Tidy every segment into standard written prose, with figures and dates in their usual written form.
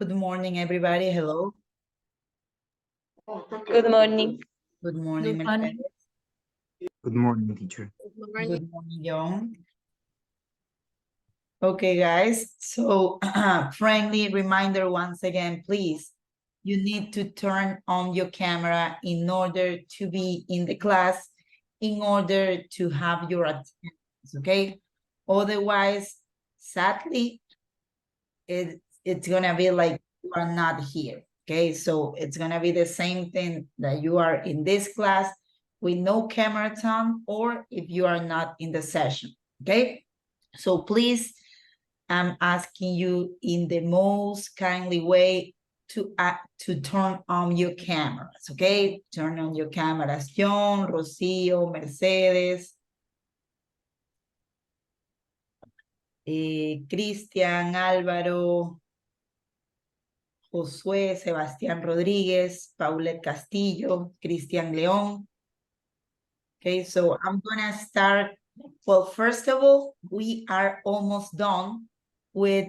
Good morning, everybody. Hello. Good morning. Good morning, Good morning. Mercedes. Good morning, teacher. Good morning, John. Okay, guys. So, friendly reminder once again, please. You need to turn on your camera in order to be in the class, in order to have your attendance, okay? Otherwise, sadly, it's gonna be like you are not here, okay? So it's gonna be the same thing that you are in this class with no camera on, or if you are not in the session, okay? So please, I'm asking you in the most kindly way to turn on your cameras, okay? Turn on your cameras, John, Rocio, Mercedes, Cristian, Álvaro, Josué, Sebastián Rodríguez, Paulette Castillo, Cristian León. Okay, so I'm gonna start. Well, first of all, we are almost done with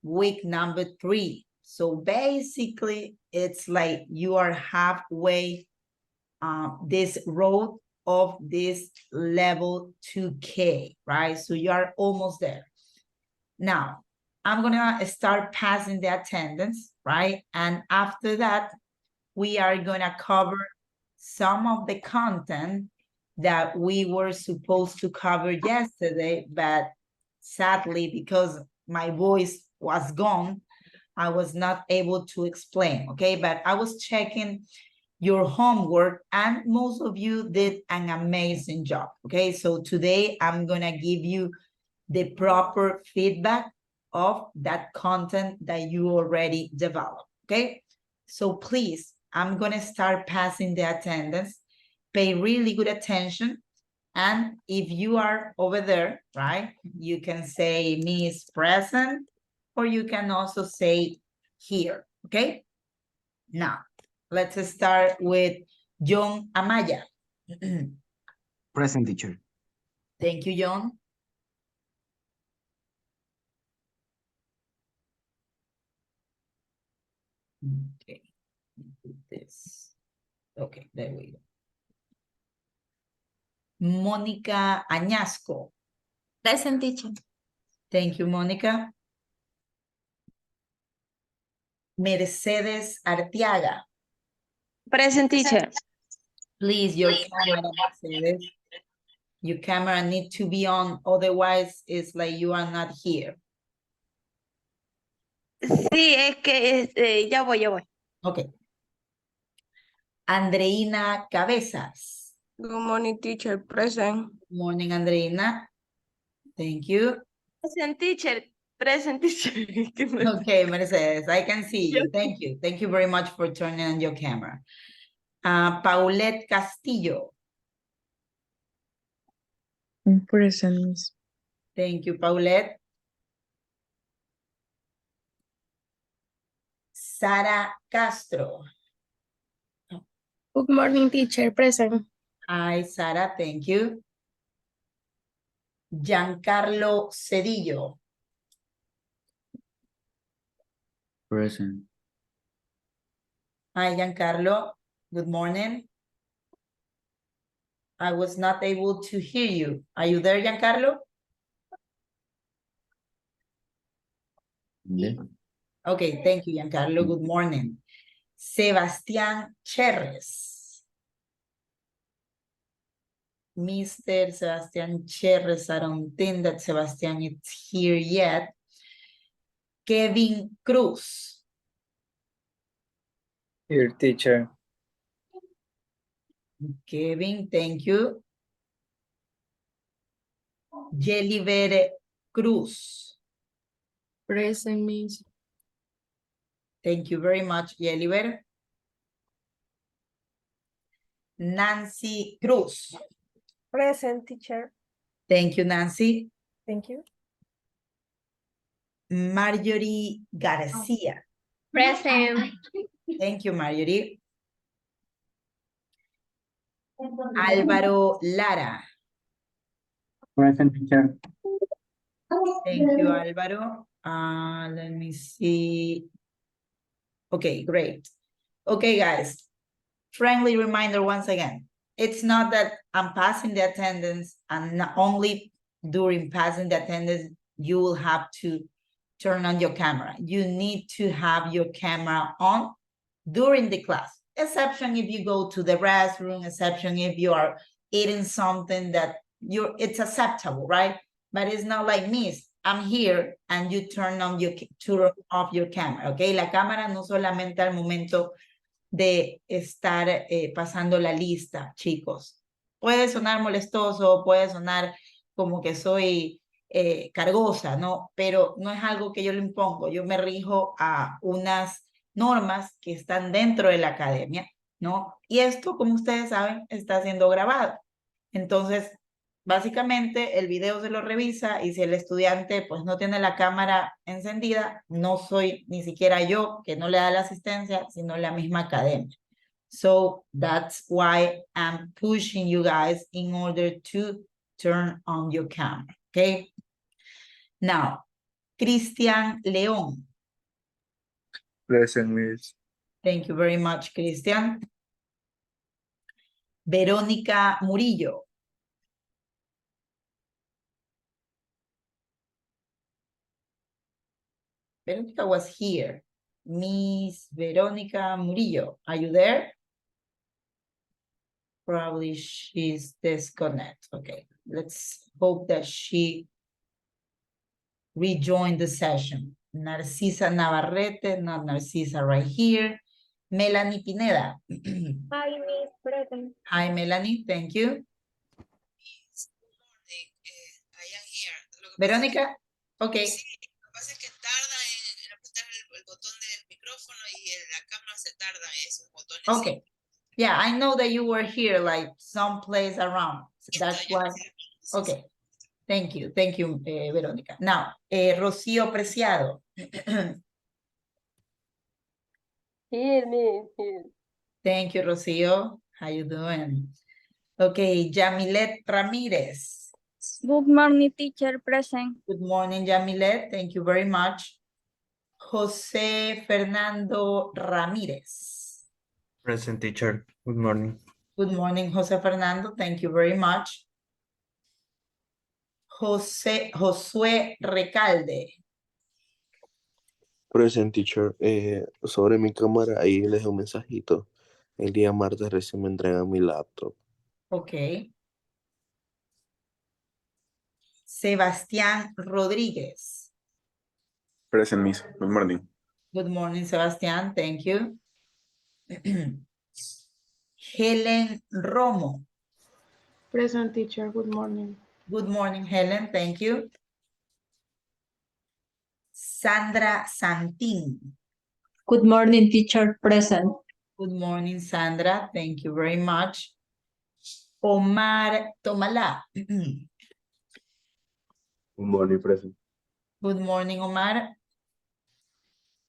week number 3. So basically, it's like you are halfway this road of this level 2K, right? So you are almost there. Now, I'm gonna start passing the attendance, right? And after that, we are gonna cover some of the content that we were supposed to cover yesterday, but sadly, because my voice was gone, I was not able to explain, okay? But I was checking your homework and most of you did an amazing job, okay? So today I'm gonna give you the proper feedback of that content that you already developed, okay? So please, I'm gonna start passing the attendance. Pay really good attention. And if you are over there, right, you can say me is present, or you can also say here, okay? Now, let's start with John Amaya. Present, teacher. Thank you, John. Okay, do this. Okay, there we go. Mónica Añasco. Present, teacher. Thank you, Mónica. Mercedes Arteaga. Present, teacher. Please, your camera, Mercedes. Your camera need to be on, otherwise it's like you are not here. Sí, es que ya voy. Okay. Andreina Cabezas. Good morning, teacher. Present. Good morning, Andreina. Thank you. Present, teacher. Present, teacher. Okay, Mercedes, I can see you. Thank you. Thank you very much for turning on your camera. Paulette Castillo. Present, miss. Thank you, Paulette. Sara Castro. Good morning, teacher. Present. Hi, Sara. Thank you. Giancarlo Cedillo. Present. Hi, Giancarlo. Good morning. I was not able to hear you. Are you there, Giancarlo? Yeah. Okay, thank you, Giancarlo. Good morning. Sebastián Cherres. Mr. Sebastián Cherres, I don't think that Sebastián is here yet. Kevin Cruz. Here, teacher. Kevin, thank you. Yeliver Cruz. Present, miss. Thank you very much, Yeliver. Nancy Cruz. Present, teacher. Thank you, Nancy. Thank you. Marjorie Garcia. Present. Thank you, Marjorie. Álvaro Lara. Present, teacher. Thank you, Álvaro. Let me see. Okay, great. Okay, guys. Friendly reminder once again. It's not that I'm passing the attendance and not only during passing the attendance, you will have to turn on your camera. You need to have your camera on during the class, exception if you go to the restroom, exception if you are eating something that it's acceptable, right? But it's not like me. I'm here and you turn off your camera, okay? La cámara no solamente al momento de estar pasando la lista, chicos. Puede sonar molestoso, puede sonar como que soy cargosa, ¿no? Pero no es algo que yo le impongo. Yo me rijo a unas normas que están dentro de la academia, ¿no? Y esto, como ustedes saben, está siendo grabado. Entonces, básicamente el video se lo revisa y si el estudiante pues no tiene la cámara encendida, no soy ni siquiera yo que no le da la asistencia, sino la misma academia. So that's why I'm pushing you guys in order to turn on your camera, okay? Now, Cristian León. Present, Miss. Thank you very much, Cristian. Verónica Murillo. Verónica was here. Miss Verónica Murillo, are you there? Probably she's disconnected. Okay, let's hope that she rejoined the session. Narcisa Navarrete, not Narcisa right here. Melanie Pineda. Hi, Miss. Present. Hi, Melanie, thank you. Verónica, okay. Sí, lo que pasa es que tarda en apretar el botón del micrófono y la cámara se tarda en esos botones. Okay. Yeah, I know that you were here, like someplace around. That's why. Okay. Thank you, Verónica. Now, Rocío Preciado. Here, Miss, here. Thank you, Rocío. How you doing? Okay, Yamilet Ramírez. Good morning, teacher. Present. Good morning, Yamilet. Thank you very much. José Fernando Ramírez. Present, teacher. Good morning. Good morning, José Fernando. Thank you very much. Josué Recalde. Present, teacher. Sobre mi cámara, ahí les dejo un mensajito. El día martes recién me entregan mi laptop. Okay. Sebastián Rodríguez. Present, Miss. Good morning. Good morning, Sebastián. Thank you. Helen Romo. Present, teacher. Good morning. Good morning, Helen. Thank you. Sandra Santín. Good morning, teacher. Present. Good morning, Sandra. Thank you very much. Omar Tomala. Good morning, present. Good morning, Omar.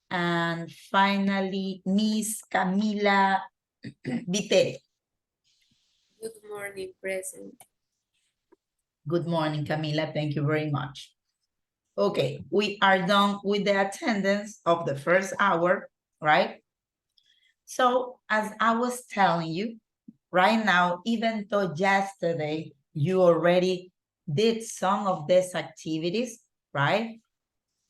And finally, Miss Camila Vitere. Good morning, present. Good morning, Camila. Thank you very much. Okay, we are done with the attendance of the first hour, right? So as I was telling you, right now, even though yesterday you already did some of these activities, right?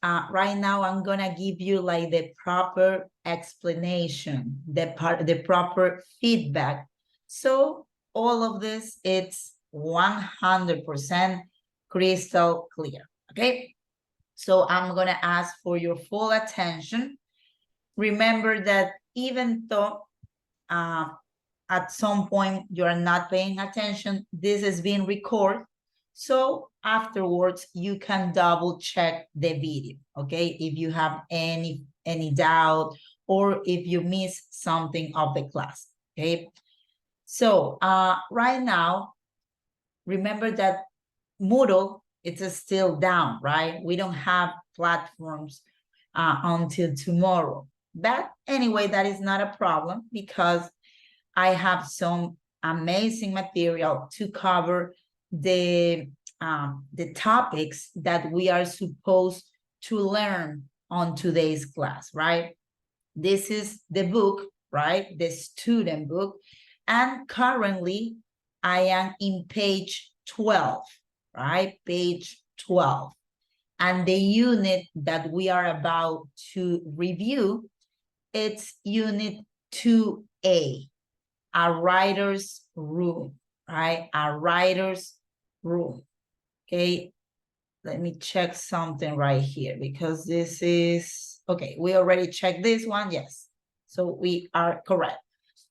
Right now, I'm gonna give you like the proper explanation, the proper feedback. So all of this, it's 100% crystal clear, okay? So I'm gonna ask for your full attention. Remember that even though at some point you're not paying attention, this is being recorded. So afterwards, you can double check the video, okay? If you have any doubt or if you miss something of the class, okay? So right now, remember that Moodle, it's still down, right? We don't have platforms until tomorrow. But anyway, that is not a problem because I have some amazing material to cover the topics that we are supposed to learn on today's class, right? This is the book, right? The student book. And currently, I am in page 12, right? Page 12. And the unit that we are about to review, it's unit 2A, a writer's room, right? A writer's room, okay? Let me check something right here because this is, okay, we already checked this one, yes. So we are correct.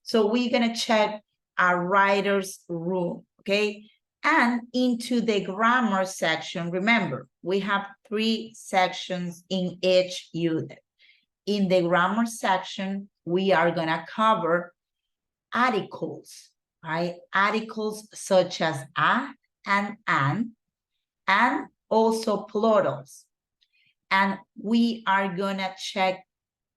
So we're gonna check a writer's room, okay? And into the grammar section, remember, we have 3 sections in each unit. In the grammar section, we are gonna cover articles, right? Articles such as a and an, and also plurals. And we are gonna check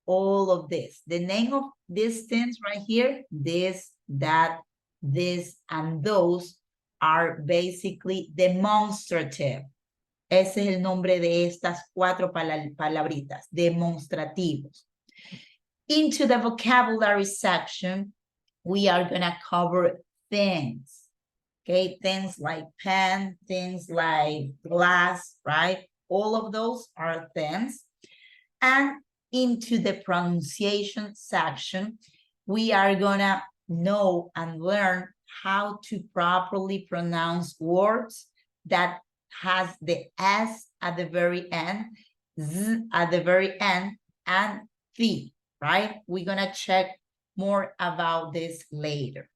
all of this. The name of these things right here, this, that, this, and those are basically demonstrative. Ese es el nombre de estas 4 palabritas, demonstrativos. Into the vocabulary section, we are gonna cover things, okay? Things like pen, things like glass, right? All of those are things. And into the pronunciation section, we are gonna know and learn how to properly pronounce words that has the S at the very end, Z at the very end, and T, right? We're gonna check more about this later.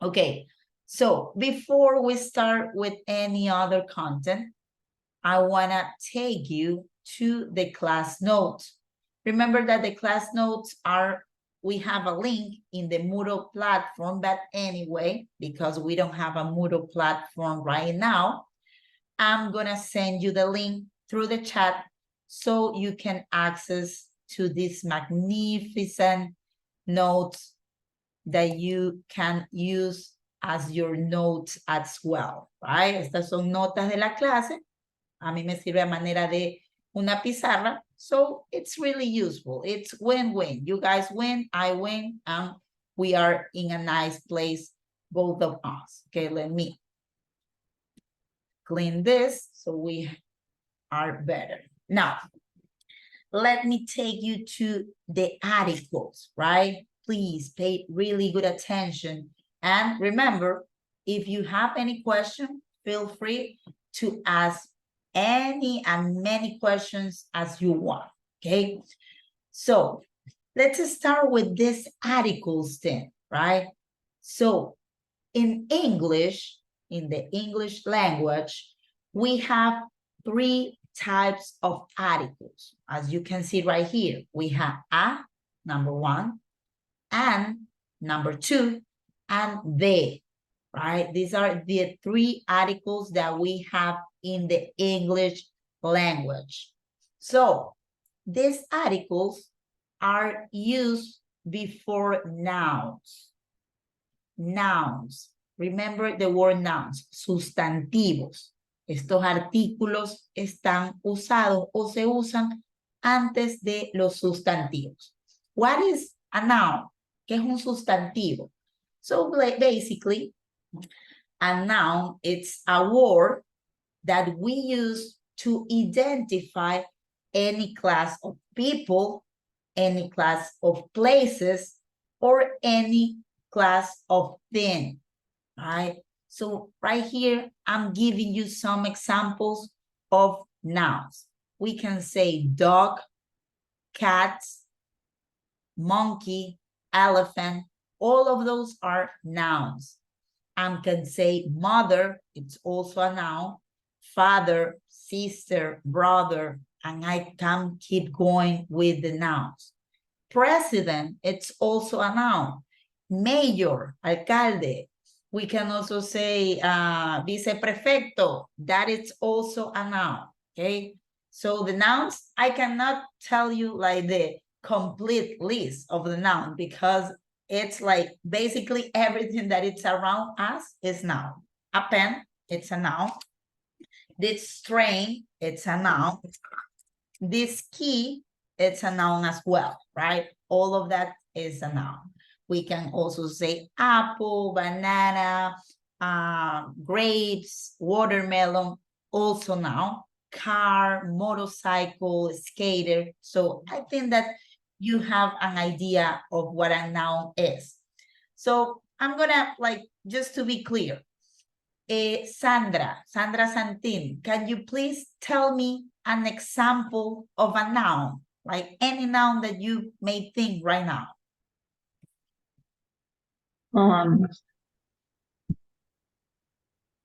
Okay, so before we start with any other content, I wanna take you to the class notes. Remember that the class notes are, we have a link in the Moodle platform, but anyway, because we don't have a Moodle platform right now, I'm gonna send you the link through the chat so you can access to these magnificent notes that you can use as your notes as well, right? Estas son notas de la clase. A mí me sirve a manera de una pizarra. So it's really useful. It's win-win. You guys win, I win, and we are in a nice place, both of us. Okay, let me clean this so we are better. Now, let me take you to the articles, right? Please pay really good attention. And remember, if you have any question, feel free to ask any and many questions as you want, okay? So let's start with this articles thing, right? So in English, in the English language, we have 3 types of articles. As you can see right here, we have a, number 1, and number 2, and the, right? These are the 3 articles that we have in the English language. So these articles are used before nouns. Nouns. Remember the word nouns, sustantivos. Estos artículos están usados o se usan antes de los sustantivos. What is a noun? ¿Qué es un sustantivo? So basically, a noun, it's a word that we use to identify any class of people, any class of places, or any class of thing, right? So right here, I'm giving you some examples of nouns. We can say dog, cat, monkey, elephant, all of those are nouns. I can say mother, it's also a noun, father, sister, brother, and I can keep going with the nouns. President, it's also a noun. Mayor, alcalde. We can also say viceprefecto, that is also a noun, okay? So the nouns, I cannot tell you like the complete list of the noun because it's like basically everything that it's around us is noun. A pen, it's a noun. This train, it's a noun. This key, it's a noun as well, right? All of that is a noun. We can also say apple, banana, grapes, watermelon, also noun. Car, motorcycle, skater. So I think that you have an idea of what a noun is. So I'm gonna, like, just to be clear, Sandra Santin, can you please tell me an example of a noun, like any noun that you may think right now?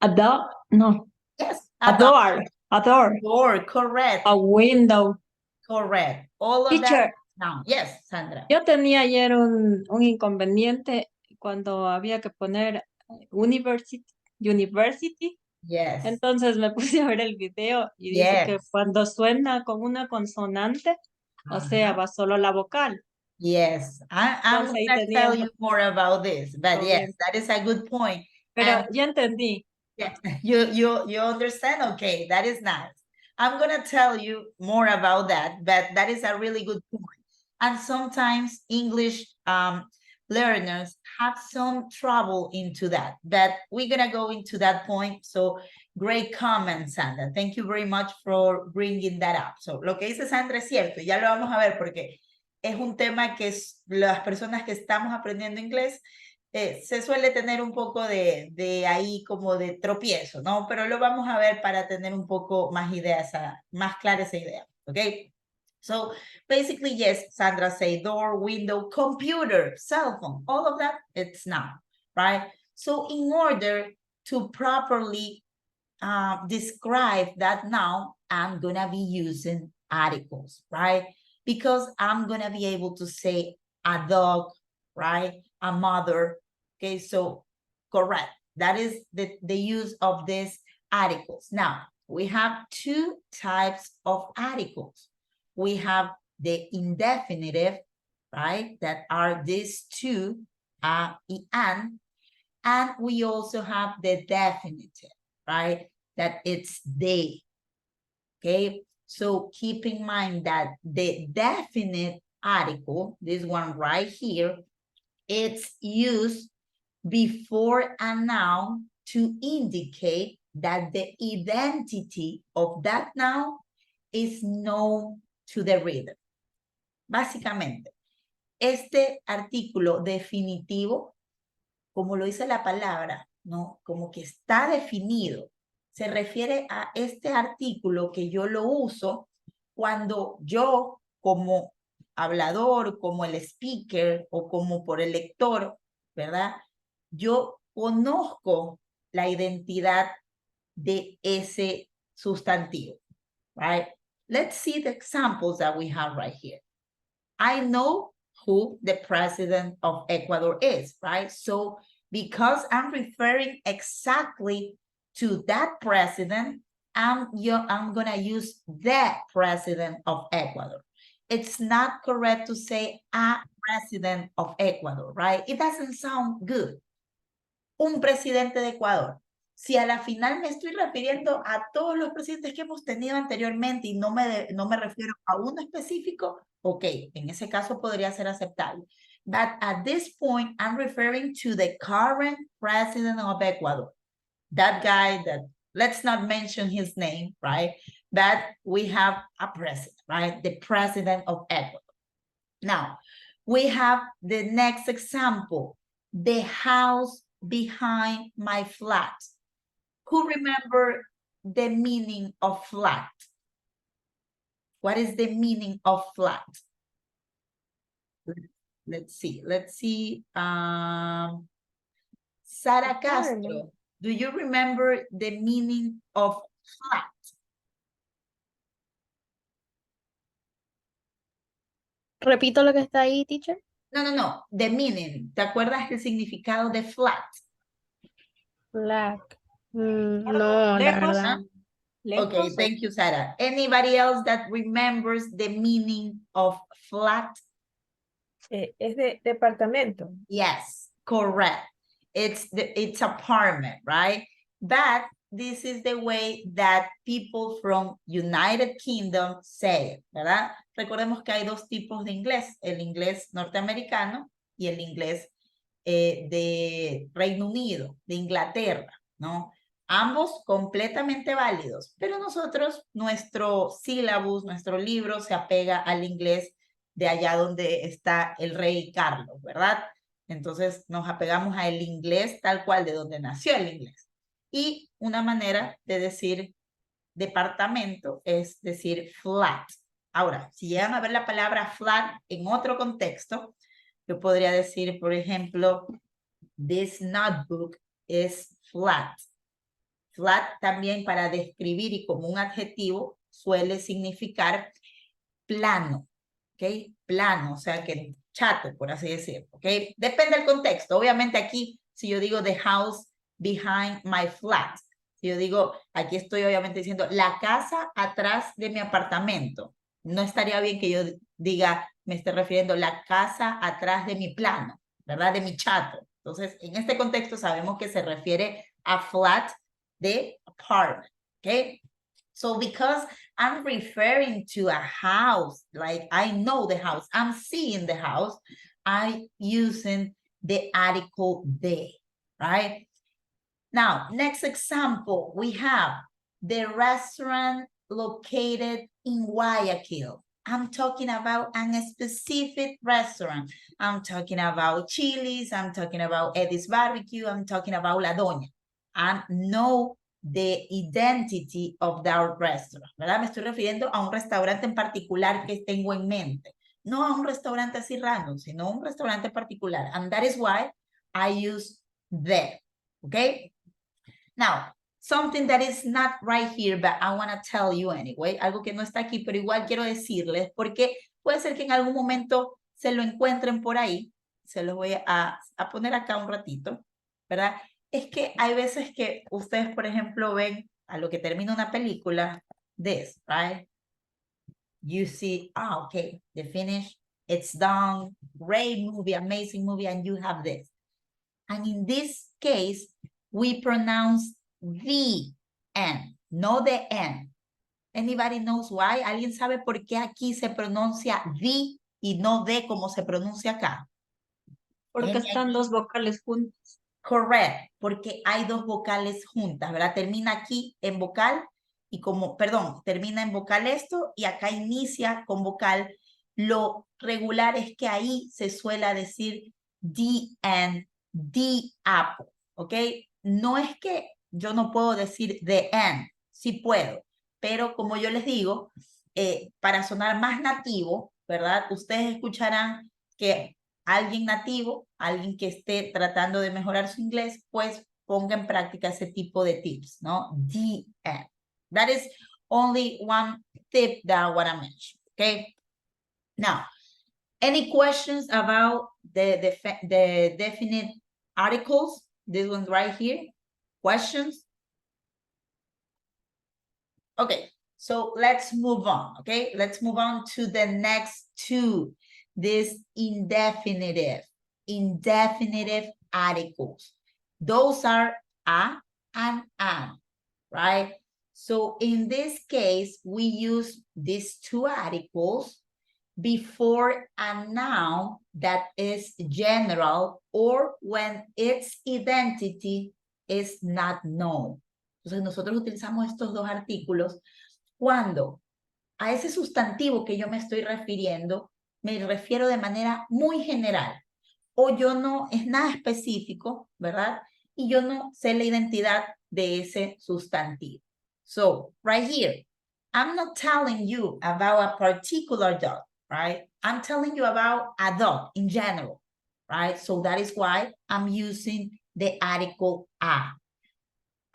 A dog? No. Yes, A door. A door. door, correct, A window. correct. All of that Teacher, noun. Yes, Sandra. yo tenía ayer un inconveniente cuando había que poner university. Yes, Entonces me puse a ver el video y dice que yes, cuando suena con una consonante, o sea, va solo la vocal. yes. I'm Entonces ahí gonna tenía tell un you more about this, but yes, problema. that is a good point. Pero And ya entendí. yeah, you understand? Okay, that is nice. I'm gonna tell you more about that, but that is a really good point. And sometimes English learners have some trouble into that, but we're gonna go into that point. So great comment, Sandra. Thank you very much for bringing that up. So lo que dice Sandra es cierto, ya lo vamos a ver porque es un tema que las personas que estamos aprendiendo inglés se suele tener un poco de ahí como de tropiezo, ¿no? Pero lo vamos a ver para tener un poco más ideas, más clara esa idea, ¿ok? So basically, yes, Sandra say door, window, computer, cell phone, all of that, it's noun, right? So in order to properly describe that noun, I'm gonna be using articles, right? Because I'm gonna be able to say a dog, right? A mother, okay? So correct, that is the use of these articles. Now, we have two types of articles. We have the indefinitive, right? That are these two, and we also have the definitive, right? That it's they, okay? So keep in mind that the definite article, this one right here, it's used before a noun to indicate that the identity of that noun is known to the reader. Básicamente, este artículo definitivo, como lo dice la palabra, ¿no? Como que está definido, se refiere a este artículo que yo lo uso cuando yo, como hablador, como el speaker o como por el lector, ¿verdad? Yo conozco la identidad de ese sustantivo, right? Let's see the examples that we have right here. I know who the president of Ecuador is, right? So because I'm referring exactly to that president, I'm gonna use the president of Ecuador. It's not correct to say a president of Ecuador, right? It doesn't sound good. Un presidente de Ecuador. Si a la final me estoy refiriendo a todos los presidentes que hemos tenido anteriormente y no me refiero a uno específico, ok, en ese caso podría ser aceptable. But at this point, I'm referring to the current president of Ecuador. That guy that, let's not mention his name, right? But we have a president, right? The president of Ecuador. Now, we have the next example, the house behind my flat. Who remember the meaning of flat? What is the meaning of flat? Let's see. Sara Castro, do you remember the meaning of flat? Repito lo que está ahí, teacher. No. The meaning. ¿Te acuerdas del significado de flat? Black. No, la Lejos. verdad. Lejos. Okay, thank you, Sara. Anybody else that remembers the meaning of flat? Es de departamento. Yes, correct. It's apartment, right? But this is the way that people from United Kingdom say it, ¿verdad? Recordemos que hay dos tipos de inglés, el inglés norteamericano y el inglés de Reino Unido, de Inglaterra, ¿no? Ambos completamente válidos, pero nosotros, nuestro sílabus, nuestro libro se apega al inglés de allá donde está el rey Carlos, ¿verdad? Entonces nos apegamos al inglés tal cual de donde nació el inglés. Y una manera de decir departamento es decir flat. Ahora, si llegan a ver la palabra flat en otro contexto, yo podría decir, por ejemplo, this notebook is flat. Flat también para describir y como un adjetivo suele significar plano, ¿ok? Plano, o sea que chato, por así decirlo, ¿ok? Depende del contexto. Obviamente aquí, si yo digo the house behind my flat, si yo digo, aquí estoy obviamente diciendo la casa atrás de mi apartamento, no estaría bien que yo diga, me esté refiriendo la casa atrás de mi plano, ¿verdad? De mi chato. Entonces, en este contexto sabemos que se refiere a flat de apartment, ¿ok? So because I'm referring to a house, like I know the house, I'm seeing the house, I'm using the article de, right? Now, next example, we have the restaurant located in Guayaquil. I'm talking about a specific restaurant. I'm talking about Chili's, I'm talking about Eddie's Barbecue, I'm talking about La Doña. And know the identity of that restaurant, ¿verdad? Me estoy refiriendo a un restaurante en particular que tengo en mente. No a un restaurante así random, sino a un restaurante particular. And that is why I use the, okay? Now, something that is not right here, but I want to tell you anyway, algo que no está aquí, pero igual quiero decirles, porque puede ser que en algún momento se lo encuentren por ahí, se los voy a poner acá un ratito, ¿verdad? Es que hay veces que ustedes, por ejemplo, ven a lo que termina una película, this, right? You see, okay, the finish, it's done, great movie, amazing movie, and you have this. And in this case, we pronounce the N, no the N. Anybody knows why? ¿Alguien sabe por qué aquí se pronuncia the y no de como se pronuncia acá? Porque están dos vocales juntas. Correct, porque hay dos vocales juntas, ¿verdad? Termina aquí en vocal y como, perdón, termina en vocal esto y acá inicia con vocal. Lo regular es que ahí se suele decir the and the apple, ¿ok? No es que yo no puedo decir the and, sí puedo, pero como yo les digo, para sonar más nativo, ¿verdad? Ustedes escucharán que alguien nativo, alguien que esté tratando de mejorar su inglés, pues ponga en práctica ese tipo de tips, ¿no? The and. That is only one tip that I want to mention, okay? Now, any questions about the definite articles? This one right here. Questions? Okay, so let's move on, okay? Let's move on to the next two. This indefinitive articles. Those are a and an, right? So in this case, we use these two articles before a noun that is general or when its identity is not known. Entonces nosotros utilizamos estos dos artículos cuando a ese sustantivo que yo me estoy refiriendo, me refiero de manera muy general o yo no es nada específico, ¿verdad? Y yo no sé la identidad de ese sustantivo. So, right here, I'm not telling you about a particular dog, right? I'm telling you about a dog in general, right? So that is why I'm using the article a.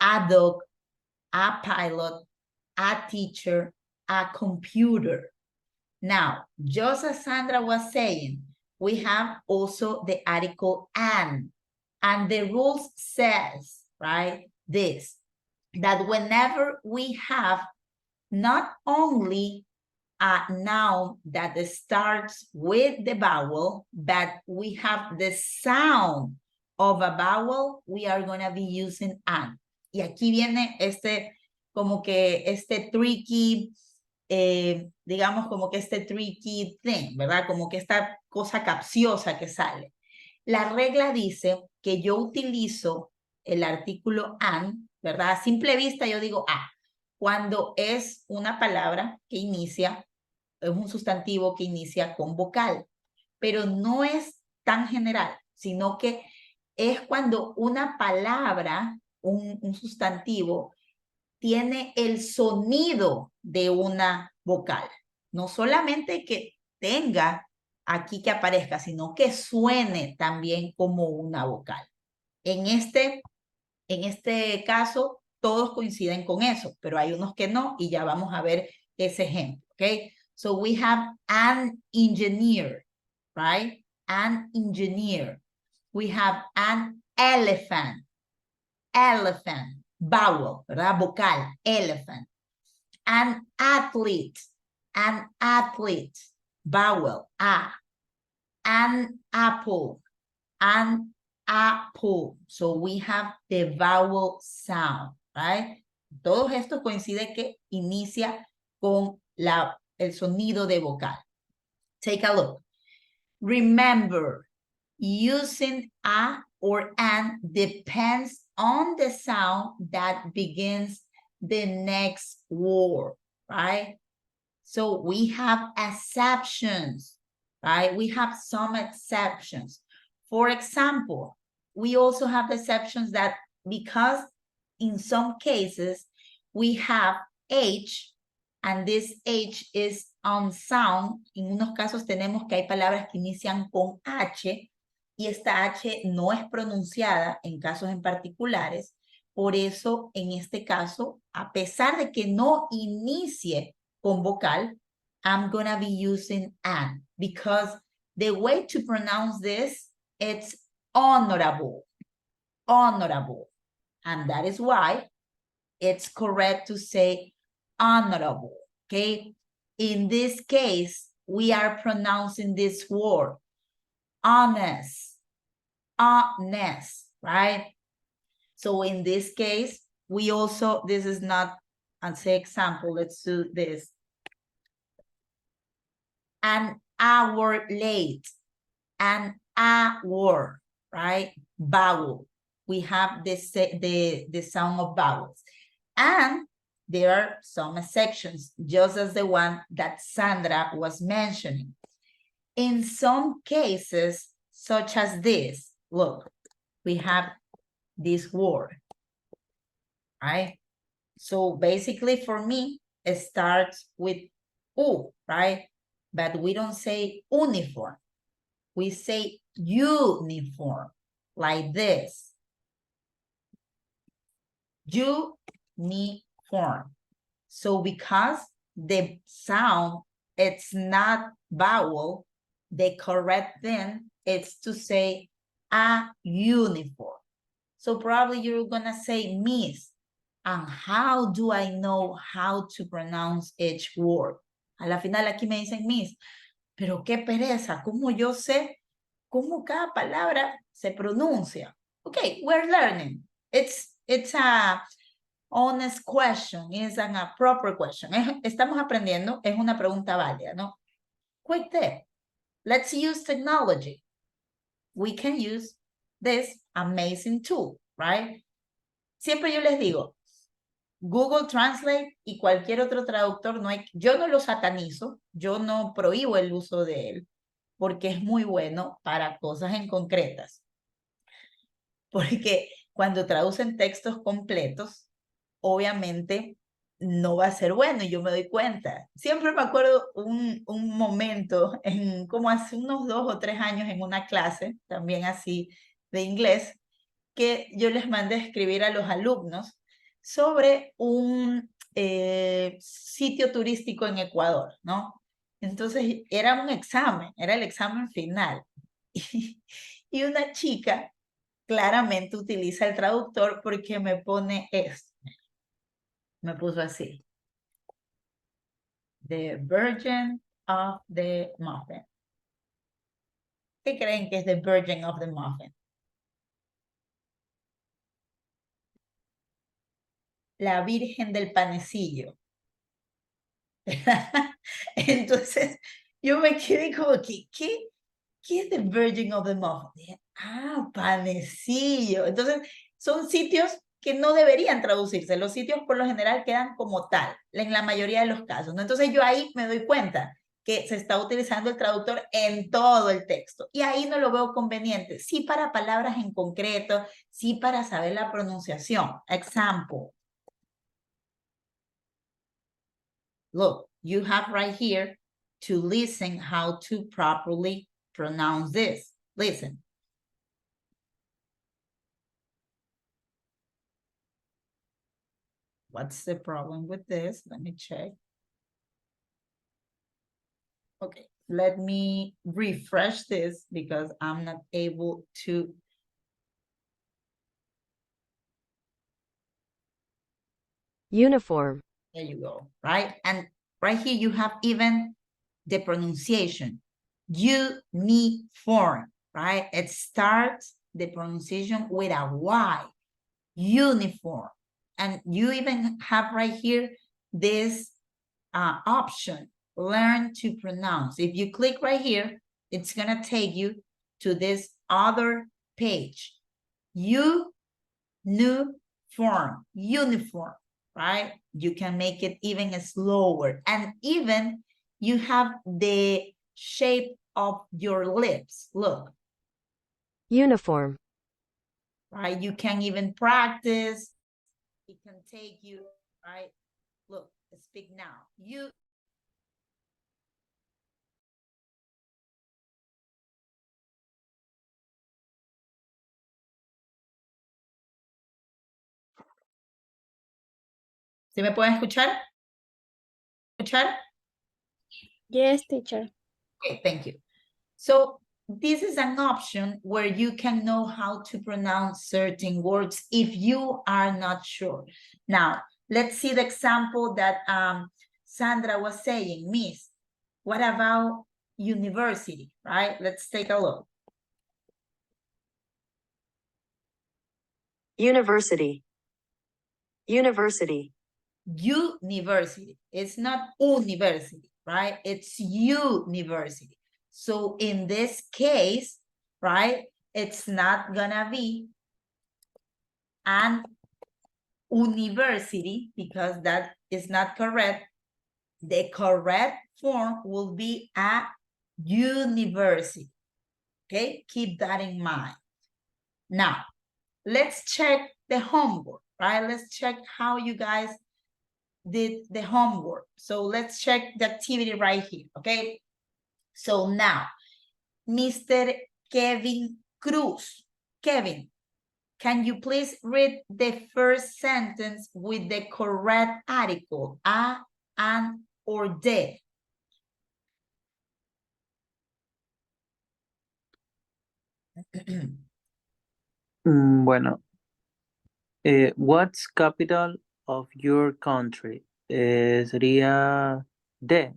A dog, a pilot, a teacher, a computer. Now, just as Sandra was saying, we have also the article and the rules says, right, this, that whenever we have not only a noun that starts with the vowel, but we have the sound of a vowel, we are going to be using an. Y aquí viene como que este tricky, digamos como que este tricky thing, ¿verdad? Como que esta cosa capciosa que sale. La regla dice que yo utilizo el artículo an, ¿verdad? A simple vista yo digo cuando es una palabra que inicia, es un sustantivo que inicia con vocal, pero no es tan general, sino que es cuando una palabra, un sustantivo, tiene el sonido de una vocal. No solamente que tenga aquí que aparezca, sino que suene también como una vocal. En este caso, todos coinciden con eso, pero hay unos que no, y ya vamos a ver ese ejemplo, ¿ok? So we have an engineer, right? An engineer. We have an elephant. Elephant. Vowel, ¿verdad? Vocal. Elephant. An athlete. An athlete. Vowel. A. An apple. An apple. So we have the vowel sound, right? Todos estos coincide que inicia con el sonido de vocal. Take a look. Remember, using a or an depends on the sound that begins the next word, right? So we have exceptions, right? We have some exceptions. For example, we also have exceptions that because in some cases we have H and this H is on sound. En unos casos tenemos que hay palabras que inician con H y esta H no es pronunciada en casos en particulares. Por eso, en este caso, a pesar de que no inicie con vocal, I'm gonna be using an because the way to pronounce this, it's honorable, honorable. And that is why it's correct to say honorable, okay? In this case, we are pronouncing this word, honest, honest, right? So in this case, we also, this is not, I'll say example, let's do this. An hour late, an hour, right? Vowel. We have the sound of vowels. And there are some exceptions, just as the one that Sandra was mentioning. In some cases, such as this, look, we have this word, right? So basically for me, it starts with U, right? But we don't say uniform. We say uniform, like this. Uniform. So because the sound, it's not vowel, the correct thing is to say a uniform. So probably you're gonna say miss. And how do I know how to pronounce each word? A la final aquí me dicen miss, pero qué pereza, ¿cómo yo sé cómo cada palabra se pronuncia? Okay, we're learning. It's a honest question, it's a proper question. Estamos aprendiendo, es una pregunta válida, ¿no? Quick tip, let's use technology. We can use this amazing tool, right? Siempre yo les digo, Google Translate y cualquier otro traductor, yo no lo satanizo, yo no prohíbo el uso de él, porque es muy bueno para cosas en concretas. Porque cuando traducen textos completos, obviamente no va a ser bueno y yo me doy cuenta. Siempre me acuerdo un momento, como hace unos 2 o 3 años en una clase, también así de inglés, que yo les mandé a escribir a los alumnos sobre un sitio turístico en Ecuador, ¿no? Entonces era un examen, era el examen final. Y una chica claramente utiliza el traductor porque me pone esto. Me puso así. The Virgin of the Muffin. ¿Qué creen que es the Virgin of the Muffin? la Virgen del Panecillo. Entonces, yo me quedé como que, ¿qué es the Virgin of the Muffin? Dije, ah, Panecillo. Entonces, son sitios que no deberían traducirse. Los sitios por lo general quedan como tal, en la mayoría de los casos, ¿no? Entonces, yo ahí me doy cuenta que se está utilizando el traductor en todo el texto. Y ahí no lo veo conveniente. Sí para palabras en concreto, sí para saber la pronunciación. Example. Look, you have right here to listen how to properly pronounce this. Listen. What's the problem with this? Let me check. Okay, let me refresh this because I'm not able to. Uniform. There you go, right? And right here you have even the pronunciation. Uniform, right? It starts the pronunciation with a Y. Uniform. And you even have right here this option, learn to pronounce. If you click right here, it's gonna take you to this other page. Uniform, right? You can make it even slower. And even you have the shape of your lips. Look. Uniform. Right? You can even practice. It can take you, right? Look, speak now. You. ¿Sí me pueden escuchar? ¿Escuchar? Yes, teacher. Okay, thank you. So this is an option where you can know how to pronounce certain words if you are not sure. Now, let's see the example that Sandra was saying. Miss, what about university, right? Let's take a look. University. University. University. It's not university, right? It's university. So in this case, right, it's not gonna be an university because that is not correct. The correct form will be a university. Okay, keep that in mind. Now, let's check the homework, right? Let's check how you guys did the homework. So let's check the activity right here, okay? So now, Mr. Kevin Cruz. Kevin, can you please read the first sentence with the correct article, a, an, or de? Bueno. What's capital of your country? Sería D.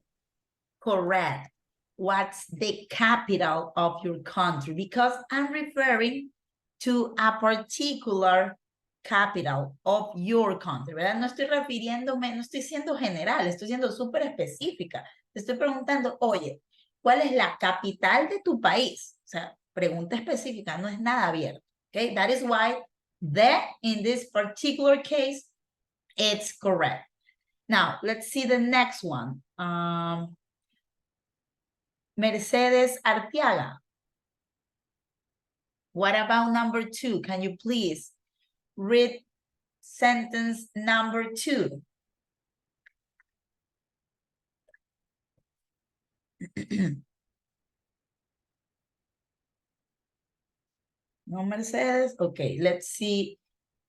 Correct. What's the capital of your country? Because I'm referring to a particular capital of your country, ¿verdad? No estoy refiriéndome, no estoy siendo general, estoy siendo súper específica. Te estoy preguntando, oye, ¿cuál es la capital de tu país? O sea, pregunta específica, no es nada abierto. Okay, that is why that in this particular case, it's correct. Now, let's see the next one. Mercedes Arteaga. What about number 2? Can you please read sentence number 2? No, Mercedes? Okay, let's see.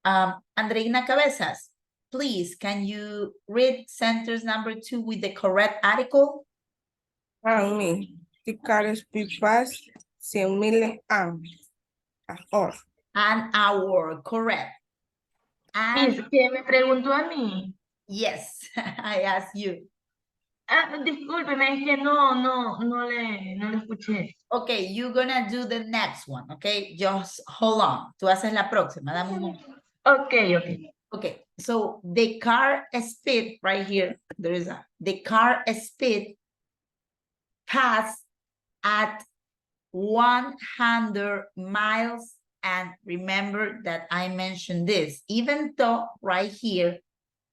Andreina Cabezas, please, can you read sentence number 2 with the correct article? Me, the cars be past 100,000 hours. An hour, correct. And ¿Que me preguntó a mí? yes, I asked you. Discúlpeme, es que no le escuché. Okay, you're gonna do the next one, okay? Just hold on. Tú haces la próxima, dame un momento. Ok. Okay, So the car speed right here, there is the car speed pass at 100 miles. And remember that I mentioned this, even though right here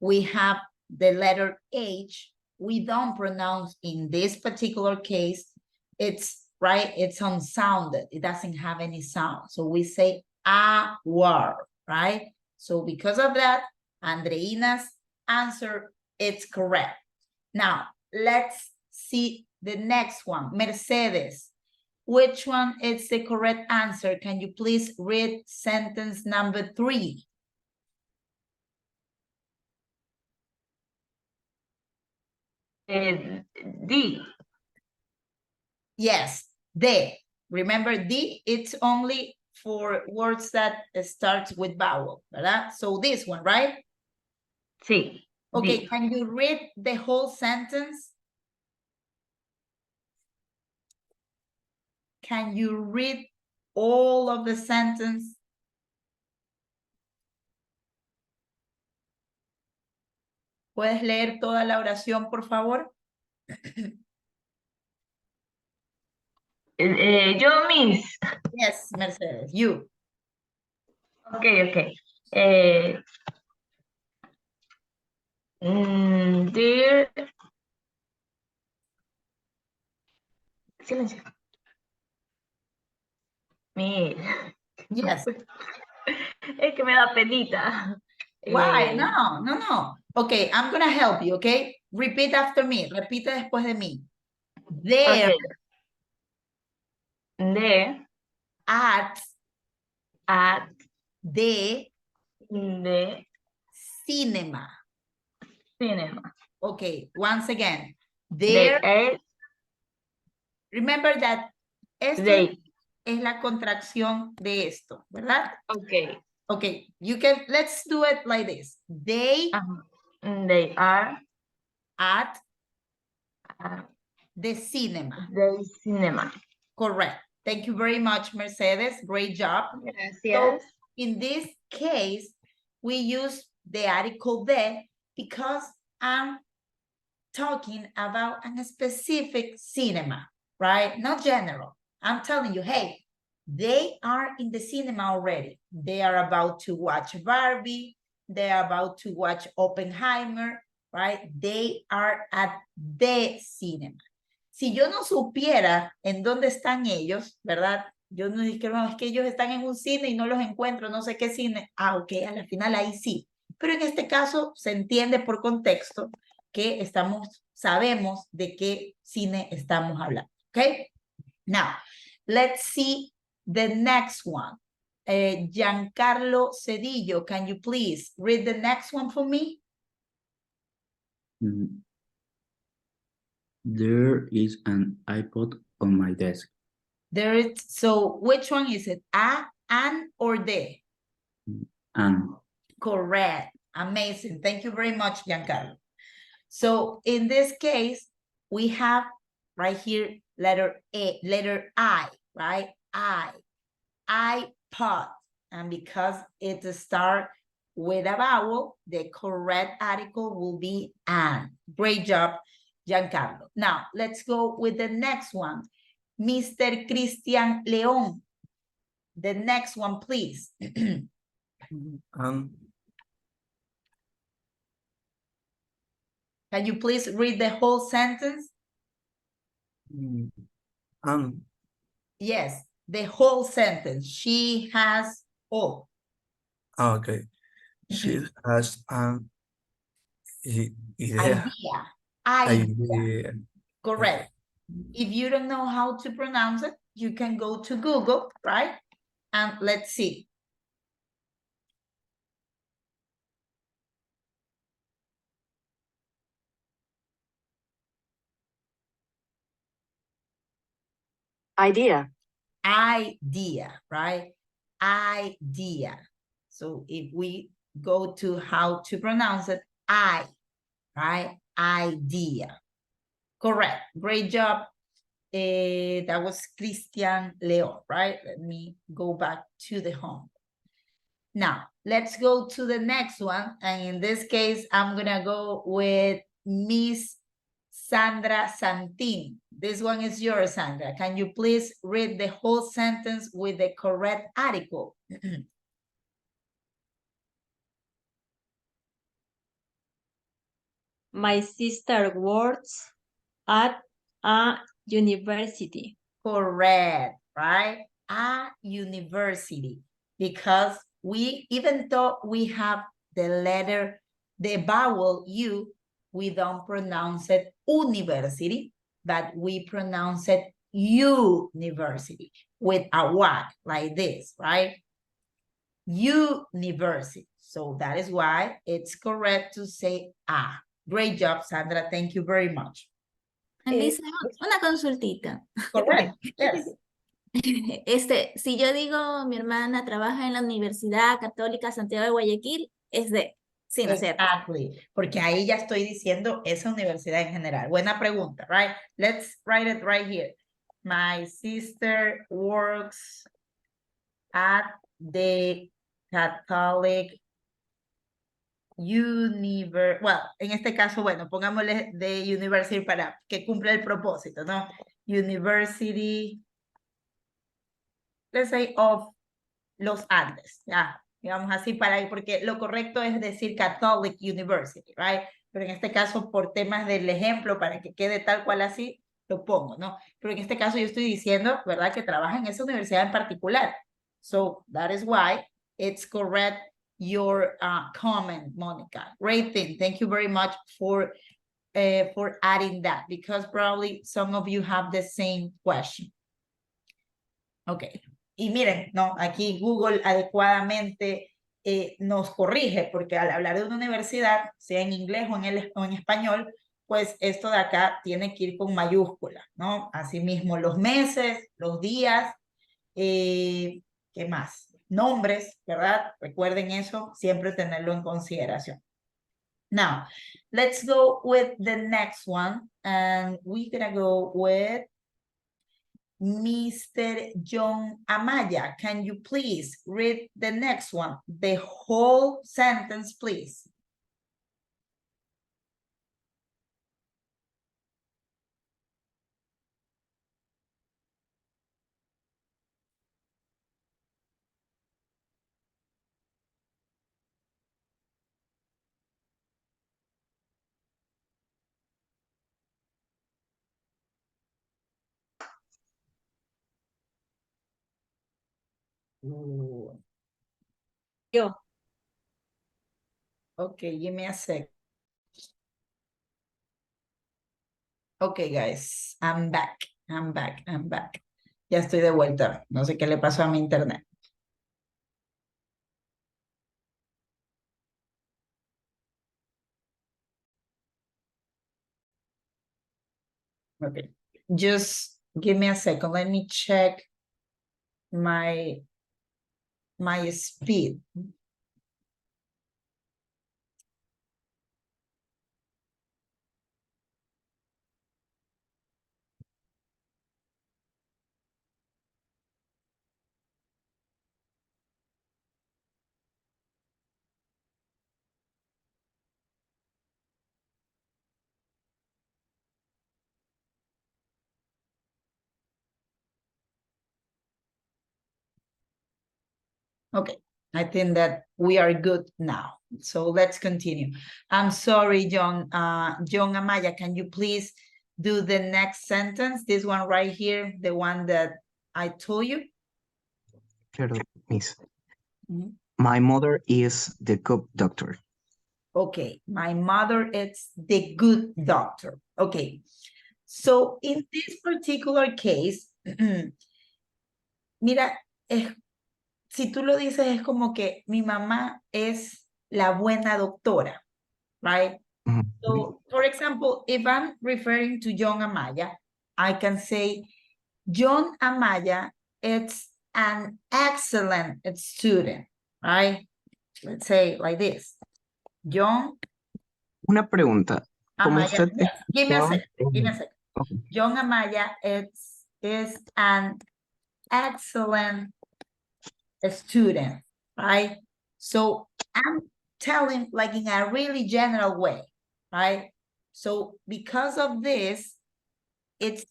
we have the letter H, we don't pronounce in this particular case, it's right, it's unsounded, it doesn't have any sound. So we say hour, right? So because of that, Andreina's answer is correct. Now, let's see the next one, Mercedes. Which one is the correct answer? Can you please read sentence number 3? D. Yes, the. Remember, the, it's only for words that starts with vowel, ¿verdad? So this one, right? Sí. Okay, D. can you read the whole sentence? Can you read all of the sentence? ¿Puedes leer toda la oración, por favor? Yo, Miss. Yes, Mercedes, you. Okay. Dear. Silencio. Mira. Yes. Es que me da penita. Why? No. Okay, I'm gonna help you, okay? Repeat after me. Repite después de mí. There, Okay. There, at at the the cinema. cinema. Okay, once again. They There, ate, remember that they. es la contracción de esto, ¿verdad? Okay. Okay, let's do it like this. They They are at at the cinema. the cinema. Correct. Thank you very much, Mercedes. Great job. Gracias. So in this case, we use the article de because I'm talking about a specific cinema, right? Not general. I'm telling you, hey, they are in the cinema already. They are about to watch Barbie. They are about to watch Oppenheimer, right? They are at the cinema. Si yo no supiera en dónde están ellos, ¿verdad? Yo no dije, no, es que ellos están en un cine y no los encuentro, no sé qué cine. Ah, ok, a la final ahí sí. Pero en este caso se entiende por contexto que sabemos de qué cine estamos hablando, ¿ok? Now, let's see the next one. Giancarlo Cedillo, can you please read the next one for me? There is an iPod on my desk. So which one is it? An, or the? An. Correct. Amazing. Thank you very much, Giancarlo. So in this case, we have right here letter I, right? iPod. And because it starts with a vowel, the correct article will be an. Great job, Giancarlo. Now, let's go with the next one. Mr. Christian Leon. The next one, please. Can you please read the whole sentence? Yes, the whole sentence. She has all. Okay. She has an idea. Idea. Correct. If you don't know how to pronounce it, you can go to Google, right? And let's see. Idea. Idea, right? Idea. So if we go to how to pronounce it, right? Idea. Correct. Great job. That was Christian Leon, right? Let me go back to the home. Now, let's go to the next one. And in this case, I'm gonna go with Miss Sandra Santin. This one is yours, Sandra. Can you please read the whole sentence with the correct article? My sister works at a university. Correct, right? A university. Because we, even though we have the letter, the vowel U, we don't pronounce it university, but we pronounce it university with a Y, like this, right? University. So that is why it's correct to say A. Great job, Sandra. Thank you very much. Lisa, una consultita. Correct, yes. Si yo digo mi hermana trabaja en la Universidad Católica Santiago de Guayaquil, es de, sí, ¿no es cierto? Exactly, porque ahí ya estoy diciendo esa universidad en general. Buena pregunta, right? Let's write it right here. My sister works at the Catholic well, en este caso, bueno, pongámosle de university para que cumpla el propósito, ¿no? University, let's say, of Los Andes, ya, digamos así para ir, porque lo correcto es decir Catholic University, right? Pero en este caso, por temas del ejemplo, para que quede tal cual así, lo pongo, ¿no? Pero en este caso yo estoy diciendo, ¿verdad? Que trabaja en esa universidad en particular. So, that is why it's correct your comment, Monica. Great thing. Thank you very much for adding that, because probably some of you have the same question. Okay. Y miren, no, aquí Google adecuadamente nos corrige, porque al hablar de una universidad, sea en inglés o en español, pues esto de acá tiene que ir con mayúscula, ¿no? Asimismo, los meses, los días, ¿qué más? Nombres, ¿verdad? Recuerden eso, siempre tenerlo en consideración. Now, let's go with the next one, and we're gonna go with Mr. John Amaya. Can you please read the next one? The whole sentence, please. Ooh. Yo. Okay, give me a sec. Okay, guys, I'm back. Ya estoy de vuelta. No sé qué le pasó a mi internet. Okay, just give me a second. Let me check my speed. Okay, I think that we are good now. So let's continue. I'm sorry, John Amaya, can you please do the next sentence? This one right here, the one that I told you. Sure, Miss. Mhm. My mother is the good doctor. Okay, my mother is the good doctor. Okay, so in this particular case, mira, si tú lo dices es como que mi mamá es la buena doctora, right? So, for example, if I'm referring to John Amaya, I can say, John Amaya is an excellent student, right? Let's say like this. John Una pregunta. Como Amaya, usted yes. Give me a second. Okay. John Amaya is an excellent student, right? So I'm telling like in a really general way, right? So because of this, it's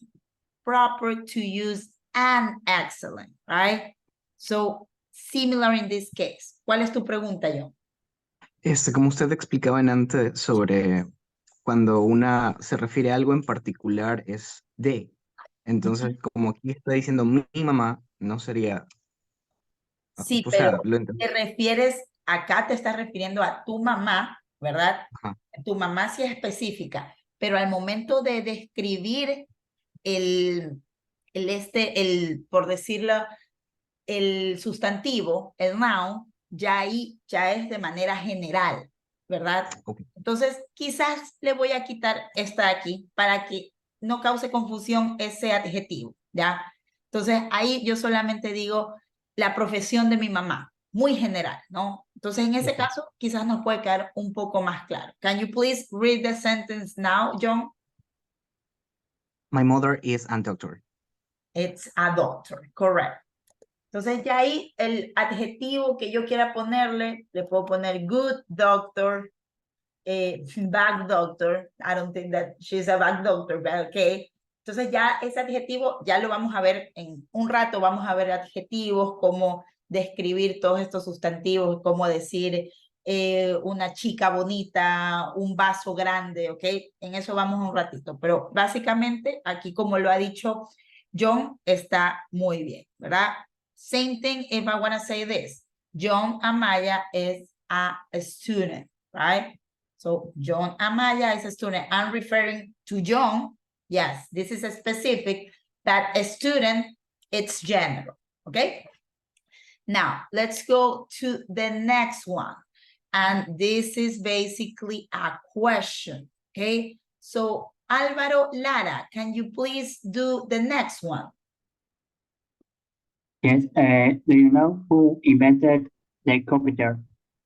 proper to use an excellent, right? So similar in this case. ¿Cuál es tu pregunta, John? Como usted explicaba en antes sobre cuando una se refiere a algo en particular es de. Entonces, como aquí está diciendo mi mamá, no sería. Sí, O sea, pero lo entendí. te refieres, acá te estás refiriendo a tu mamá, ¿verdad? Ajá. Tu mamá sí es específica, pero al momento de describir el, por decirlo, el sustantivo, el noun, ya ahí ya es de manera general, ¿verdad? Okay. Entonces, quizás le voy a quitar esta aquí para que no cause confusión ese adjetivo, ¿ya? Entonces, ahí yo solamente digo la profesión de mi mamá, muy general, ¿no? Entonces, en ese caso, quizás nos puede quedar un poco más claro. Can you please read the sentence now, John? My mother is a doctor. It's a doctor, correct. Entonces ya ahí el adjetivo que yo quiera ponerle, le puedo poner good doctor, bad doctor. I don't think that she's a bad doctor, but okay. Entonces ya ese adjetivo ya lo vamos a ver en un rato, vamos a ver adjetivos, cómo describir todos estos sustantivos, cómo decir una chica bonita, un vaso grande, ¿ok? En eso vamos un ratito, pero básicamente aquí como lo ha dicho John, está muy bien, ¿verdad? Same thing if I want to say this. John Amaya is a student, right? So John Amaya is a student. I'm referring to John. Yes, this is a specific, that a student, it's general, okay? Now, let's go to the next one. And this is basically a question, okay? So Álvaro Lara, can you please do the next one? Yes, do you know who invented the computer?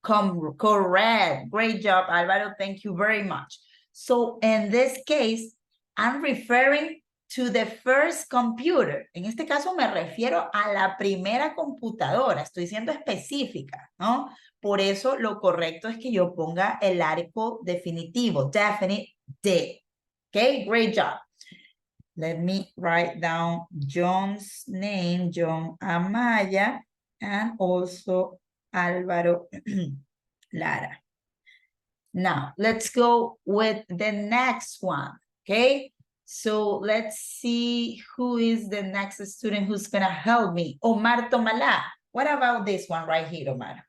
Correct. Great job, Álvaro. Thank you very much. So in this case, I'm referring to the first computer. En este caso me refiero a la primera computadora. Estoy siendo específica, ¿no? Por eso lo correcto es que yo ponga el article definitivo, definite, de. Okay, great job. Let me write down John's name, John Amaya, and also Álvaro Lara. Now, let's go with the next one, okay? So let's see who is the next student who's gonna help me. Omar Tomala. What about this one right here, Omar?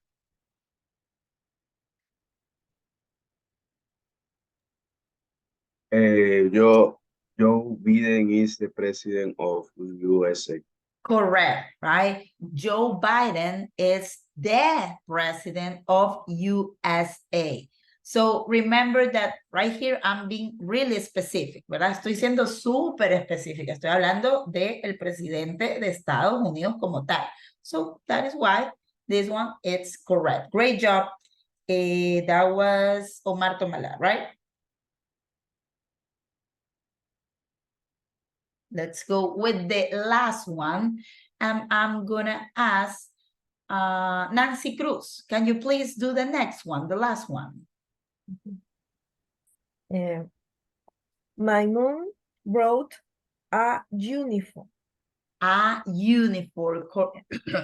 Joe Biden is the president of USA. Correct, right? Joe Biden is the president of USA. So remember that right here I'm being really specific, ¿verdad? Estoy siendo súper específica. Estoy hablando del presidente de Estados Unidos como tal. So that is why this one is correct. Great job. That was Omar Tomala, right? Let's go with the last one. I'm gonna ask Nancy Cruz. Can you please do the next one, the last one? My mom brought a uniform. A uniform,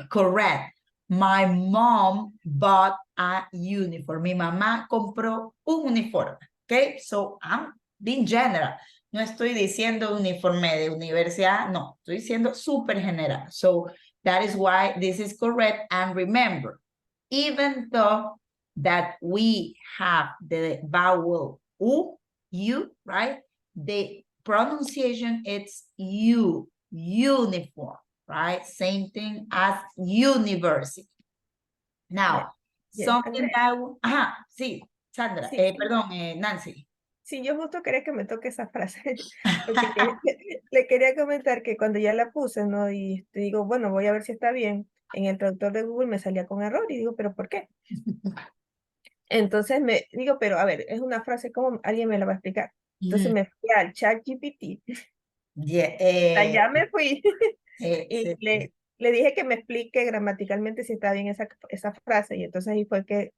correct. My mom bought a uniform. Mi mamá compró un uniforme. Okay, so I'm being general. No estoy diciendo uniforme de universidad, no, estoy diciendo súper general. So that is why this is correct. And remember, even though that we have the vowel U, right? The pronunciation it's U, uniform, right? Same thing as university. Now, something that, sí, Sandra, Sí. perdón, Nancy. Sí, yo justo quería que me toque esa frase, porque le quería comentar que cuando ya la puse, ¿no? Y digo, bueno, voy a ver si está bien, en el traductor de Google me salía con error y digo, ¿pero por qué? Entonces me digo, pero a ver, es una frase, ¿cómo alguien me la va a explicar? Entonces me fui al ChatGPT, allá me fui, y Sí. le dije que me explique gramaticalmente si está bien esa frase, y entonces ahí fue que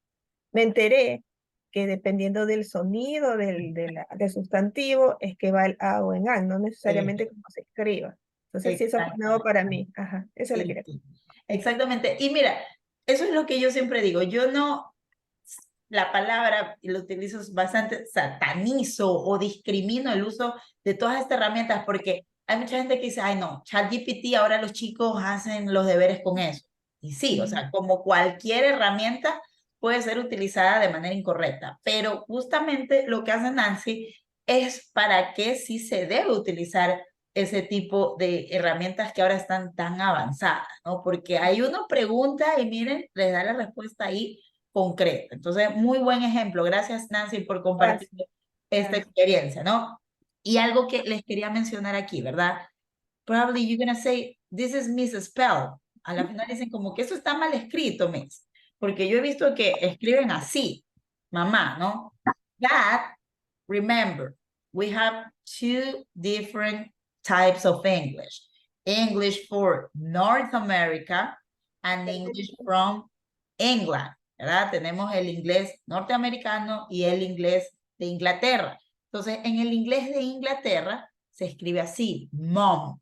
me enteré que dependiendo del sonido del sustantivo es que va el a o en an, no necesariamente como se escriba. Entonces sí, eso fue nuevo para mí. Ajá, eso le Sí, quería. sí, exactamente. Y mira, eso es lo que yo siempre digo. Yo no, la palabra, y lo utilizo bastante, satanizo o discrimino el uso de todas estas herramientas porque hay mucha gente que dice, ay no, ChatGPT, ahora los chicos hacen los deberes con eso. Y sí, o sea, como cualquier herramienta puede ser utilizada de manera incorrecta, pero justamente lo que hace Nancy es para qué sí se debe utilizar ese tipo de herramientas que ahora están tan avanzadas, ¿no? Porque hay uno pregunta y miren, les da la respuesta ahí concreta. Entonces, muy buen ejemplo. Gracias, Nancy, por compartir esta experiencia, ¿no? Y algo que les quería mencionar aquí, ¿verdad? Probably you're gonna say, this is misspelled. A la final dicen como que eso está mal escrito, Miss. Porque yo he visto que escriben así, mamá, ¿no? That, remember, we have two different types of English. English for North America and English from England, ¿verdad? Tenemos el inglés norteamericano y el inglés de Inglaterra. Entonces, en el inglés de Inglaterra se escribe así, mom,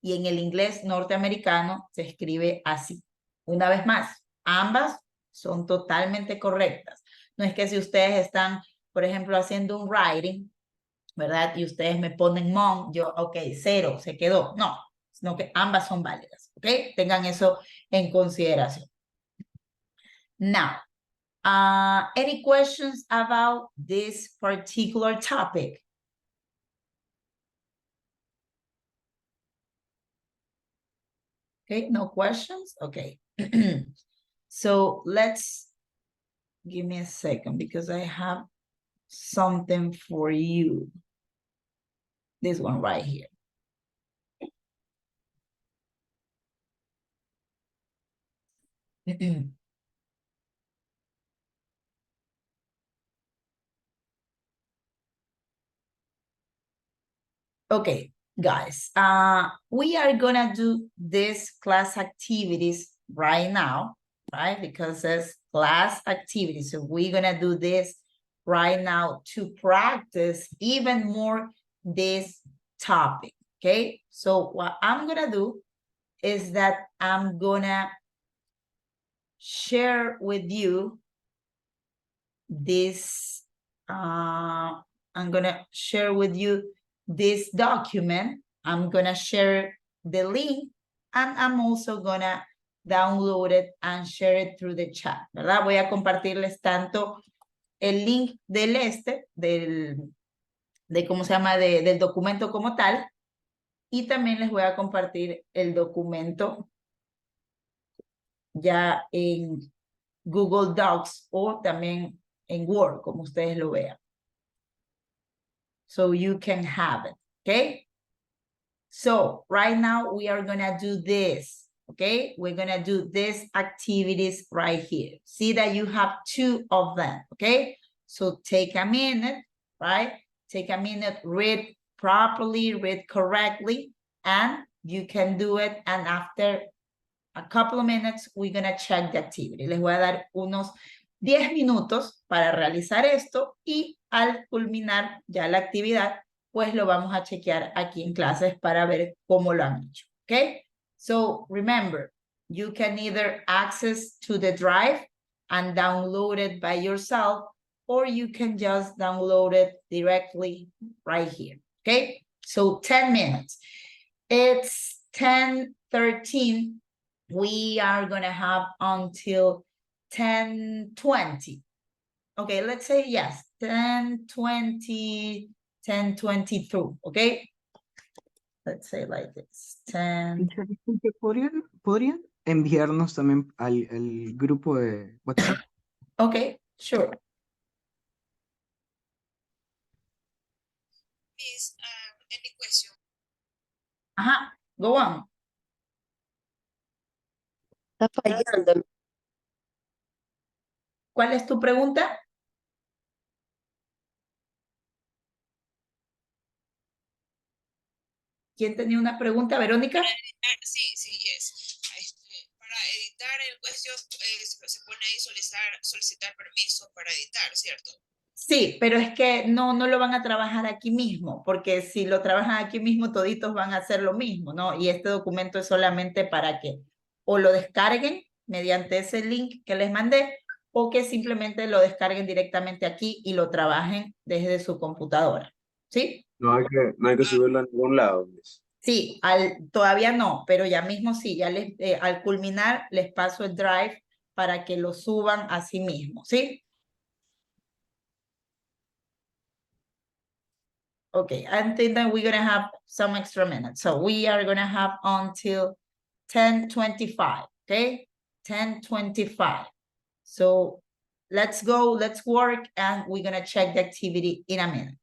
y en el inglés norteamericano se escribe así. Una vez más, ambas son totalmente correctas. No es que si ustedes están, por ejemplo, haciendo un writing, ¿verdad? Y ustedes me ponen mom, yo, ok, 0, se quedó. No, sino que ambas son válidas, ¿ok? Tengan eso en consideración. Now, any questions about this particular topic? Okay, no questions? Okay. So let's, give me a second because I have something for you. This one right here. Okay, guys, we are gonna do this class activities right now, right? Because it's class activities. So we're gonna do this right now to practice even more this topic, okay? So what I'm gonna do is that I'm gonna share with you this, I'm gonna share with you this document. I'm gonna share the link and I'm also gonna download it and share it through the chat, ¿verdad? Voy a compartirles tanto el link de cómo se llama, del documento como tal, y también les voy a compartir el documento ya en Google Docs o también en Word, como ustedes lo vean. So you can have it, okay? So right now we are gonna do this, okay? We're gonna do these activities right here. See that you have 2 of them, okay? So take a minute, right? Take a minute, read properly, read correctly, and you can do it. And after a couple of minutes, we're gonna check the activity. Les voy a dar unos 10 minutos para realizar esto y al culminar ya la actividad, pues lo vamos a chequear aquí en clases para ver cómo lo han hecho, ¿ok? So remember, you can either access to the drive and download it by yourself, or you can just download it directly right here, ¿ok? So 10 minutes. It's 10:13. We are gonna have until 10:20. Okay, let's say yes, 10:20, 10:22, okay? Let's say like this, 10. Disculpe, ¿podrían enviarnos también al grupo de WhatsApp? Okay, sure. Miss, any question? Ajá, go on. Está fallando. ¿Cuál es tu pregunta? ¿Quién tenía una pregunta, Verónica? Sí, yes. editar el cuestión se pone ahí solicitar permiso para editar, ¿cierto? Sí, pero es que no lo van a trabajar aquí mismo, porque si lo trabajan aquí mismo, toditos van a hacer lo mismo, ¿no? Y este documento es solamente para que o lo descarguen mediante ese link que les mandé, o que simplemente lo descarguen directamente aquí y lo trabajen desde su computadora, ¿sí? No hay que subirlo a ningún lado, Miss. Sí, todavía no, pero ya mismo sí, ya al culminar les paso el drive para que lo suban a sí mismo, ¿sí? Okay, I think that we're gonna have some extra minutes. So we are gonna have until 10:25, okay? 10:25. So let's go, let's work, and we're gonna check the activity in a minute.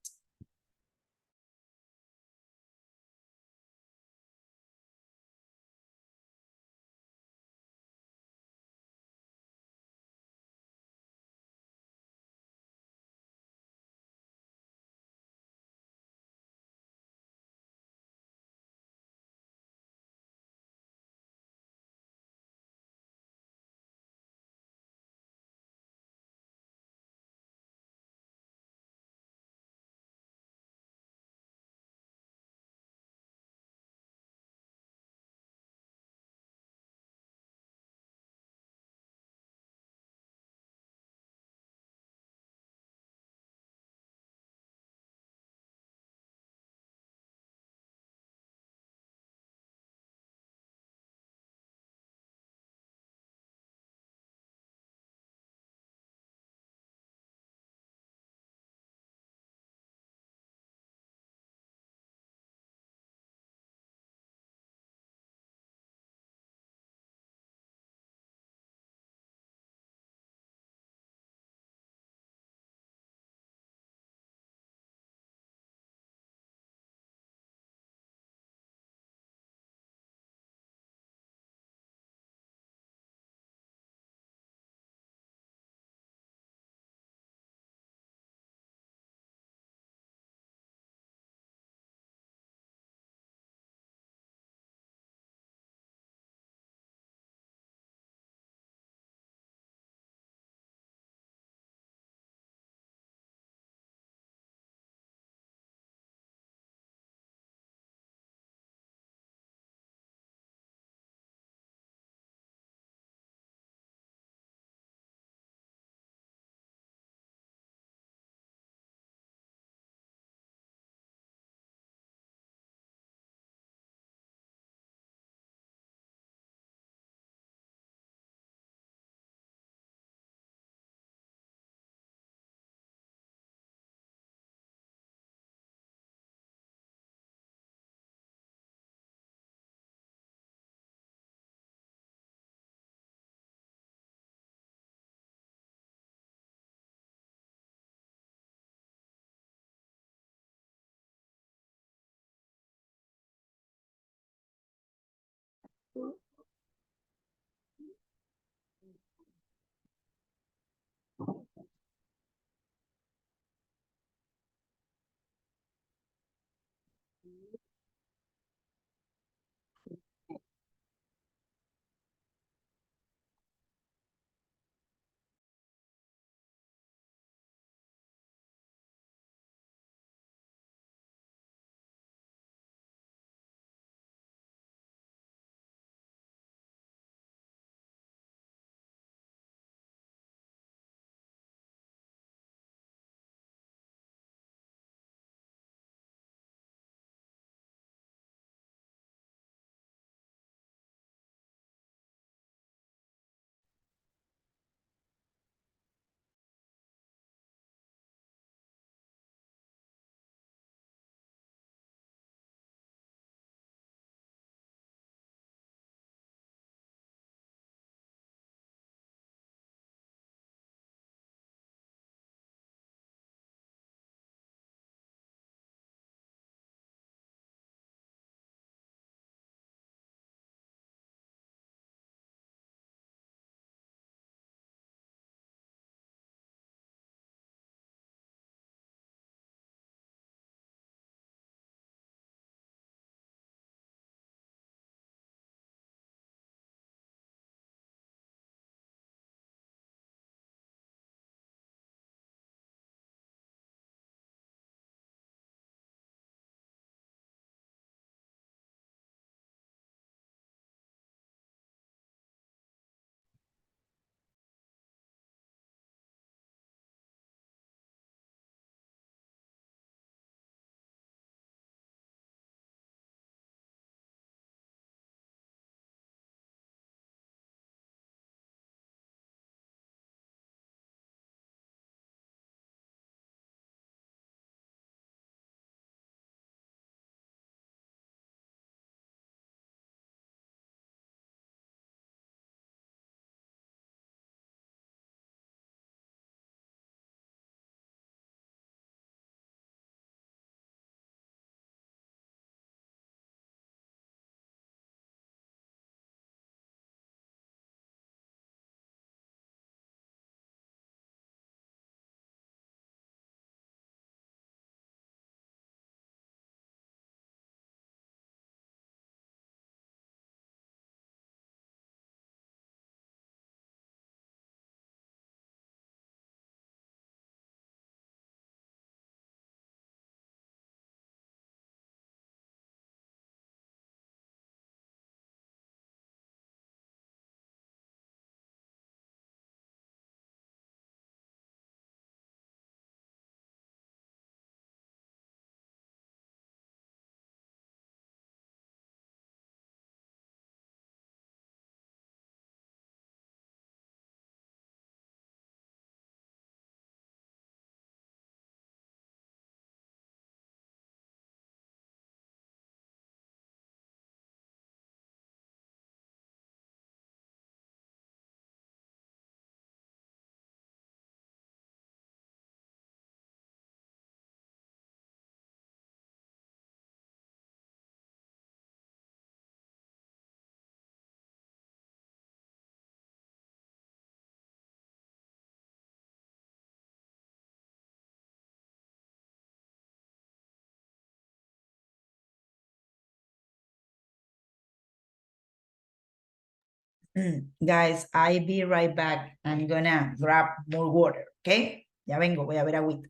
Guys, I'll be right back. I'm gonna grab more water, okay? Ya vengo, voy a ver agüita.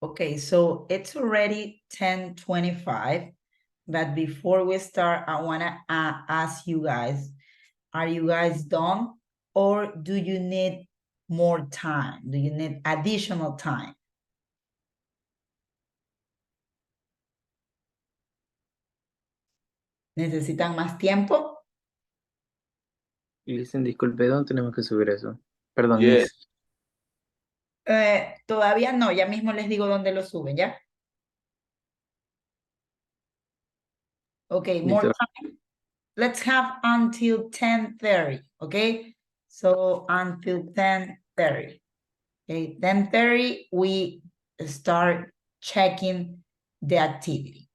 Okay, so it's already 10:25, but before we start, I wanna ask you guys, are you guys done or do you need more time? Do you need additional time? ¿Necesitan más tiempo? Listen, disculpe, ¿dónde tenemos que subir eso? Perdón, Yeah. Miss. Todavía no, ya mismo les digo dónde lo suben, ¿ya? Okay, more Listo. time. Let's have until 10:30, okay? So until 10:30. Okay, 10:30, we start checking the activity.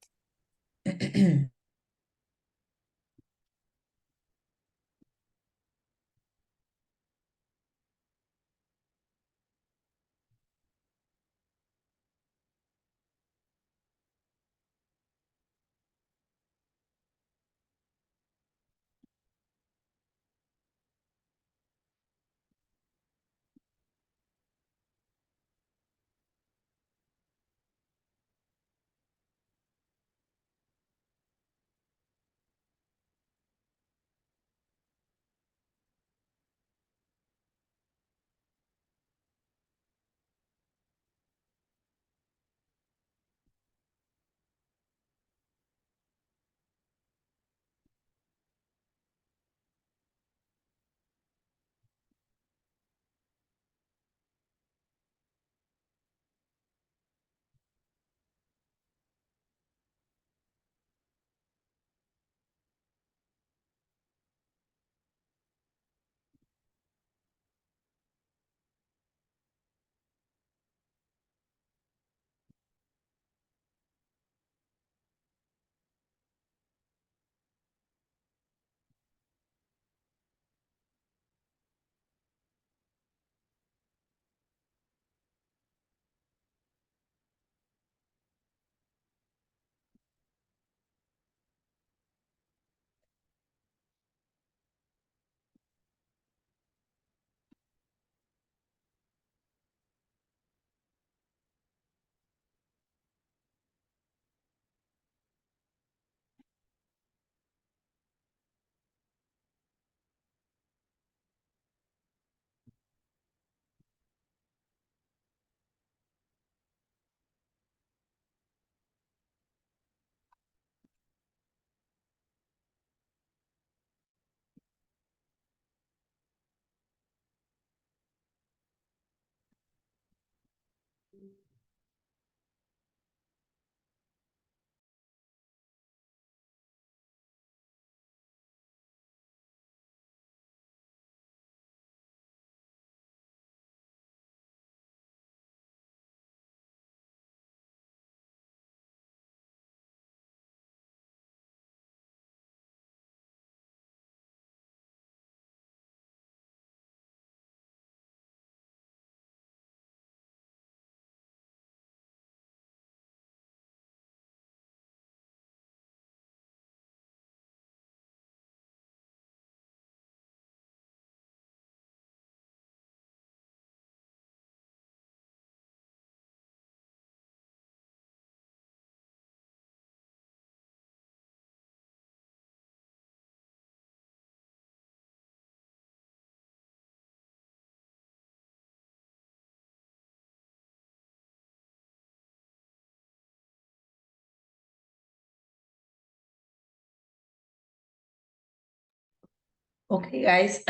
Okay, guys,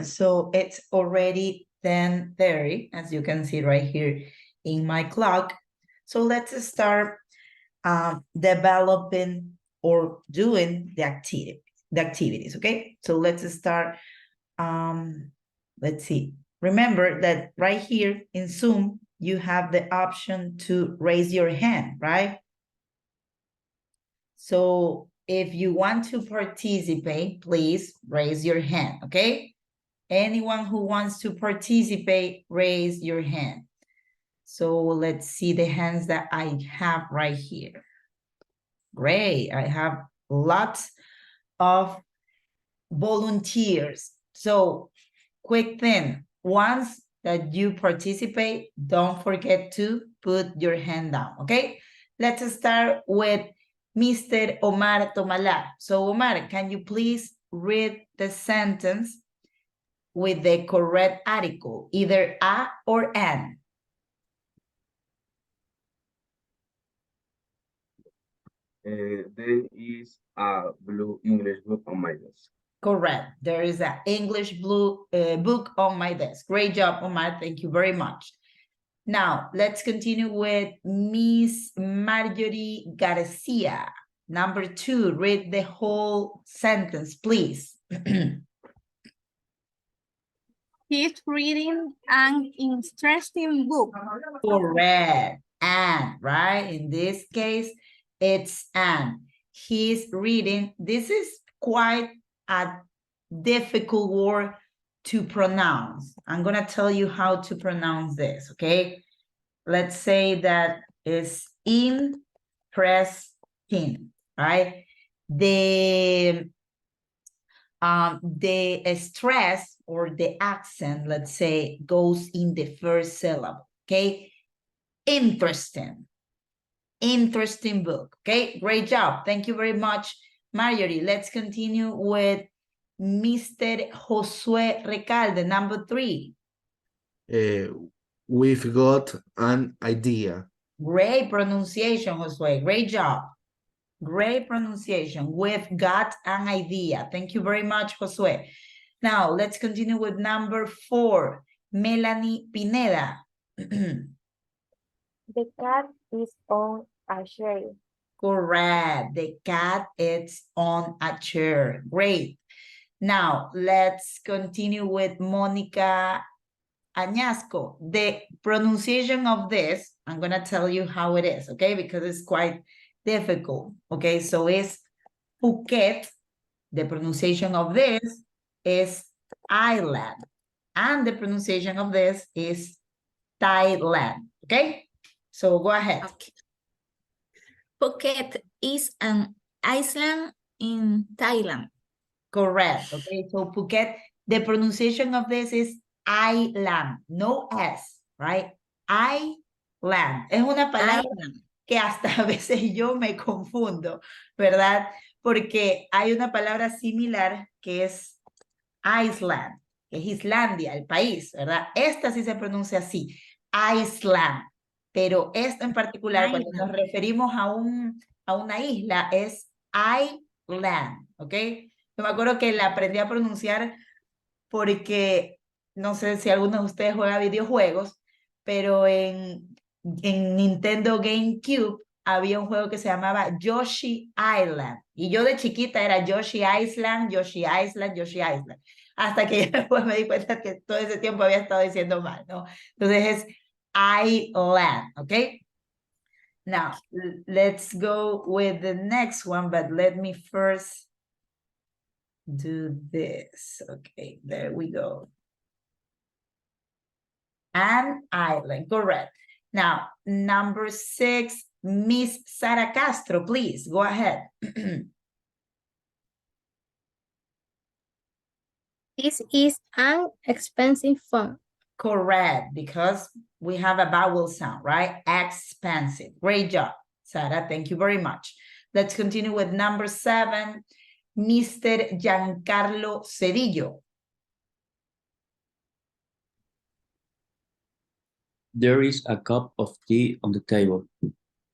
so it's already 10:30, as you can see right here in my clock. So let's start developing or doing the activities, okay? So let's start, let's see. Remember that right here in Zoom, you have the option to raise your hand, right? So if you want to participate, please raise your hand, okay? Anyone who wants to participate, raise your hand. So let's see the hands that I have right here. Great, I have lots of volunteers. So quick thing, once that you participate, don't forget to put your hand down, okay? Let's start with Mr. Omar Tomala. So Omar, can you please read the sentence with the correct article, either a or an? There is a blue English book on my desk. Correct. There is an English blue book on my desk. Great job, Omar. Thank you very much. Now, let's continue with Miss Marjorie Garcia. Number 2, read the whole sentence, please. He's reading an interesting book. Correct. And, right? In this case, it's an. He's reading. This is quite a difficult word to pronounce. I'm going to tell you how to pronounce this, okay? Let's say that is interesting, right? The stress or the accent, let's say, goes in the first syllable, okay? Interesting. Interesting book, okay? Great job. Thank you very much, Marjorie. Let's continue with Mr. Josue Recalde, number 3. We've got an idea. Great pronunciation, Josue. Great job. Great pronunciation. We've got an idea. Thank you very much, Josue. Now, let's continue with number 4, Melanie Pineda. The cat is on a chair. Correct. The cat is on a chair. Great. Now, let's continue with Monica Añasco. The pronunciation of this, I'm going to tell you how it is, okay? Because it's quite difficult, okay? So it's Phuket. The pronunciation of this is island. And the pronunciation of this is Thailand, okay? So go ahead. Okay. Phuket is an island in Thailand. Correct, okay? So Phuket, the pronunciation of this is island, no S, right? Island. Es una palabra que hasta a veces yo me confundo, ¿verdad? Porque hay una palabra similar que es Iceland, que es Islandia, el país, ¿verdad? Esta sí se pronuncia así, Iceland, pero esta en particular, cuando nos referimos a una isla, es island, ¿ok? Yo me acuerdo que la aprendí a pronunciar porque, no sé si alguno de ustedes juega videojuegos, pero en en Nintendo GameCube había un juego que se llamaba Yoshi Island. Y yo de chiquita era Yoshi Island, Yoshi Island, Yoshi Island. Hasta que después me di cuenta que todo ese tiempo había estado diciendo mal, ¿no? Entonces es Island, ¿ok? Now, let's go with the next one, but let me first do this. Okay, there we go. An island, correct. Now, number 6, Miss Sara Castro, please, go ahead. This is an expensive phone. Correct, because we have a vowel sound, right? Expensive. Great job, Sara. Thank you very much. Let's continue with number 7, Mr. Giancarlo Cedillo. There is a cup of tea on the table.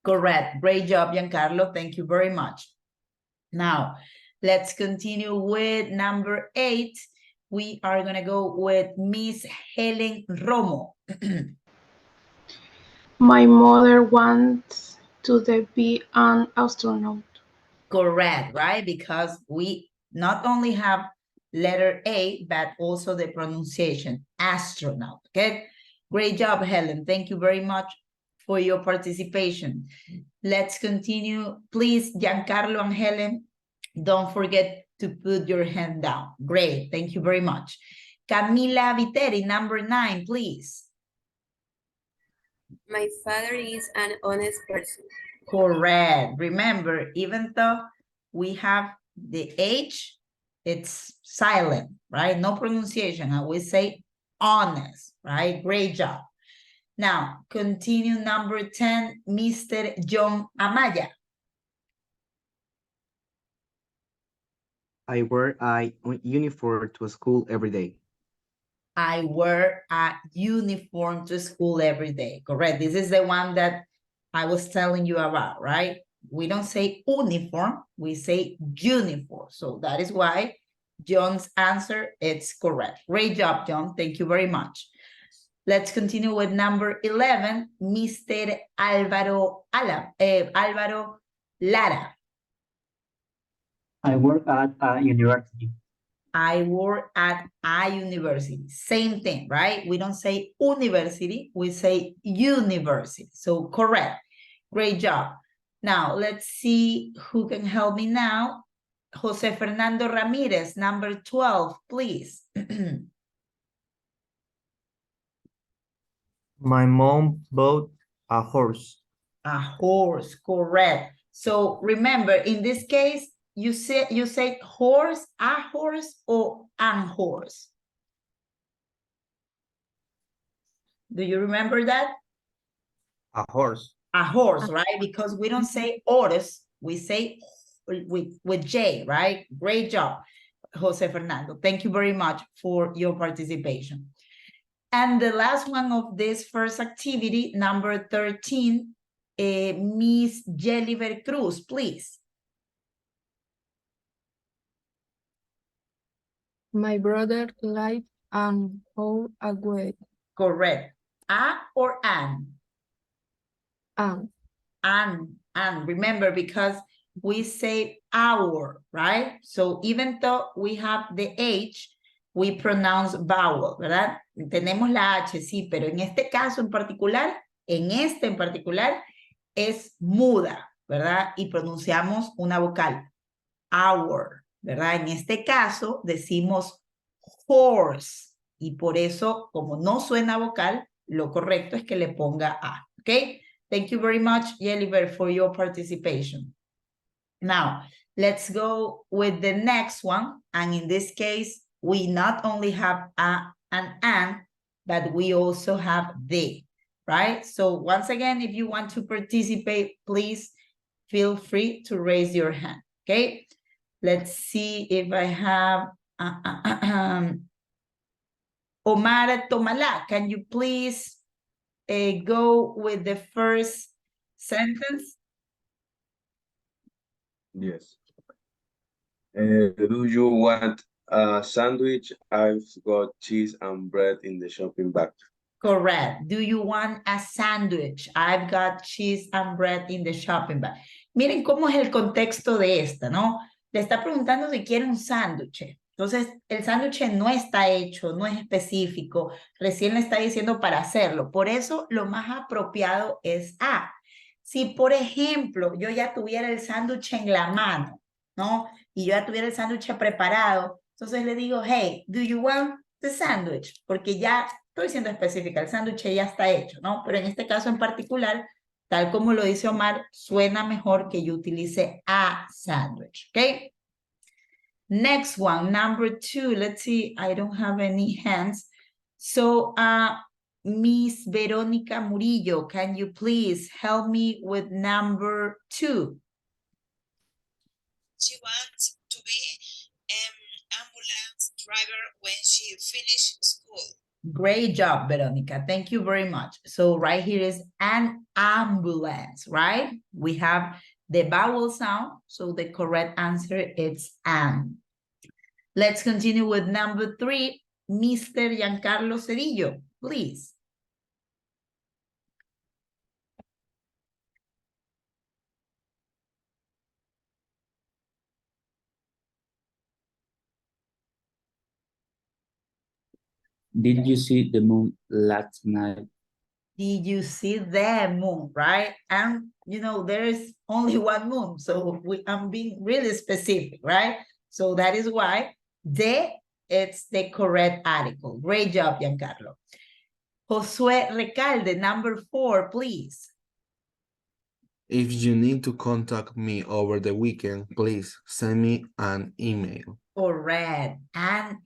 Correct. Great job, Giancarlo. Thank you very much. Now, let's continue with number 8. We are going to go with Miss Helen Romo. My mother wants to be an astronaut. Correct, right? Because we not only have letter A, but also the pronunciation, astronaut, okay? Great job, Helen. Thank you very much for your participation. Let's continue. Please, Giancarlo and Helen, don't forget to put your hand down. Great, thank you very much. Camila Viteri, number 9, please. My father is an honest person. Correct. Remember, even though we have the H, it's silent, right? No pronunciation. And we say honest, right? Great job. Now, continue number 10, Mr. John Amaya. I wear a uniform to school every day. I wear a uniform to school every day. Correct. This is the one that I was telling you about, right? We don't say uniform, we say uniform. So that is why John's answer is correct. Great job, John. Thank you very much. Let's continue with number 11, Mr. Álvaro Lara. I work at a university. I work at a university. Same thing, right? We don't say university, we say university. So correct. Great job. Now, let's see who can help me now. Jose Fernando Ramirez, number 12, please. My mom bought a horse. A horse, correct. So remember, in this case, you say horse, a horse, or an horse. Do you remember that? A horse. A horse, right? Because we don't say horse, we say with J, right? Great job, Jose Fernando. Thank you very much for your participation. And the last one of this first activity, number 13, Miss Jelliver Cruz, please. My brother lives an hour away. Correct. A or an? An. And remember, because we say our, right? So even though we have the H, we pronounce vowel, ¿verdad? Tenemos la H, sí, pero en este caso en particular, es muda, ¿verdad? Y pronunciamos una vocal, our, ¿verdad? En este caso decimos horse, y por eso, como no suena vocal, lo correcto es que le ponga A, ¿ok? Thank you very much, Yeliver, for your participation. Now, let's go with the next one, and in this case, we not only have a and an, but we also have the, right? So once again, if you want to participate, please feel free to raise your hand, okay? Let's see if I have Omar Tomala. Can you please go with the first sentence? Yes. Do you want a sandwich? I've got cheese and bread in the shopping bag. Correct. Do you want a sandwich? I've got cheese and bread in the shopping bag. Miren cómo es el contexto de esta, ¿no? Le está preguntando si quiere un sándwich. Entonces, el sándwich no está hecho, no es específico. Recién le está diciendo para hacerlo. Por eso, lo más apropiado es A. Si, por ejemplo, yo ya tuviera el sándwich en la mano, ¿no? Y yo ya tuviera el sándwich preparado, entonces le digo, hey, do you want the sandwich? Porque ya estoy siendo específica, el sándwich ya está hecho, ¿no? Pero en este caso en particular, tal como lo dice Omar, suena mejor que yo utilice a sandwich, ¿ok? Next one, number 2. Let's see, I don't have any hands. So, Miss Verónica Murillo, can you please help me with number 2? She wants to be an ambulance driver when she finishes school. Great job, Veronica. Thank you very much. So right here is an ambulance, right? We have the vowel sound, so the correct answer is an. Let's continue with number 3, Mr. Giancarlo Cedillo, please. Did you see the moon last night? Did you see the moon, right? And, you know, there is only one moon, so I'm being really specific, right? So that is why it's the correct article. Great job, Giancarlo. Josué Recalde, number 4, please. If you need to contact me over the weekend, please send me an email. Correct. An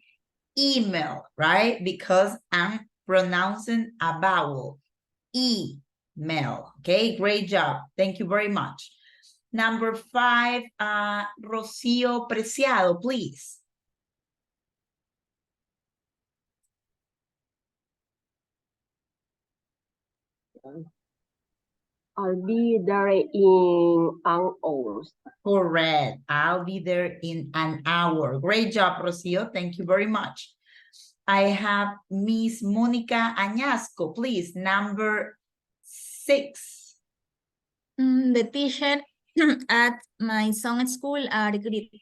email, right? Because I'm pronouncing a vowel. Email. Okay, great job. Thank you very much. Number 5, Rocío Preciado, please. I'll be there in an hour. Correct. I'll be there in an hour. Great job, Rocío. Thank you very much. I have Miss Mónica Añasco, please. Number 6. The teacher at my son's school are great.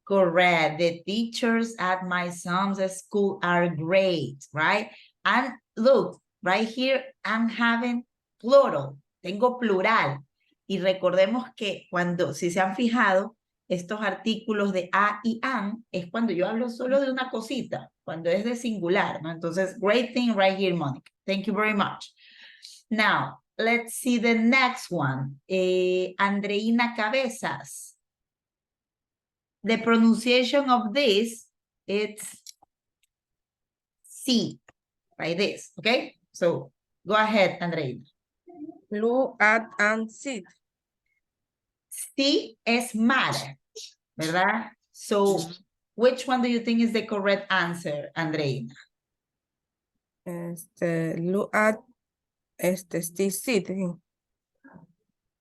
Correct. The teachers at my son's school are great, right? And look, right here, I'm having plural. Tengo plural. Y recordemos que si se han fijado, estos artículos de a y an es cuando yo hablo solo de una cosita, cuando es de singular, ¿no? Entonces, great thing right here, Monica. Thank you very much. Now, let's see the next one. Andreina Cabezas. The pronunciation of this, it's C, like this, okay? So, go ahead, Andreina. Look at and sit. Sí es mar, ¿verdad? So, which one do you think is the correct answer, Andreina? Look at, sit.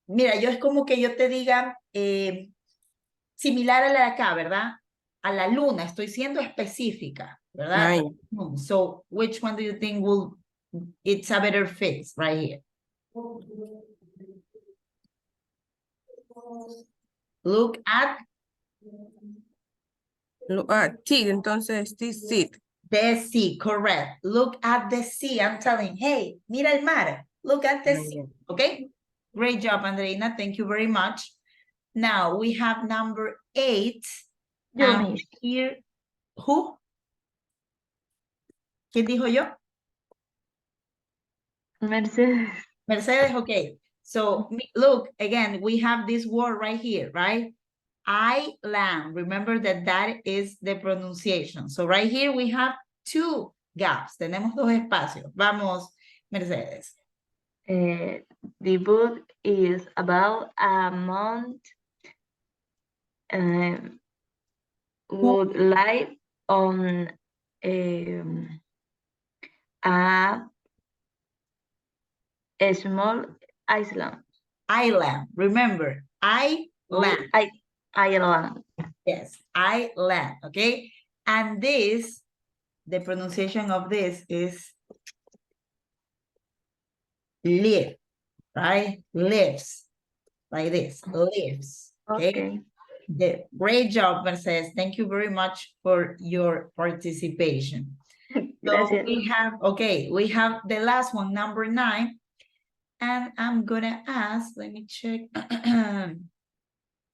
Mira, yo es como que yo te diga, similar a la de acá, ¿verdad? A la luna, estoy siendo específica, ¿verdad? So, which one do you think it's a better fit right here? Look at T, entonces sit. The sea, correct. Look at the sea. I'm telling, hey, mira el mar. Look at the sea, okay? Great job, Andreina. Thank you very much. Now, we have number 8. Here, who? ¿Quién dijo yo? Mercedes. Mercedes, okay. So, look, again, we have this word right here, right? Island. Remember that is the pronunciation. So, right here, we have 2 gaps. Tenemos 2 espacios. Vamos, Mercedes. The book is about a month would live on a small island. Island. Remember, island. Island. Yes, island. Okay. And this, the pronunciation of this is live, right? Lives, like this, lives, okay? Okay. Great job, Mercedes. Thank you very much for your participation. So Gracias. we have the last one, number 9. And I'm gonna ask, let me check.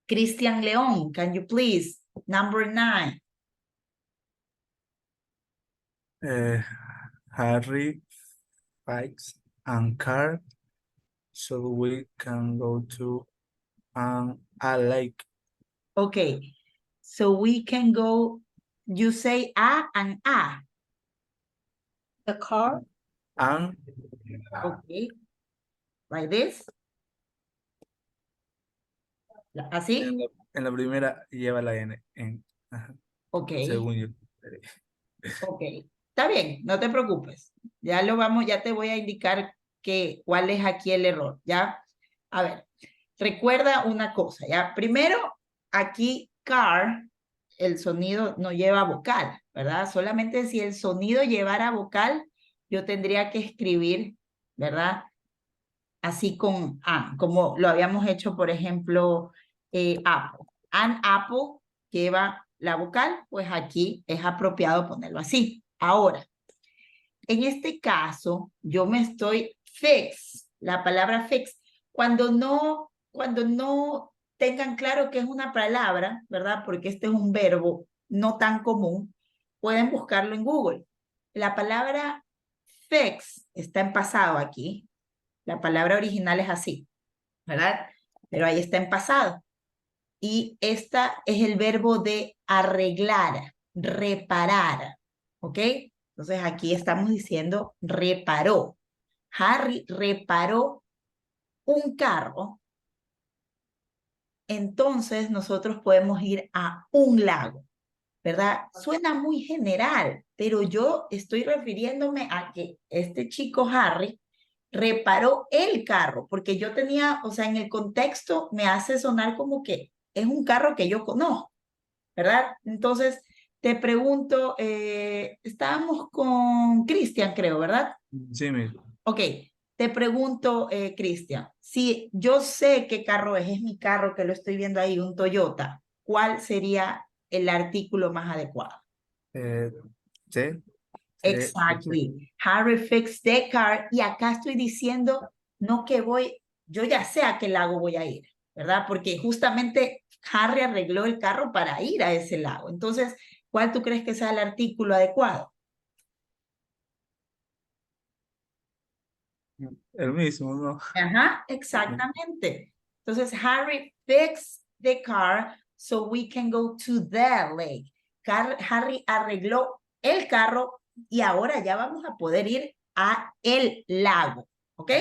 Christian Leon, can you please, number 9. Harry bikes and car, so we can go to a lake. Okay, so we can go, you say a and a. The car. And Okay, like this. ¿Así? en la primera lleva la N. Ajá, Ok. según yo. Ok, está bien, no te preocupes. Ya te voy a indicar cuál es aquí el error, ¿ya? A ver, recuerda una cosa, ¿ya? Primero, aquí car, el sonido no lleva vocal, ¿verdad? Solamente si el sonido llevara vocal, yo tendría que escribir, ¿verdad? Así con an, como lo habíamos hecho, por ejemplo, apple. An apple lleva la vocal, pues aquí es apropiado ponerlo así. Ahora, en este caso, yo me estoy fix, la palabra fix, cuando no tengan claro que es una palabra, ¿verdad? Porque este es un verbo no tan común, pueden buscarlo en Google. La palabra fix está en pasado aquí. La palabra original es así, ¿verdad? Pero ahí está en pasado. Y esta es el verbo de arreglar, reparar, ¿ok? Entonces aquí estamos diciendo reparó. Harry reparó un carro. Entonces nosotros podemos ir a un lago, ¿verdad? Suena muy general, pero yo estoy refiriéndome a que este chico Harry reparó el carro, porque yo tenía, o sea, en el contexto me hace sonar como que es un carro que yo conozco, ¿verdad? Entonces, te pregunto, estábamos con Cristian, creo, ¿verdad? Sí, mismo. Ok, te pregunto, Cristian, si yo sé qué carro es mi carro que lo estoy viendo ahí, un Toyota, ¿cuál sería el artículo más adecuado? Sí. Exactly. Harry fixed the car. Y acá estoy diciendo, no que yo ya sé a qué lago voy a ir, ¿verdad? Porque justamente Harry arregló el carro para ir a ese lago. Entonces, ¿cuál tú crees que sea el artículo adecuado? El mismo, ¿no? Ajá, exactamente. Entonces, Harry fixed the car so we can go to the lake. Harry arregló el carro y ahora ya vamos a poder ir a el lago. ¿Ok?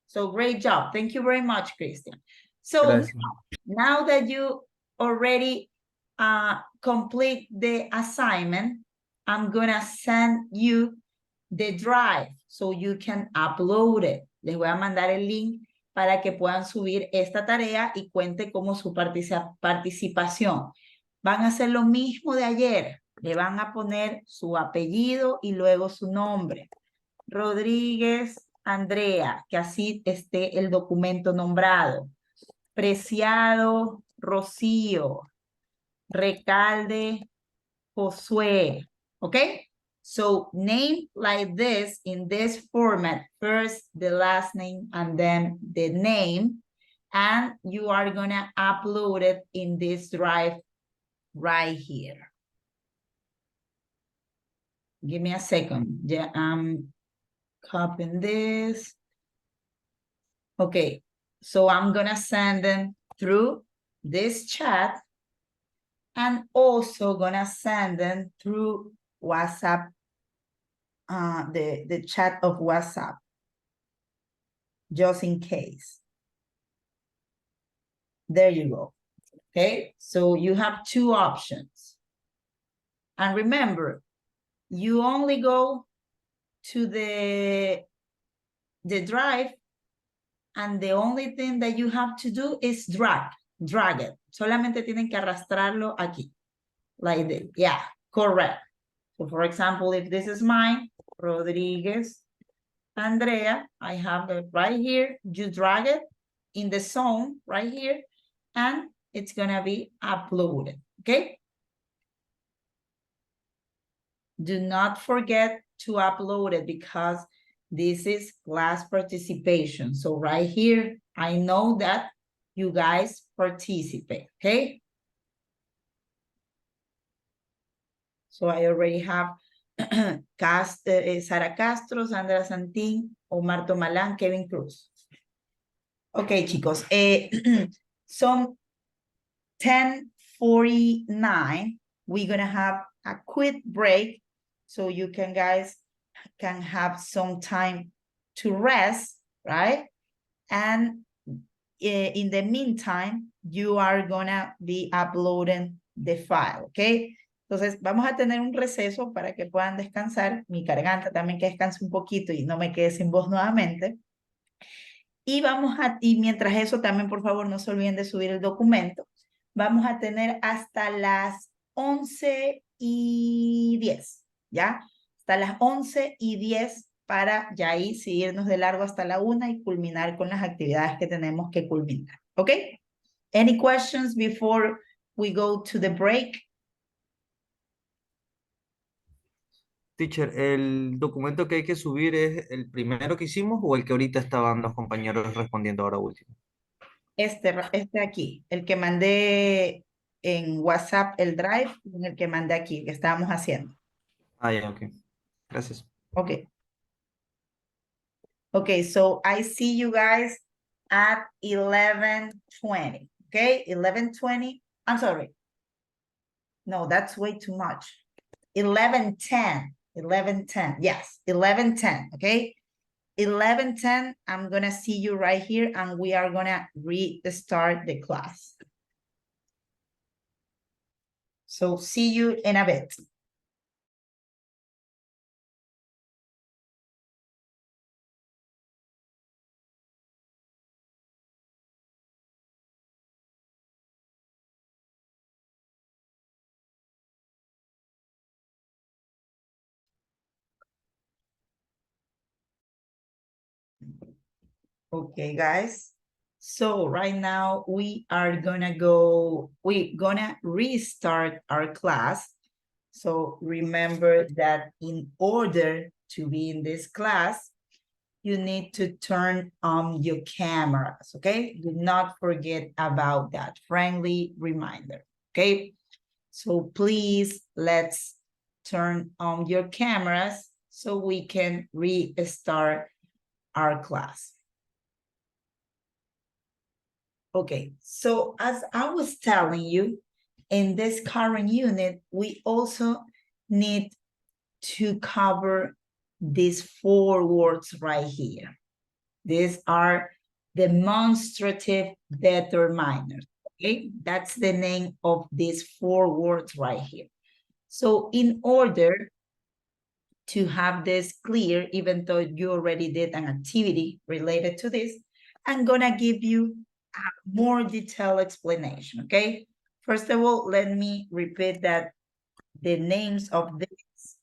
So, great job. Thank you very much, Christian. So, now that you already complete the assignment, I'm gonna send you the drive so you can upload it. Les voy a mandar el link para que puedan subir esta tarea y cuente como su participación. Van a hacer lo mismo de ayer. Le van a poner su apellido y luego su nombre. Rodríguez Andrea, que así esté el documento nombrado. Preciado Rocío. Recalde Josué. ¿Ok? So name like this in this format. First the last name and then the name. And you are gonna upload it in this drive right here. Give me a second. Yeah, I'm copying this. Okay, so I'm gonna send them through this chat and also gonna send them through WhatsApp, the chat of WhatsApp, just in case. There you go. Okay, so you have 2 options. And remember, you only go to the drive and the only thing that you have to do is drag it. Solamente tienen que arrastrarlo aquí. Like this. Yeah, correct. So for example, if this is mine, Rodriguez Andrea, I have it right here. You drag it in the zone right here, and it's gonna be uploaded, okay? Do not forget to upload it because this is class participation. So right here, I know that you guys participate, okay? So I already have Sara Castro, Sandra Santín, Omar Tomalán, Kevin Cruz. Okay, chicos. Son 10:49. We're gonna have a quick break so you guys can have some time to rest, right? And in the meantime, you are gonna be uploading the file, okay? Entonces, vamos a tener un receso para que puedan descansar. Mi garganta también que descanse un poquito y no me quede sin voz nuevamente. Y mientras eso también, por favor, no se olviden de subir el documento. Vamos a tener hasta las 11:10, ¿ya? Hasta las 11:10 para ya ahí seguirnos de largo hasta la 1 y culminar con las actividades que tenemos que culminar, ¿ok? Any questions before we go to the break? Teacher, ¿el documento que hay que subir es el primero que hicimos o el que ahorita estaban los compañeros respondiendo ahora último? Este aquí, el que mandé en WhatsApp, el Drive, y el que mandé aquí, que estábamos haciendo. Ah, ya, ok. Gracias. Okay. Okay, so I see you guys at 11:20, okay? 11:20, I'm sorry. No, that's way too much. 11:10, yes, 11:10, okay? 11:10, I'm gonna see you right here and we are gonna restart the class. So see you in a bit. Okay, guys. So right now we're gonna restart our class. So remember that in order to be in this class, you need to turn on your cameras, okay? Do not forget about that friendly reminder, okay? So please, let's turn on your cameras so we can restart our class. Okay, so as I was telling you, in this current unit, we also need to cover these 4 words right here. These are demonstrative determiners, okay? That's the name of these 4 words right here. So in order to have this clear, even though you already did an activity related to this, I'm gonna give you a more detailed explanation, okay? First of all, let me repeat that the names of these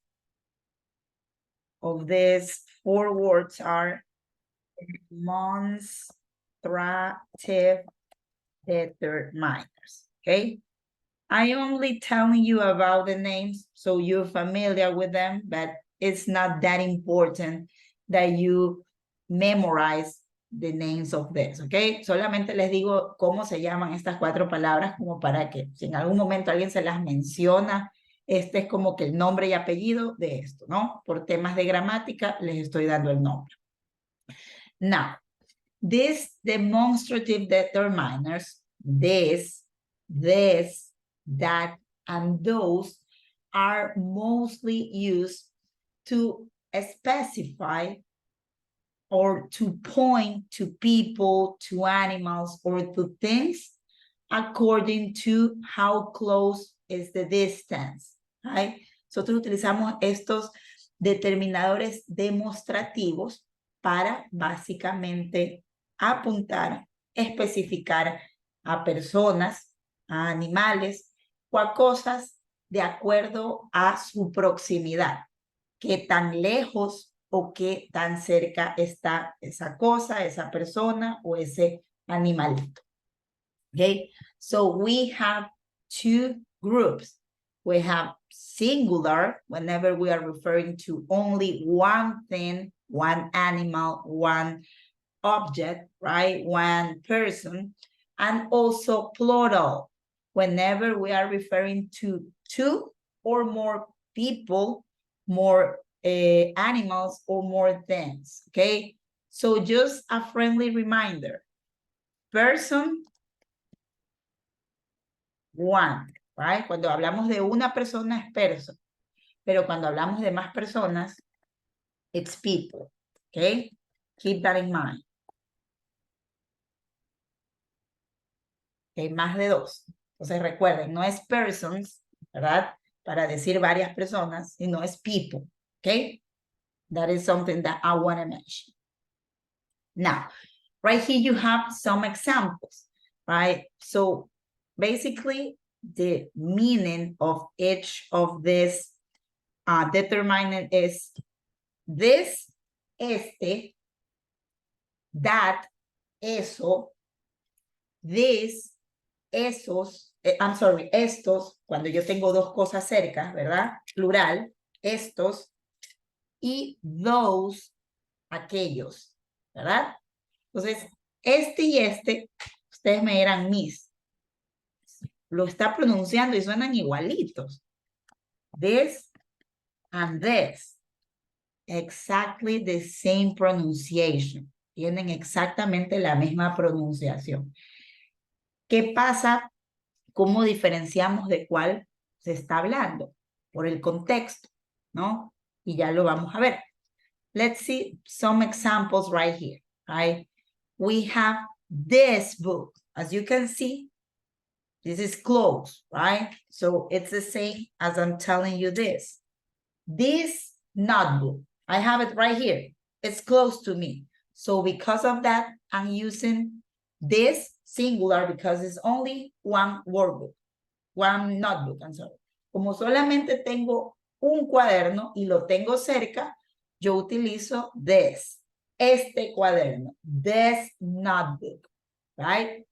4 words are demonstrative determiners, okay? I only telling you about the names so you're familiar with them, but it's not that important that you memorize the names of this, okay? Solamente les digo cómo se llaman estas 4 palabras como para que si en algún momento alguien se las menciona, este es como que el nombre y apellido de esto, ¿no? Por temas de gramática les estoy dando el nombre. Now, these demonstrative determiners, this, that, and those are mostly used to specify or to point to people, to animals, or to things according to how close is the distance, right? Nosotros utilizamos estos determinadores demostrativos para básicamente apuntar, especificar a personas, a animales o a cosas de acuerdo a su proximidad. Qué tan lejos o qué tan cerca está esa cosa, esa persona o ese animalito. Okay, so we have two groups. We have singular whenever we are referring to only one thing, one animal, one object, right? One person, and also plural whenever we are referring to two or more people, more animals, or more things, okay? So just a friendly reminder, person, one, right? Cuando hablamos de una persona es person, pero cuando hablamos de más personas, it's people, okay? Keep that in mind. Okay, más de dos. Entonces recuerden, no es persons, ¿verdad? Para decir varias personas, sino es people, okay? That is something that I want to mention. Now, right here you have some examples, right? So basically the meaning of each of this determinant is this, este, that, eso, this, esos, I'm sorry, estos, cuando yo tengo dos cosas cerca, ¿verdad? Plural, estos, y those, aquellos, ¿verdad? Entonces, este y este, ustedes me dirán, Miss, lo está pronunciando y suenan igualitos. This and this, exactly the same pronunciation. Tienen exactamente la misma pronunciación. ¿Qué pasa? ¿Cómo diferenciamos de cuál se está hablando? Por el contexto, ¿no? Y ya lo vamos a ver. Let's see some examples right here, right? We have this book. As you can see, this is close, right? So it's the same as I'm telling you this. This notebook, I have it right here. It's close to me. So because of that, I'm using this singular because it's only one workbook, one notebook, I'm sorry. Como solamente tengo un cuaderno y lo tengo cerca, yo utilizo this, este cuaderno, this notebook, right?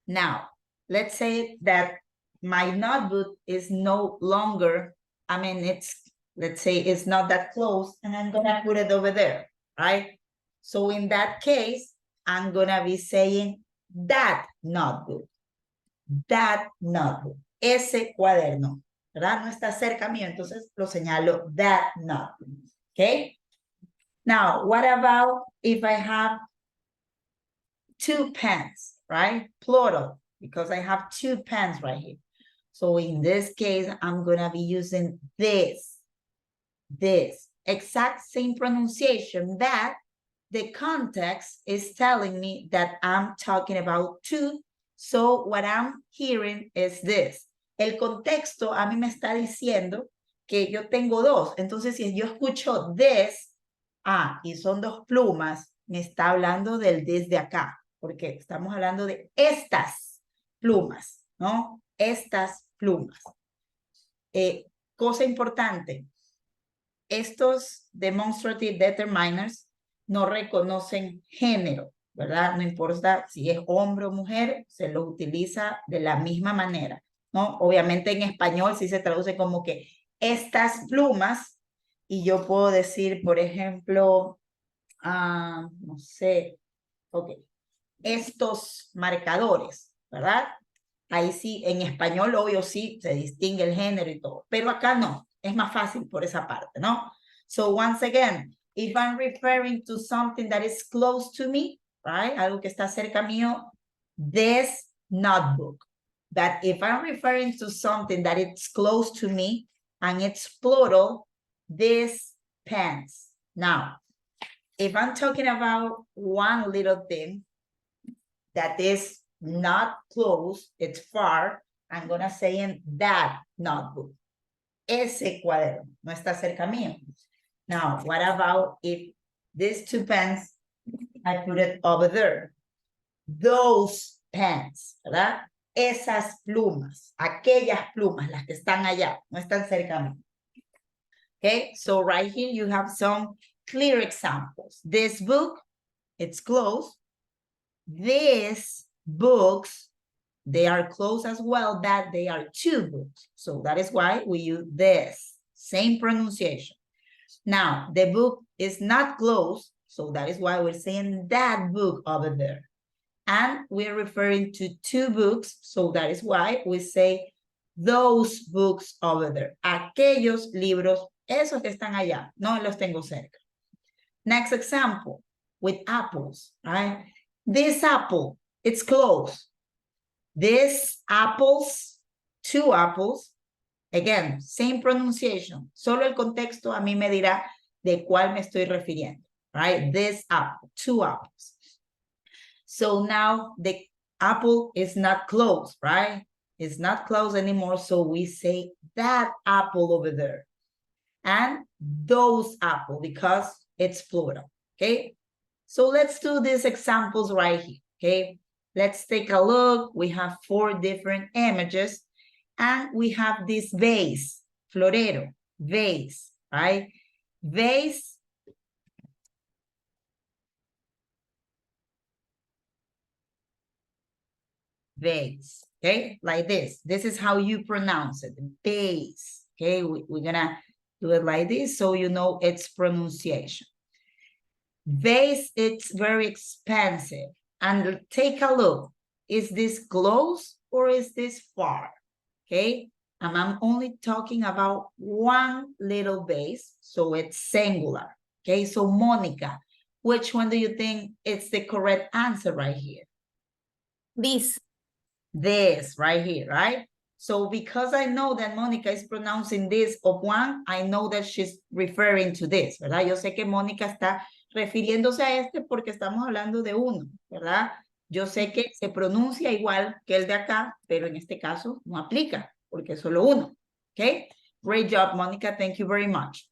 Now, let's say that my notebook is no longer, I mean, let's say it's not that close, and I'm gonna put it over there, right? So in that case, I'm gonna be saying that notebook, ese cuaderno, ¿verdad? No está cerca mío, entonces lo señalo that notebook, okay? Now, what about if I have two pens, right? Plural, because I have two pens right here. So in this case, I'm gonna be using this, exact same pronunciation, that the context is telling me that I'm talking about two. So what I'm hearing is this. El contexto a mí me está diciendo que yo tengo dos. Entonces, si yo escucho this, y son dos plumas, me está hablando del desde acá, porque estamos hablando de estas plumas, ¿no? Estas plumas. Cosa importante, estos demonstrative determiners no reconocen género, ¿verdad? No importa si es hombre o mujer, se los utiliza de la misma manera, ¿no? Obviamente en español sí se traduce como que estas plumas, y yo puedo decir, por ejemplo, no sé, ok, estos marcadores, ¿verdad? Ahí sí, en español, obvio, sí, se distingue el género y todo, pero acá no, es más fácil por esa parte, ¿no? So once again, if I'm referring to something that is close to me, right? Algo que está cerca mío, this notebook. But if I'm referring to something that is close to me and it's plural, this pens. Now, if I'm talking about one little thing that is not close, it's far, I'm gonna say in that notebook. Ese cuaderno no está cerca mío. Now, what about if these two pens, I put it over there? Those pens, ¿verdad? Esas plumas, aquellas plumas, las que están allá, no están cerca mío. Okay, so right here you have some clear examples. This book, it's closed. These books, they are closed as well, that they are two books. So that is why we use this, same pronunciation. Now, the book is not closed, so that is why we're saying that book over there. And we're referring to two books, so that is why we say those books over there. Aquellos libros, esos que están allá, no los tengo cerca. Next example, with apples, right? This apple, it's closed. These apples, two apples, again, same pronunciation. Solo el contexto a mí me dirá de cuál me estoy refiriendo, right? This apple, two apples. So now the apple is not closed, right? It's not closed anymore, so we say that apple over there. And those apple, because it's plural, okay? So let's do these examples right here, okay? Let's take a look. We have 4 different images, and we have this vase, florero, vase, right? Vase, vase, okay? Like this. This is how you pronounce it, vase, okay? We're gonna do it like this so you know its pronunciation. Vase, it's very expensive. And take a look. Is this close or is this far? Okay, and I'm only talking about one little vase, so it's singular. Okay, so Monica, which one do you think is the correct answer right here? This. This right here, right? So because I know that Monica is pronouncing this of one, I know that she's referring to this, ¿verdad? Yo sé que Mónica está refiriéndose a este porque estamos hablando de uno, ¿verdad? Yo sé que se pronuncia igual que el de acá, pero en este caso no aplica porque es solo uno, okay? Great job, Monica. Thank you very much.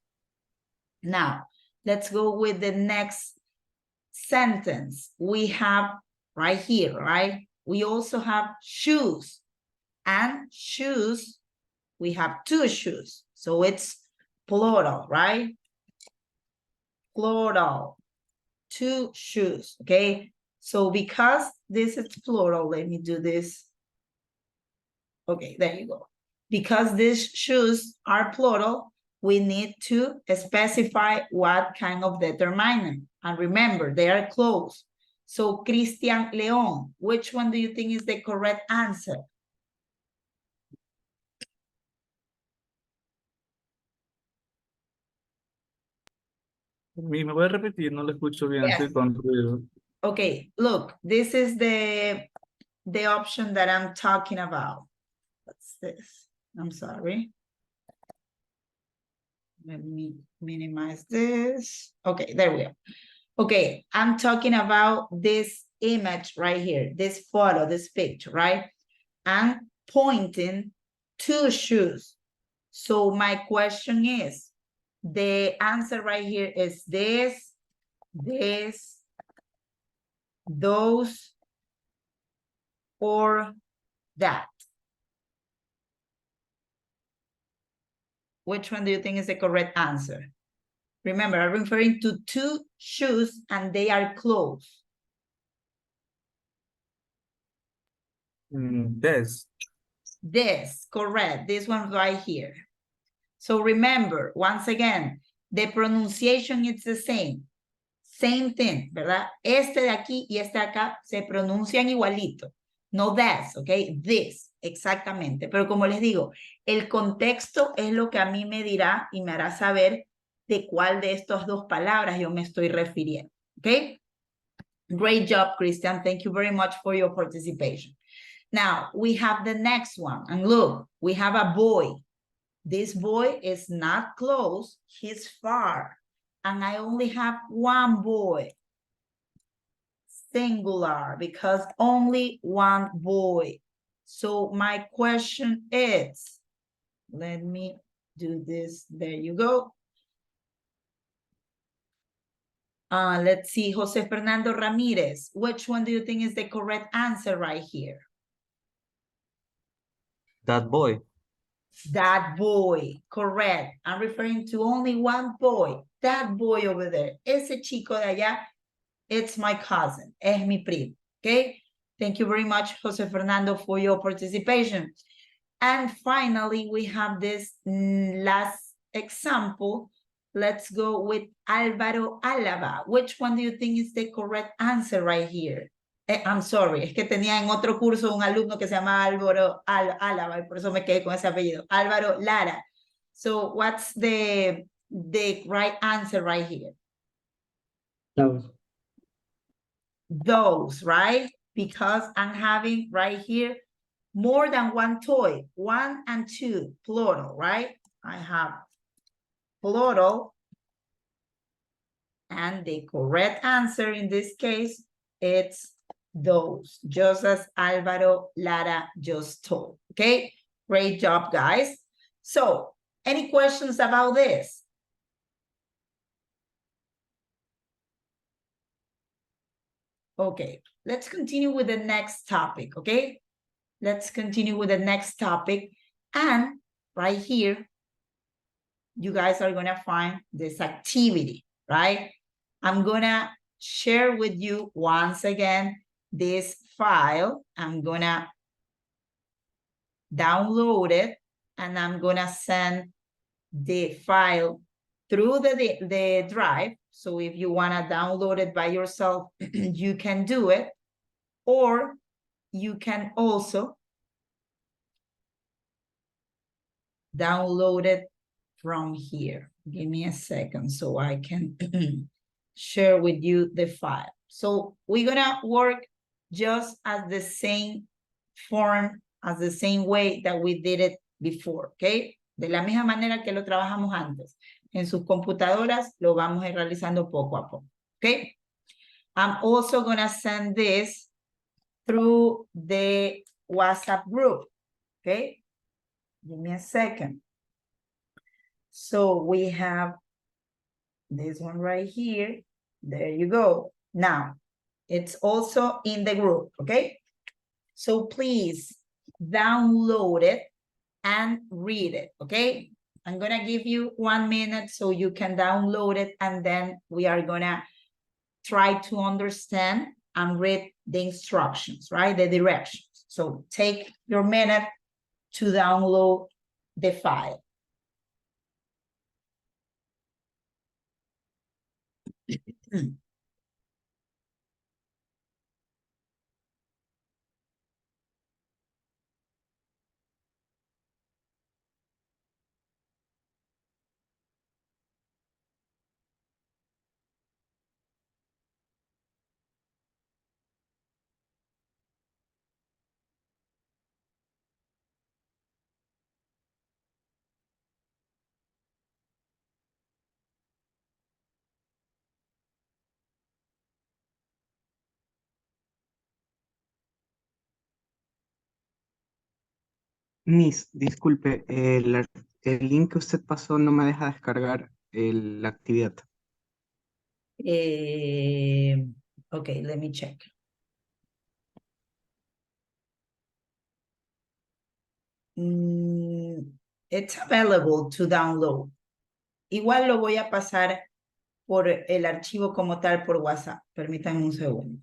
Now, let's go with the next sentence. We have right here, right? We also have shoes. And shoes, we have 2 shoes. So it's plural, right? Plural, 2 shoes, okay? So because this is plural, let me do this. Okay, there you go. Because these shoes are plural, we need to specify what kind of determinant. And remember, they are closed. So Christian León, which one do you think is the correct answer? ¿Me puede repetir? No lo escucho bien, Yes. estoy con ruido. Okay, look, this is the option that I'm talking about. What's this? I'm sorry. Let me minimize this. Okay, there we go. Okay, I'm talking about this image right here, this photo, this picture, right? I'm pointing 2 shoes. So my question is, the answer right here is this, those, or that. Which one do you think is the correct answer? Remember, I'm referring to 2 shoes and they are closed. This. This, correct. This one right here. So remember, once again, the pronunciation is the same. Same thing, ¿verdad? Este de aquí y este de acá se pronuncian igualito. No this, ¿ok? This, exactamente. Pero como les digo, el contexto es lo que a mí me dirá y me hará saber de cuál de estas 2 palabras yo me estoy refiriendo, ¿ok? Great job, Christian. Thank you very much for your participation. Now, we have the next one. And look, we have a boy. This boy is not close. He's far. And I only have one boy. Singular, because only one boy. So my question is, let me do this. There you go. Let's see, Jose Fernando Ramirez. Which one do you think is the correct answer right here? That boy. That boy, correct. I'm referring to only one boy. That boy over there. Ese chico de allá, it's my cousin. Es mi primo. Okay? Thank you very much, Jose Fernando, for your participation. And finally, we have this last example. Let's go with Álvaro Álava. Which one do you think is the correct answer right here? I'm sorry, es que tenía en otro curso un alumno que se llama Álvaro Álava y por eso me quedé con ese apellido. Álvaro Lara. So what's the right answer right here? Those, right? Because I'm having right here more than one toy, 1 and 2, plural, right? I have plural. And the correct answer in this case, it's those, just as Álvaro Lara just told, okay? Great job, guys. So, any questions about this? Okay, let's continue with the next topic, okay? Let's continue with the next topic. And right here, you guys are gonna find this activity, right? I'm gonna share with you once again this file. I'm gonna download it and I'm gonna send the file through the drive. So if you wanna download it by yourself, you can do it, or you can also download it from here. Give me a second so I can share with you the file. So we're gonna work just as the same form, as the same way that we did it before, okay? De la misma manera que lo trabajamos antes. En sus computadoras lo vamos a ir realizando poco a poco, okay? I'm also gonna send this through the WhatsApp group, okay? Give me a second. So we have this one right here. There you go. Now, it's also in the group, okay? So please download it and read it, okay? I'm gonna give you 1 minute so you can download it, and then we are gonna try to understand and read the instructions, right? The directions. So take your minute to download the file. Miss, disculpe, el link que usted pasó no me deja descargar la actividad. Okay, let me check. It's available to download. Igual lo voy a pasar por el archivo como tal por WhatsApp. Permítanme un segundo.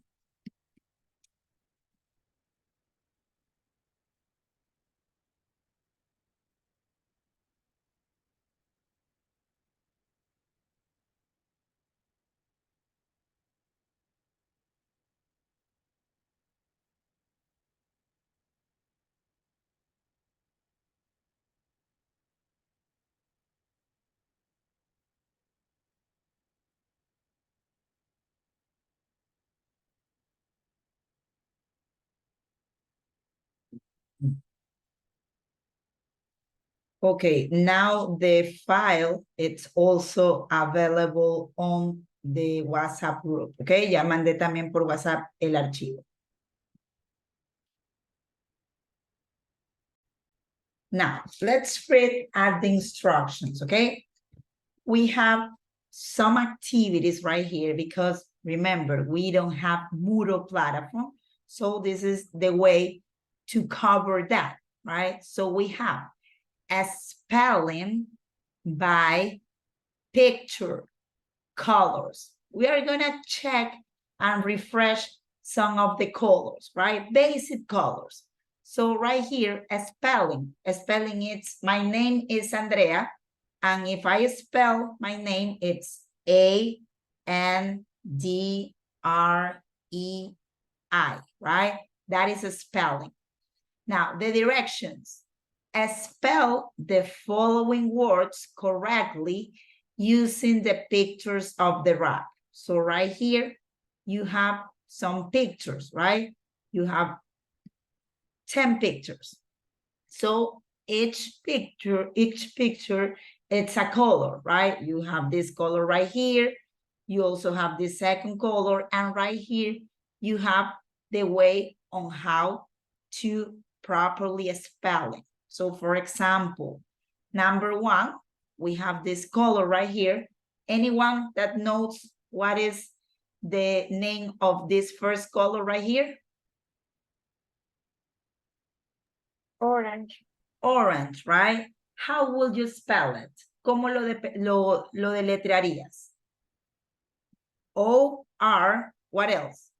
Okay, now the file, it's also available on the WhatsApp group, okay? Ya mandé también por WhatsApp el archivo. Now, let's read at the instructions, okay? We have some activities right here because remember, we don't have Moodle platform. So this is the way to cover that, right? So we have spelling by picture colors. We are gonna check and refresh some of the colors, right? Basic colors. So right here, spelling it's, my name is Andrea, and if I spell my name, it's A-N-D-R-E-I, right? That is a spelling. Now, the directions. Spell the following words correctly using the pictures of the rack. So right here, you have some pictures, right? You have 10 pictures. So each picture, it's a color, right? You have this color right here. You also have the second color. And right here, you have the way on how to properly spell it. So for example, number 1, we have this color right here. Anyone that knows what is the name of this first color right here? Orange. Orange, right? How will you spell it? ¿Cómo lo deletrearías? O-R, what else?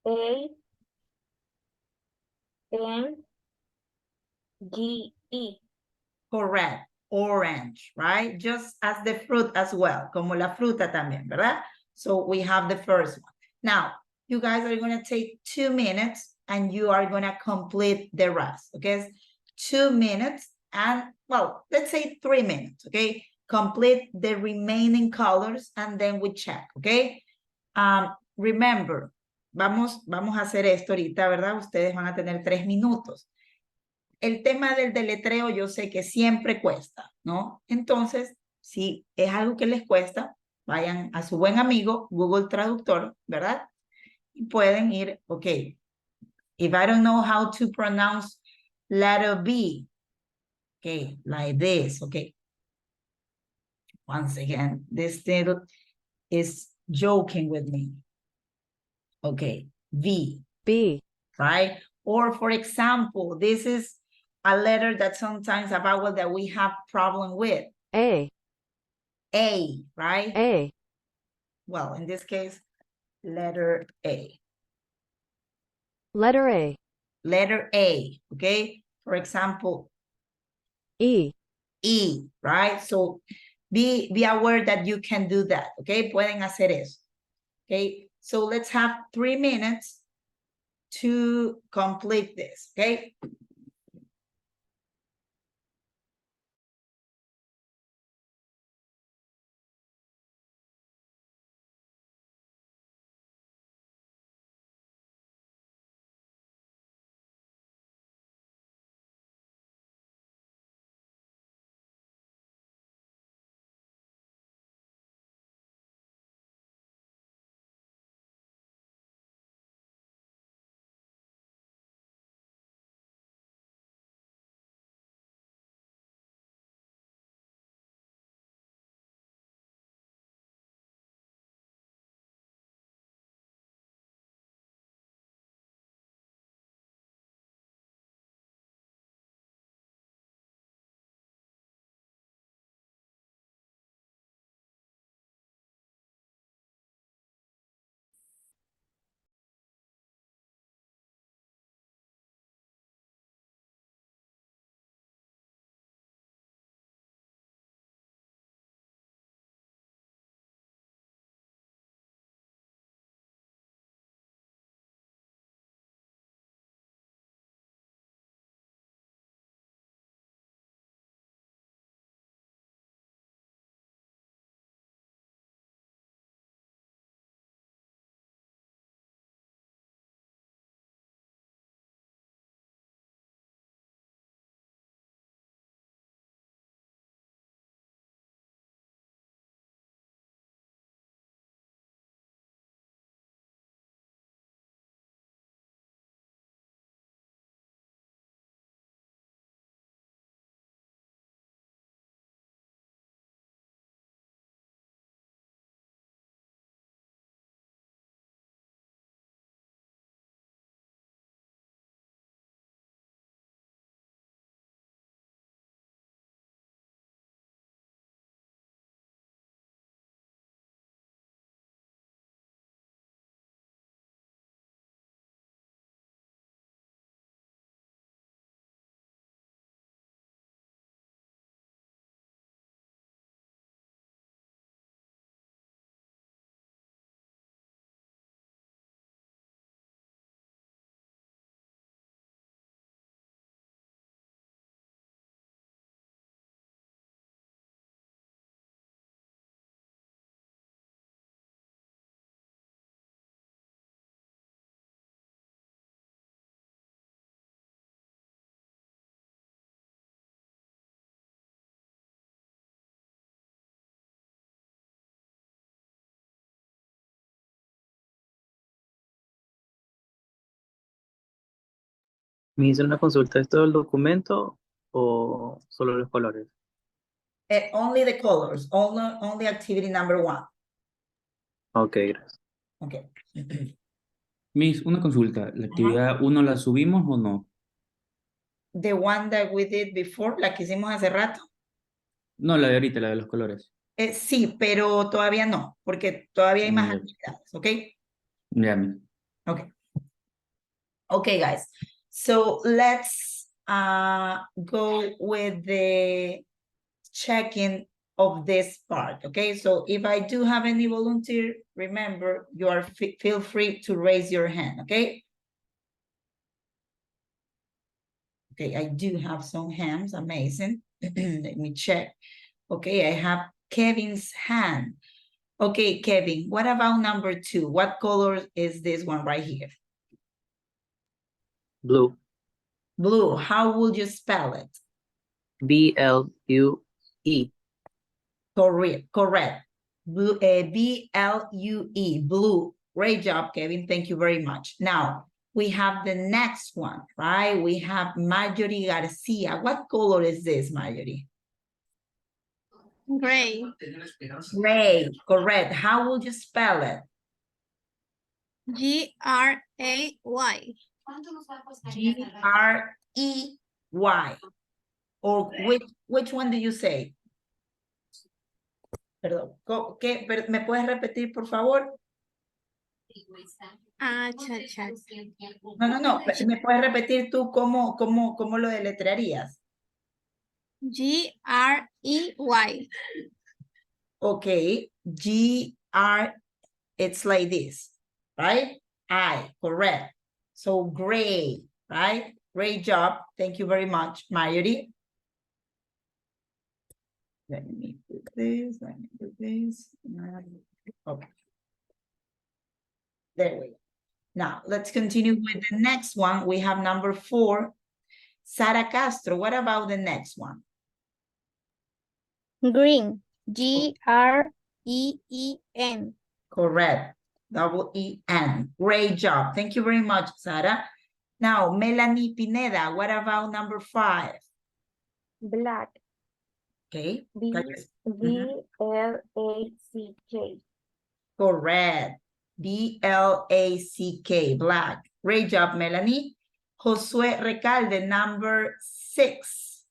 A-N-G-E. Correct. Orange, right? Just as the fruit as well, como la fruta también, ¿verdad? So we have the first one. Now, you guys are going to take 2 minutes and you are going to complete the rest, okay? 2 minutes and, well, let's say 3 minutes, okay? Complete the remaining colors and then we check, okay? Remember, vamos a hacer esto ahorita, ¿verdad? Ustedes van a tener 3 minutos. El tema del deletreo yo sé que siempre cuesta, ¿no? Entonces, si es algo que les cuesta, vayan a su buen amigo Google Traductor, ¿verdad? Y pueden ir, ok, if I don't know how to pronounce letter B, okay, like this, okay. Once again, this little is joking with me. Okay, V. B. Right? Or for example, this is a letter that sometimes a vowel that we have problem with. A. A, right? A. Well, in this case, letter A. Letter A. Letter A, okay? For example, E. E, right? So be aware that you can do that, okay? Pueden hacer eso, okay? So let's have 3 minutes to complete this, okay? ¿Me hizo una consulta? ¿Es todo el documento o solo los colores? Only the colors, only activity number 1. Ok, gracias. Okay. Miss, una consulta. ¿La actividad 1 la subimos o no? The one that we did before, la que hicimos hace rato. No, la de ahorita, la de los colores. Sí, pero todavía no, porque todavía hay más Ya. actividades, ¿ok? Ya, Miss. Okay. Okay, guys. So let's go with the checking of this part, okay? So if I do have any volunteer, remember, you are feel free to raise your hand, okay? Okay, I do have some hands, amazing. Let me check. Okay, I have Kevin's hand. Okay, Kevin, what about number 2? What color is this one right here? Blue. Blue, how would you spell it? B-L-U-E. Correct. Blue, B-L-U-E, blue. Great job, Kevin. Thank you very much. Now, we have the next one, right? We have Marjorie Garcia. What color is this, Marjorie? Gray. Gray, correct. How would you spell it? G-R-A-Y. G-R-E-Y. Or which one do you say? Perdón, ¿qué? ¿Me puedes repetir, por favor? Ah, cha, cha. No. ¿Me puedes repetir tú cómo lo deletrearías? G-R-E-Y. Okay, G-R, it's like this, right? I, correct. So gray, right? Great job. Thank you very much, Marjorie. Let me do this, Okay. There we go. Now, let's continue with the next one. We have number 4. Sara Castro, what about the next one? Green. G-R-E-E-N. Correct. W-E-N. Great job. Thank you very much, Sara. Now, Melanie Pineda, what about number 5? Black. Okay. B-L-A-C-K. Correct. B-L-A-C-K, black. Great job, Melanie. Josué Recalde, number 6.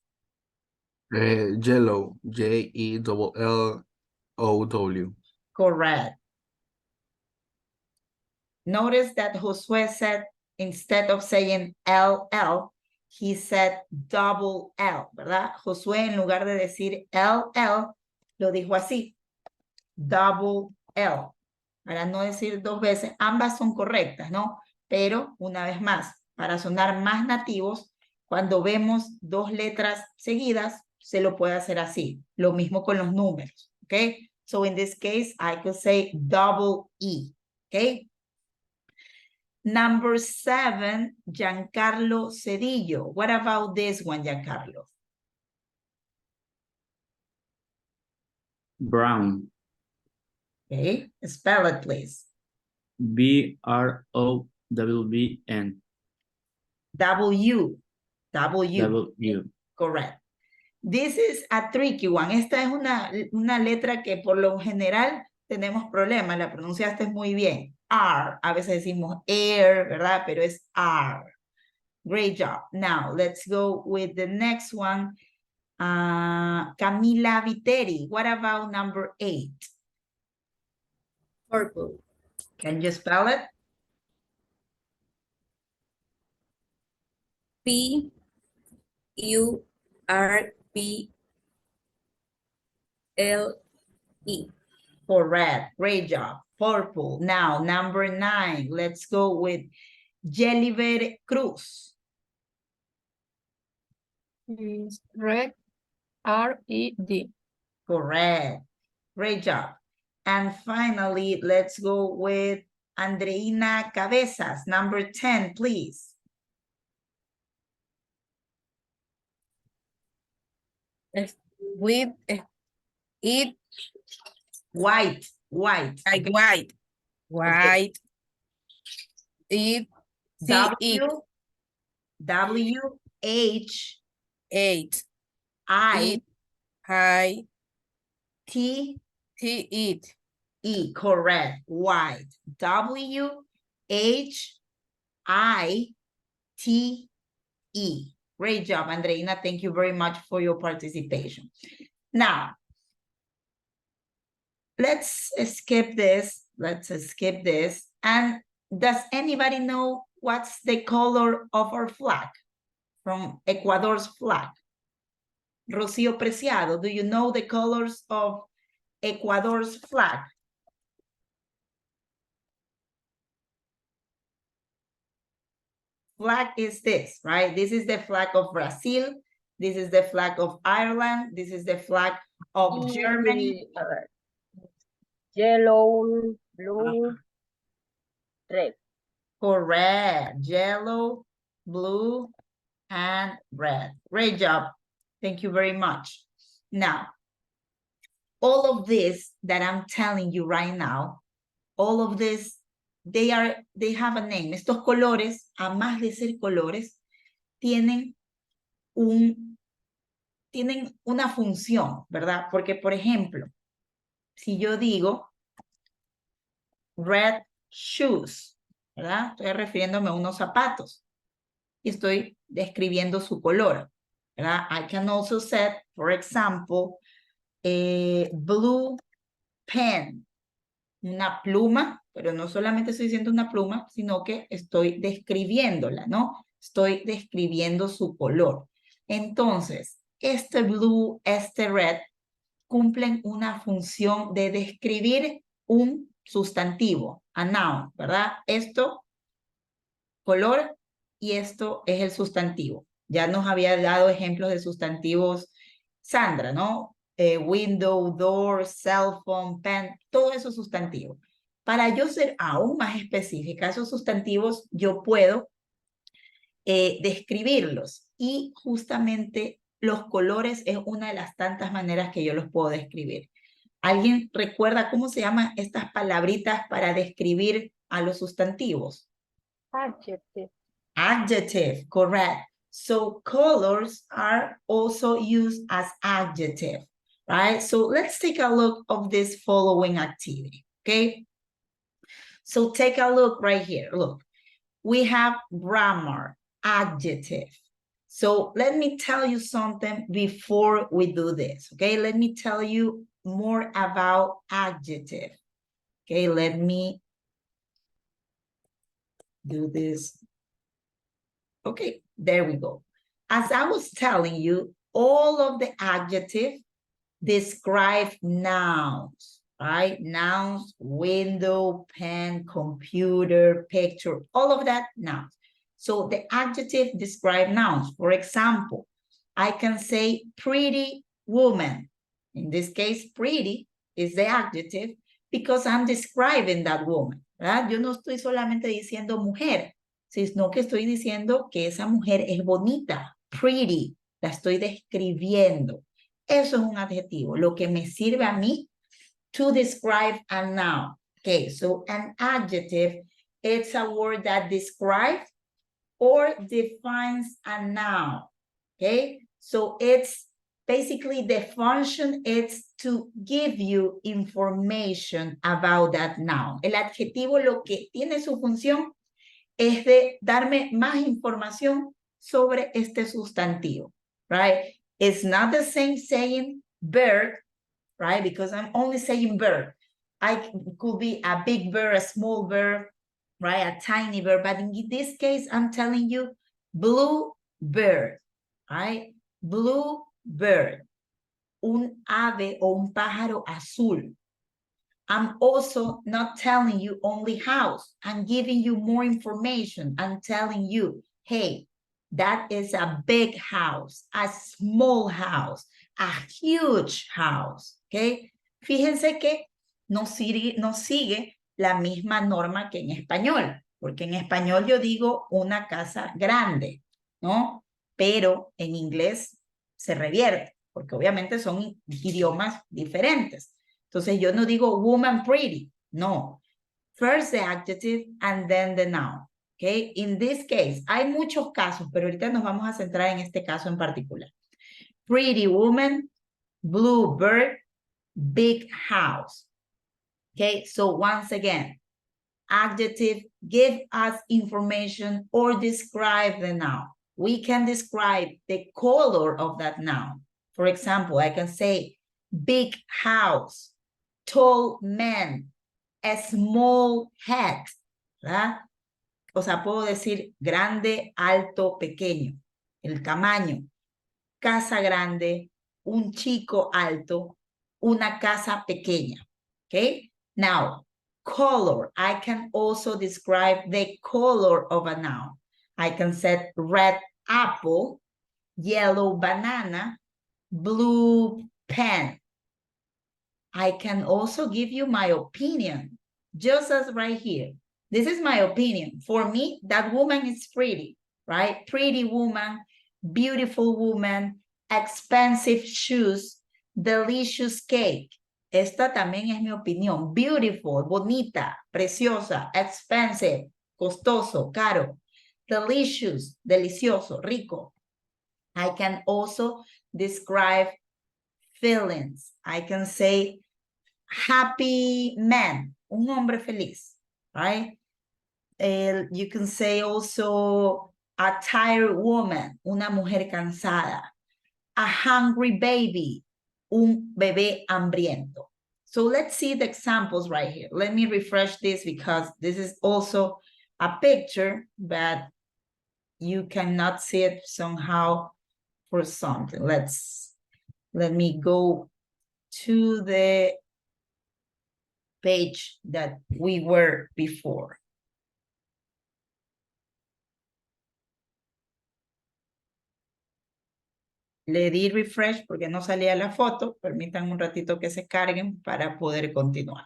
Yellow, J-E-L-L-O-W. Correct. Notice that Josué said, instead of saying L-L, he said double L, ¿verdad? Josué, en lugar de decir L-L, lo dijo así, double L. Para no decir 2 veces, ambas son correctas, ¿no? Pero, una vez más, para sonar más nativos, cuando vemos 2 letras seguidas, se lo puede hacer así. Lo mismo con los números, ¿ok? So, in this case, I could say double E, ¿ok? Number 7, Giancarlo Cedillo. What about this one, Giancarlo? Brown. Okay, spell it, please. B-R-O-W-B-N. W. W. Correct. This is a tricky one. Esta es una letra que por lo general tenemos problemas. La pronunciaste muy bien. R. A veces decimos air, ¿verdad? Pero es R. Great job. Now, let's go with the next one. Camila Viteri. What about number 8? Purple. Can you spell it? P-U-R-P-L-E. Correct. Great job. Purple. Now, number 9. Let's go with Jeliver Cruz. Red. R-E-D. Correct. Great job. And finally, let's go with Andreina Cabezas. Number 10, please. With it. White. White. Okay. It. W. W, H, Eight. I, I. T, T. It. E, correct, white. W, H, I, T, E. Great job, Andreina. Thank you very much for your participation. Now, let's skip this. Let's skip this. And does anybody know what's the color of our flag? From Ecuador's flag. Rocío Preciado, do you know the colors of Ecuador's flag? Flag is this, right? This is the flag of Brazil. This is the flag of Ireland. This is the flag of Germany. Yellow, blue, red. Correct. Yellow, blue, and red. Great job. Thank you very much. Now, all of this that I'm telling you right now, all of this, they have a name. Estos colores, a más de ser colores, tienen una función, ¿verdad? Porque, por ejemplo, si yo digo red shoes, ¿verdad? Estoy refiriéndome a unos zapatos y estoy describiendo su color, ¿verdad? I can also say, for example, blue pen, una pluma, pero no solamente estoy diciendo una pluma, sino que estoy describiéndola, ¿no? Estoy describiendo su color. Entonces, este blue, este red, cumplen una función de describir un sustantivo, a noun, ¿verdad? Esto, color, y esto es el sustantivo. Ya nos había dado ejemplos de sustantivos Sandra, ¿no? Window, door, cell phone, pen, todo eso es sustantivo. Para yo ser aún más específica, esos sustantivos yo puedo describirlos y justamente los colores es una de las tantas maneras que yo los puedo describir. ¿Alguien recuerda cómo se llaman estas palabritas para describir a los sustantivos? Adjective. Adjective, correct. So colors are also used as adjective, right? So let's take a look of this following activity, okay? So take a look right here. Look, we have grammar, adjective. So let me tell you something before we do this, okay? Let me tell you more about adjective. Okay, let me do this. Okay, there we go. As I was telling you, all of the adjectives describe nouns, right? Nouns, window, pen, computer, picture, all of that nouns. So the adjective describe nouns. For example, I can say pretty woman. In this case, pretty is the adjective because I'm describing that woman, ¿verdad? Yo no estoy solamente diciendo mujer, sino que estoy diciendo que esa mujer es bonita, pretty, la estoy describiendo. Eso es un adjetivo, lo que me sirve a mí to describe a noun. Okay, so an adjective, it's a word that describes or defines a noun. Okay, so it's basically the function is to give you information about that noun. El adjetivo lo que tiene su función es de darme más información sobre este sustantivo, right? It's not the same saying bird, right? Because I'm only saying bird. I could be a big bird, a small bird, right? A tiny bird. But in this case, I'm telling you blue bird, right? Blue bird. Un ave o un pájaro azul. I'm also not telling you only house. I'm giving you more information. I'm telling you, hey, that is a big house, a small house, a huge house, ¿ok? Fíjense que no sigue la misma norma que en español, porque en español yo digo una casa grande, ¿no? Pero en inglés se revierte, porque obviamente son idiomas diferentes. Entonces yo no digo woman pretty, no. First the adjective and then the noun. Okay, in this case, hay muchos casos, pero ahorita nos vamos a centrar en este caso en particular. Pretty woman, blue bird, big house. Okay, so once again, adjective, give us information or describe the noun. We can describe the color of that noun. For example, I can say big house, tall man, a small hat, ¿verdad? O sea, puedo decir grande, alto, pequeño, el tamaño. Casa grande, un chico alto, una casa pequeña. Okay? Now, color. I can also describe the color of a noun. I can say red apple, yellow banana, blue pen. I can also give you my opinion, just as right here. This is my opinion. For me, that woman is pretty, right? Pretty woman, beautiful woman, expensive shoes, delicious cake. Esta también es mi opinión. Beautiful, bonita, preciosa, expensive, costoso, caro, delicious, delicioso, rico. I can also describe feelings. I can say happy man, un hombre feliz, right? You can say also a tired woman, una mujer cansada. A hungry baby, un bebé hambriento. So let's see the examples right here. Let me refresh this because this is also a picture, but you cannot see it somehow for something. Let me go to the page that we were before. Le di refresh porque no salía la foto. Permítanme un ratito que se carguen para poder continuar.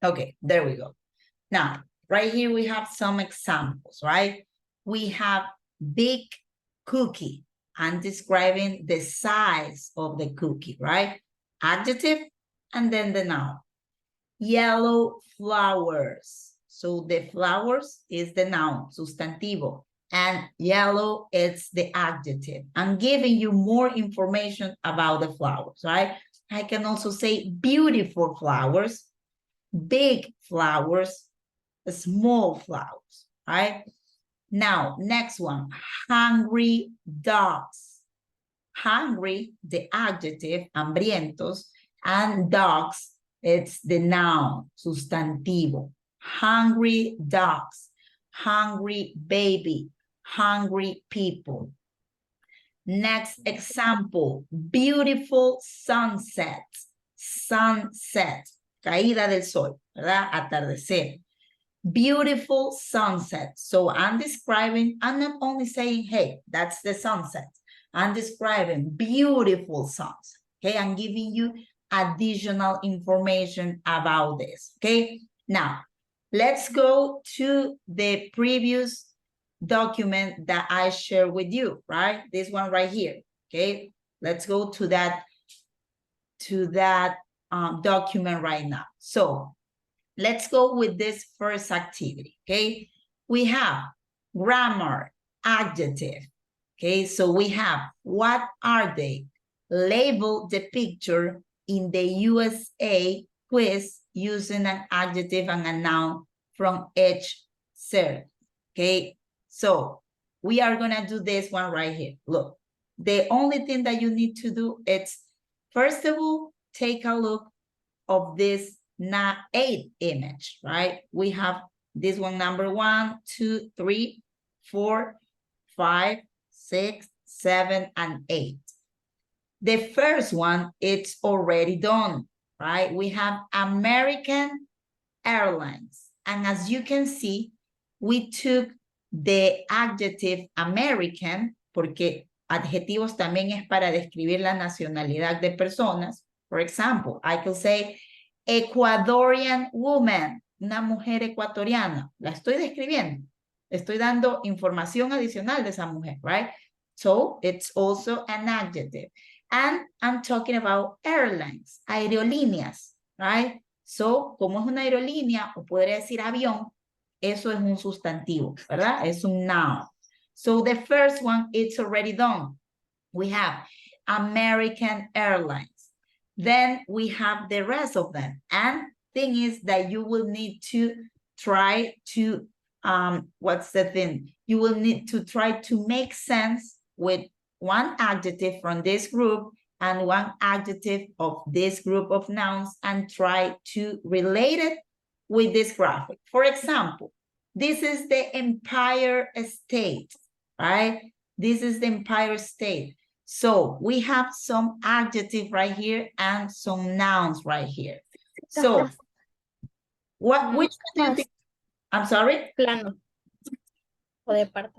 Okay, there we go. Now, right here we have some examples, right? We have big cookie. I'm describing the size of the cookie, right? Adjective, and then the noun. Yellow flowers. So the flowers is the noun, sustantivo. And yellow is the adjective. I'm giving you more information about the flowers, right? I can also say beautiful flowers, big flowers, small flowers, right? Now, next one, hungry dogs. Hungry, the adjective, hambrientos, and dogs, it's the noun, sustantivo. Hungry dogs, hungry baby, hungry people. Next example, beautiful sunset. Sunset, caída del sol, ¿verdad? Atardecer. Beautiful sunset. So I'm describing, I'm not only saying, hey, that's the sunset. I'm describing beautiful sunset. Okay, I'm giving you additional information about this. Okay, now let's go to the previous document that I shared with you, right? This one right here. Okay, let's go to that document right now. So let's go with this first activity, okay? We have grammar, adjective, okay? So we have, what are they? Label the picture in the USA quiz using an adjective and a noun from each cert, okay? So we are gonna do this one right here. Look, the only thing that you need to do is, first of all, take a look of this 8 image, right? We have this one, number 1, 2, 3, 4, 5, 6, 7, and 8. The first one, it's already done, right? We have American Airlines. And as you can see, we took the adjective American, porque adjetivos también es para describir la nacionalidad de personas. For example, I could say Ecuadorian woman, una mujer ecuatoriana. La estoy describiendo. Estoy dando información adicional de esa mujer, right? So it's also an adjective. And I'm talking about airlines, aerolíneas, right? So, como es una aerolínea, o podría decir avión, eso es un sustantivo, ¿verdad? Es un noun. So the first one, it's already done. We have American Airlines. Then we have the rest of them. And thing is that you will need to try to, what's the thing? You will need to try to make sense with one adjective from this group and one adjective of this group of nouns and try to relate it with this graphic. For example, this is the Empire State, right? This is the Empire State. So we have some adjective right here and some nouns right here. So which one do you think? I'm sorry? Plano. O de parte.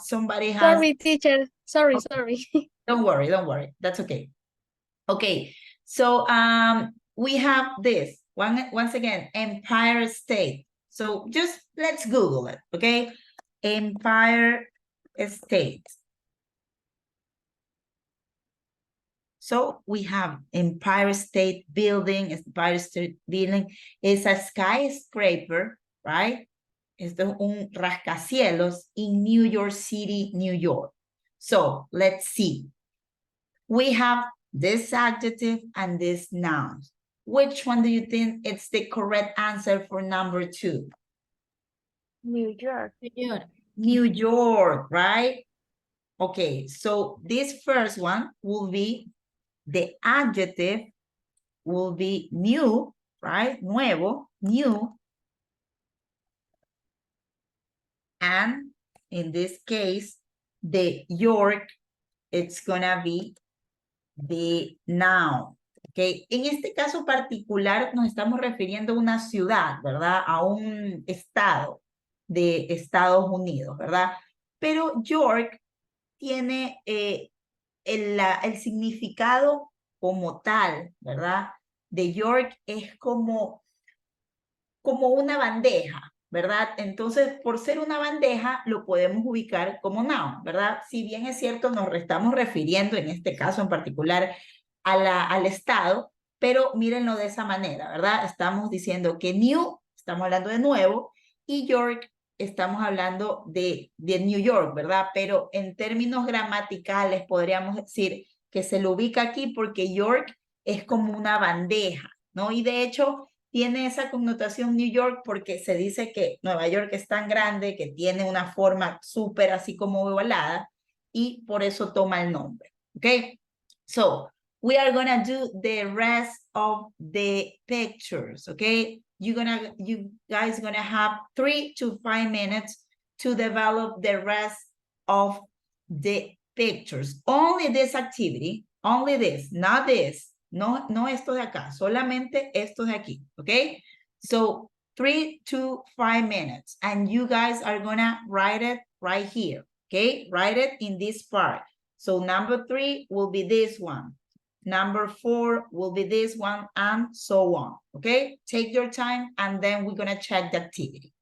Somebody has. Sorry, teacher. Sorry, sorry. Don't worry, don't worry. That's okay. Okay, so we have this. Once again, Empire State. So just let's Google it, okay? Empire State. So we have Empire State Building. Empire State Building is a skyscraper, right? Esto es un rascacielos in New York City, New York. So let's see. We have this adjective and this noun. Which one do you think is the correct answer for number 2? New York. New York. New York, right? Okay, so this first one will be, the adjective will be new, right? Nuevo, new. And in this case, the York, it's gonna be the noun. Okay, en este caso particular nos estamos refiriendo a una ciudad, ¿verdad? A un estado de Estados Unidos, ¿verdad? Pero York tiene el significado como tal, ¿verdad? De York es como una bandeja, ¿verdad? Entonces, por ser una bandeja, lo podemos ubicar como noun, ¿verdad? Si bien es cierto, nos estamos refiriendo, en este caso en particular, al estado, pero mírenlo de esa manera, ¿verdad? Estamos diciendo que new, estamos hablando de nuevo, y York, estamos hablando de New York, ¿verdad? Pero en términos gramaticales podríamos decir que se lo ubica aquí porque York es como una bandeja, ¿no? Y de hecho tiene esa connotación New York porque se dice que Nueva York es tan grande que tiene una forma súper así como ovalada y por eso toma el nombre, ¿ok? So, we are gonna do the rest of the pictures, okay? You guys gonna have 3 to 5 minutes to develop the rest of the pictures. Only this activity, only this, not this. No esto de acá, solamente esto de aquí, okay? So 3 to 5 minutes, and you guys are gonna write it right here, okay? Write it in this part. So number 3 will be this one. Number 4 will be this one, and so on, okay? Take your time, and then we're gonna check the activity.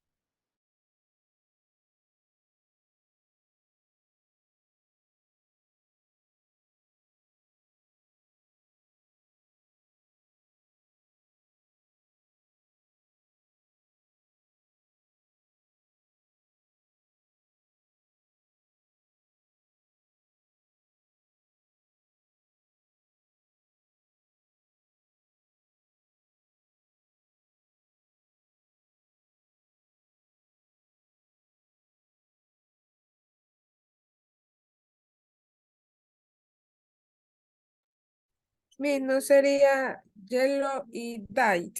¿No sería yellow y died?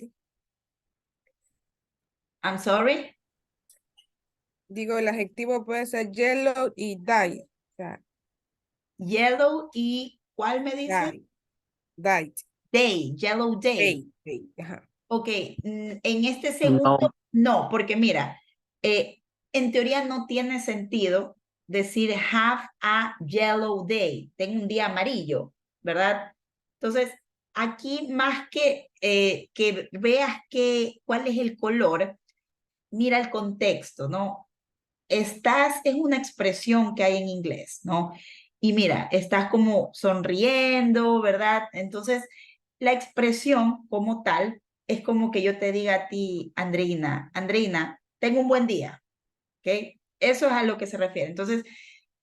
I'm sorry? digo, el adjetivo puede ser yellow y dyed. O sea, Yellow y, ¿cuál me dice? dyed. Day, yellow day. Ajá. Ok, en este segundo, no, porque mira, en teoría no tiene sentido decir have a yellow day, tengo un día amarillo, ¿verdad? Entonces, aquí más que veas cuál es el color, mira el contexto, ¿no? Es una expresión que hay en inglés, ¿no? Y mira, estás como sonriendo, ¿verdad? Entonces, la expresión como tal es como que yo te diga a ti, Andreina, tengo un buen día, ¿ok? Eso es a lo que se refiere. Entonces,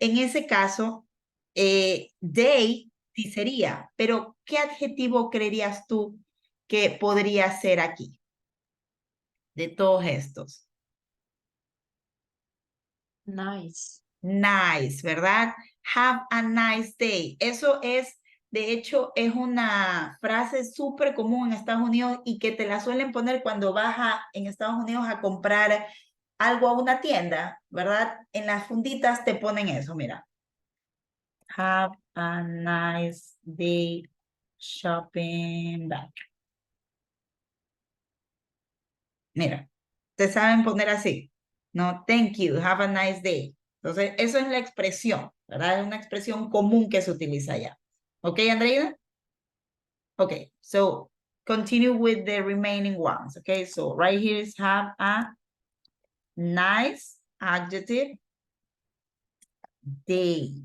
en ese caso, day sí sería, pero ¿qué adjetivo creerías tú que podría ser aquí de todos estos? Nice. Nice, ¿verdad? Have a nice day. Eso es, de hecho, es una frase súper común en Estados Unidos y que te la suelen poner cuando vas en Estados Unidos a comprar algo a una tienda, ¿verdad? En las funditas te ponen eso, mira. Have a nice day shopping back. Mira, te saben poner así. No, thank you, have a nice day. Entonces, eso es la expresión, ¿verdad? Es una expresión común que se utiliza allá. ¿Ok, Andreina? Ok, so continue with the remaining ones. Okay, so right here is have a nice adjective day.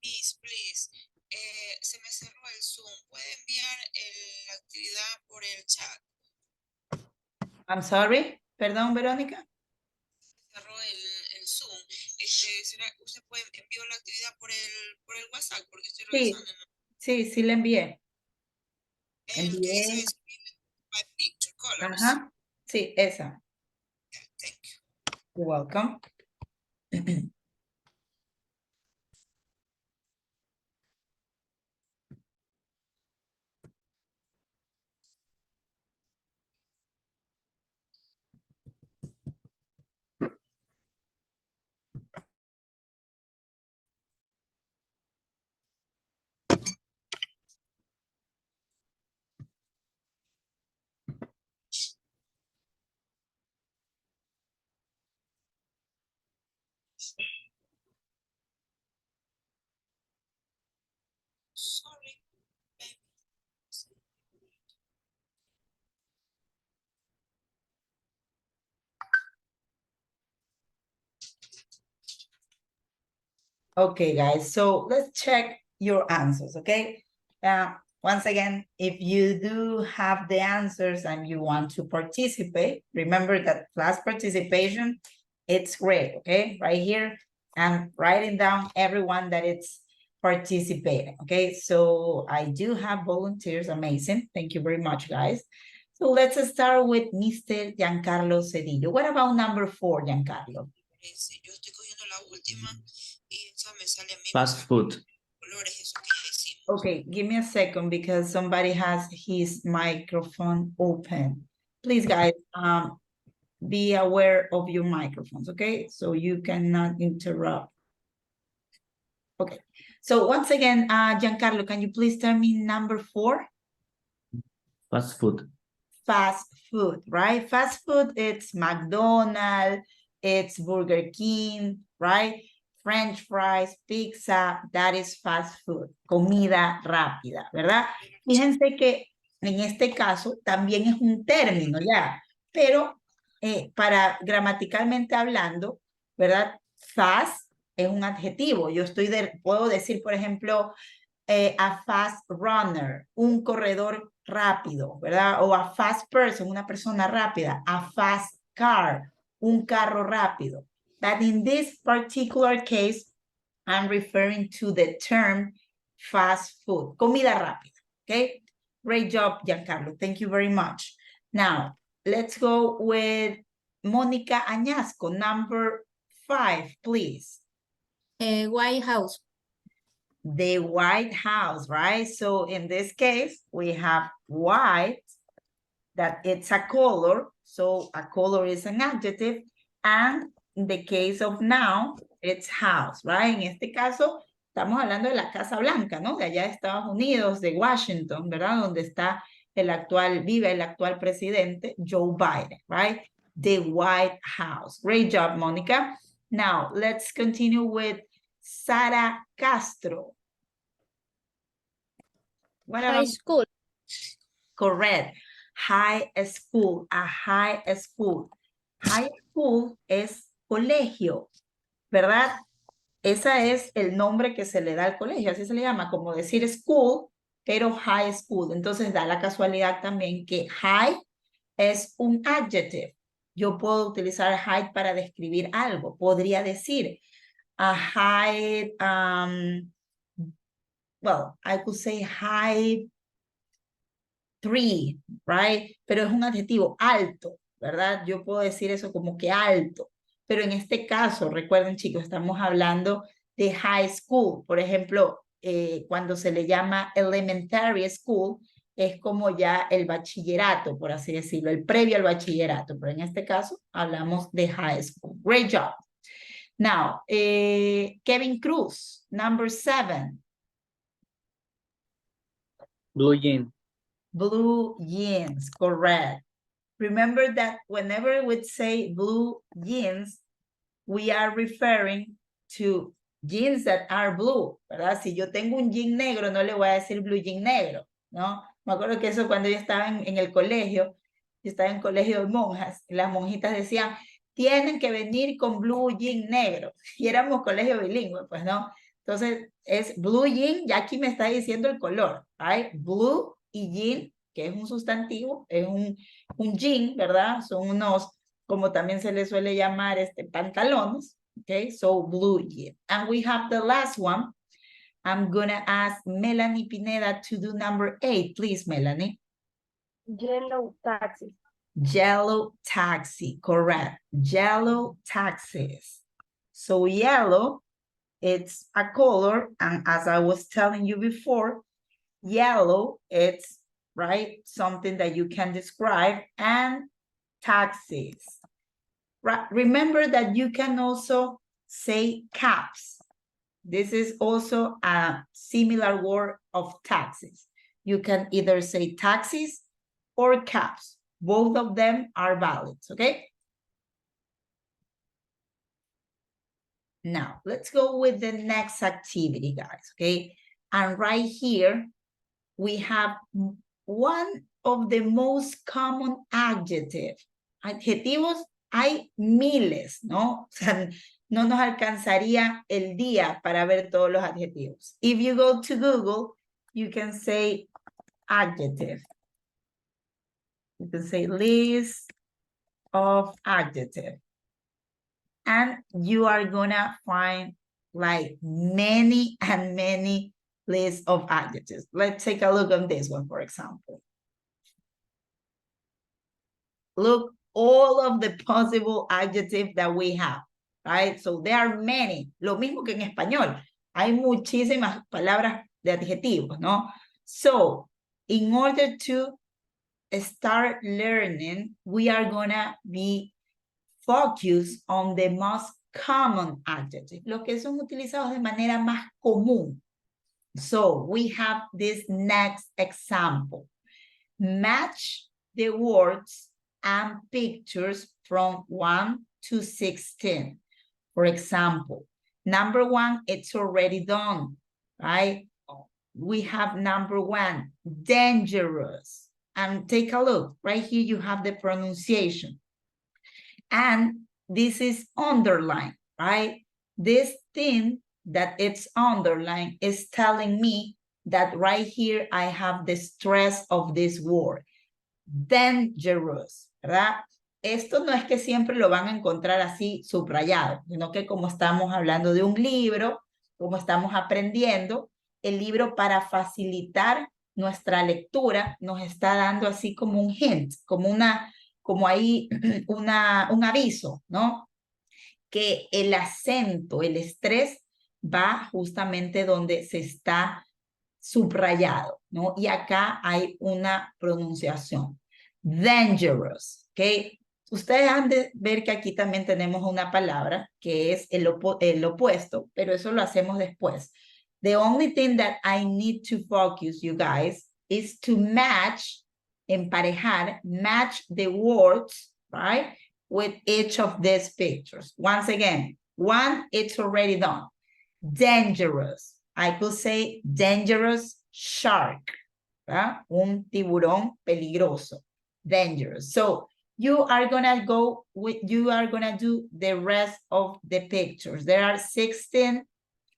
Please. Se me cerró el Zoom. ¿Puede enviar la actividad por el chat? I'm sorry, perdón, Verónica. Cerró el Zoom. ¿Usted puede enviar la actividad por el WhatsApp? Porque estoy Sí, revisando. sí le envié. El que dice My Picture Colors. Ajá, sí, esa. Thank you. You're welcome. Sorry. Okay, guys, so let's check your answers, okay? Once again, if you do have the answers and you want to participate, remember that class participation, it's great, okay? Right here, I'm writing down everyone that it's participating, okay? So I do have volunteers, amazing. Thank you very much, guys. So let's start with Mr. Giancarlo Cedillo. What about number 4, Giancarlo? Yo estoy cogiendo la última y esa me sale a mí Fast food. colores, eso que ya hicimos. Okay, give me a second because somebody has his microphone open. Please, guys, be aware of your microphones, okay? So you cannot interrupt. Okay, so once again, Giancarlo, can you please tell me number 4? Fast food. Fast food, right? Fast food, it's McDonald's, it's Burger King, right? French fries, pizza, that is fast food, comida rápida, ¿verdad? Fíjense que en este caso también es un término ya, pero para gramaticalmente hablando, ¿verdad? Fast es un adjetivo. Yo puedo decir, por ejemplo, a fast runner, un corredor rápido, ¿verdad? O a fast person, una persona rápida, a fast car, un carro rápido. But in this particular case, I'm referring to the term fast food, comida rápida, okay? Great job, Giancarlo. Thank you very much. Now, let's go with Mónica Añasco, number 5, please. White House. The White House, right? So in this case, we have white, that it's a color. So a color is an adjective. And in the case of noun, it's house, right? En este caso, estamos hablando de la Casa Blanca, ¿no? De allá de Estados Unidos, de Washington, ¿verdad? Donde está vive el actual presidente, Joe Biden, right? The White House. Great job, Monica. Now, let's continue with Sara Castro. What High about school. correct? High school, a high school. High school es colegio, ¿verdad? Ese es el nombre que se le da al colegio, así se le llama, como decir school, pero high school. Entonces da la casualidad también que high es un adjective. Yo puedo utilizar high para describir algo. Podría decir a high, well, I could say high tree, right? Pero es un adjetivo alto, ¿verdad? Yo puedo decir eso como que alto. Pero en este caso, recuerden chicos, estamos hablando de high school. Por ejemplo, cuando se le llama elementary school, es como ya el bachillerato, por así decirlo, el previo al bachillerato. Pero en este caso, hablamos de high school. Great job. Now, Kevin Cruz, number 7. Blue jean. Blue jeans, correct. Remember that whenever we say blue jeans, we are referring to jeans that are blue, ¿verdad? Si yo tengo un jean negro, no le voy a decir blue jean negro, ¿no? Me acuerdo que eso cuando yo estaba en el colegio, yo estaba en colegio de monjas, y las monjitas decían, tienen que venir con blue jean negro. Y éramos colegio bilingüe, pues, ¿no? Entonces, es blue jean, ya aquí me está diciendo el color, right? Blue y jean, que es un sustantivo, es un jean, ¿verdad? Son unos, como también se les suele llamar, pantalones, okay? So, blue jean. And we have the last one. I'm gonna ask Melanie Pineda to do number 8. Please, Melanie. Yellow taxi. Yellow taxi, correct. Yellow taxis. So, yellow, it's a color, and as I was telling you before, yellow, it's, right, something that you can describe, and taxis. Right. Remember that you can also say cabs. This is also a similar word of taxis. You can either say taxis or cabs. Both of them are valid, okay? Now, let's go with the next activity, guys, okay? And right here, we have one of the most common adjectives. Adjetivos hay miles, ¿no? O sea, no nos alcanzaría el día para ver todos los adjetivos. If you go to Google you can say adjective. You can say list of adjective. And you are gonna find like many and many lists of adjectives. Let's take a look on this one, for example. Look, all of the possible adjectives that we have, right? So there are many. Lo mismo que en español. Hay muchísimas palabras de adjetivos, ¿no? So, in order to start learning, we are gonna be focused on the most common adjectives, los que son utilizados de manera más común. So, we have this next example. Match the words and pictures from 1 to 16. For example, number 1, it's already done, right? We have number 1, dangerous. And take a look, right here you have the pronunciation. And this is underlined, right? This thing that it's underlined is telling me that right here I have the stress of this word. Dangerous, ¿verdad? Esto no es que siempre lo van a encontrar así subrayado, sino que como estamos hablando de un libro, como estamos aprendiendo, el libro para facilitar nuestra lectura nos está dando así como un hint, como ahí un aviso, ¿no? Que el acento, el estrés va justamente donde se está subrayado, ¿no? Y acá hay una pronunciación. Dangerous, ¿ok? Ustedes han de ver que aquí también tenemos una palabra que es el opuesto, pero eso lo hacemos después. The only thing that I need to focus, you guys, is to match, emparejar, match the words, right, with each of these pictures. Once again, 1, it's already done. Dangerous. I could say dangerous shark, ¿verdad? Un tiburón peligroso. Dangerous. So you are gonna do the rest of the pictures. There are 16,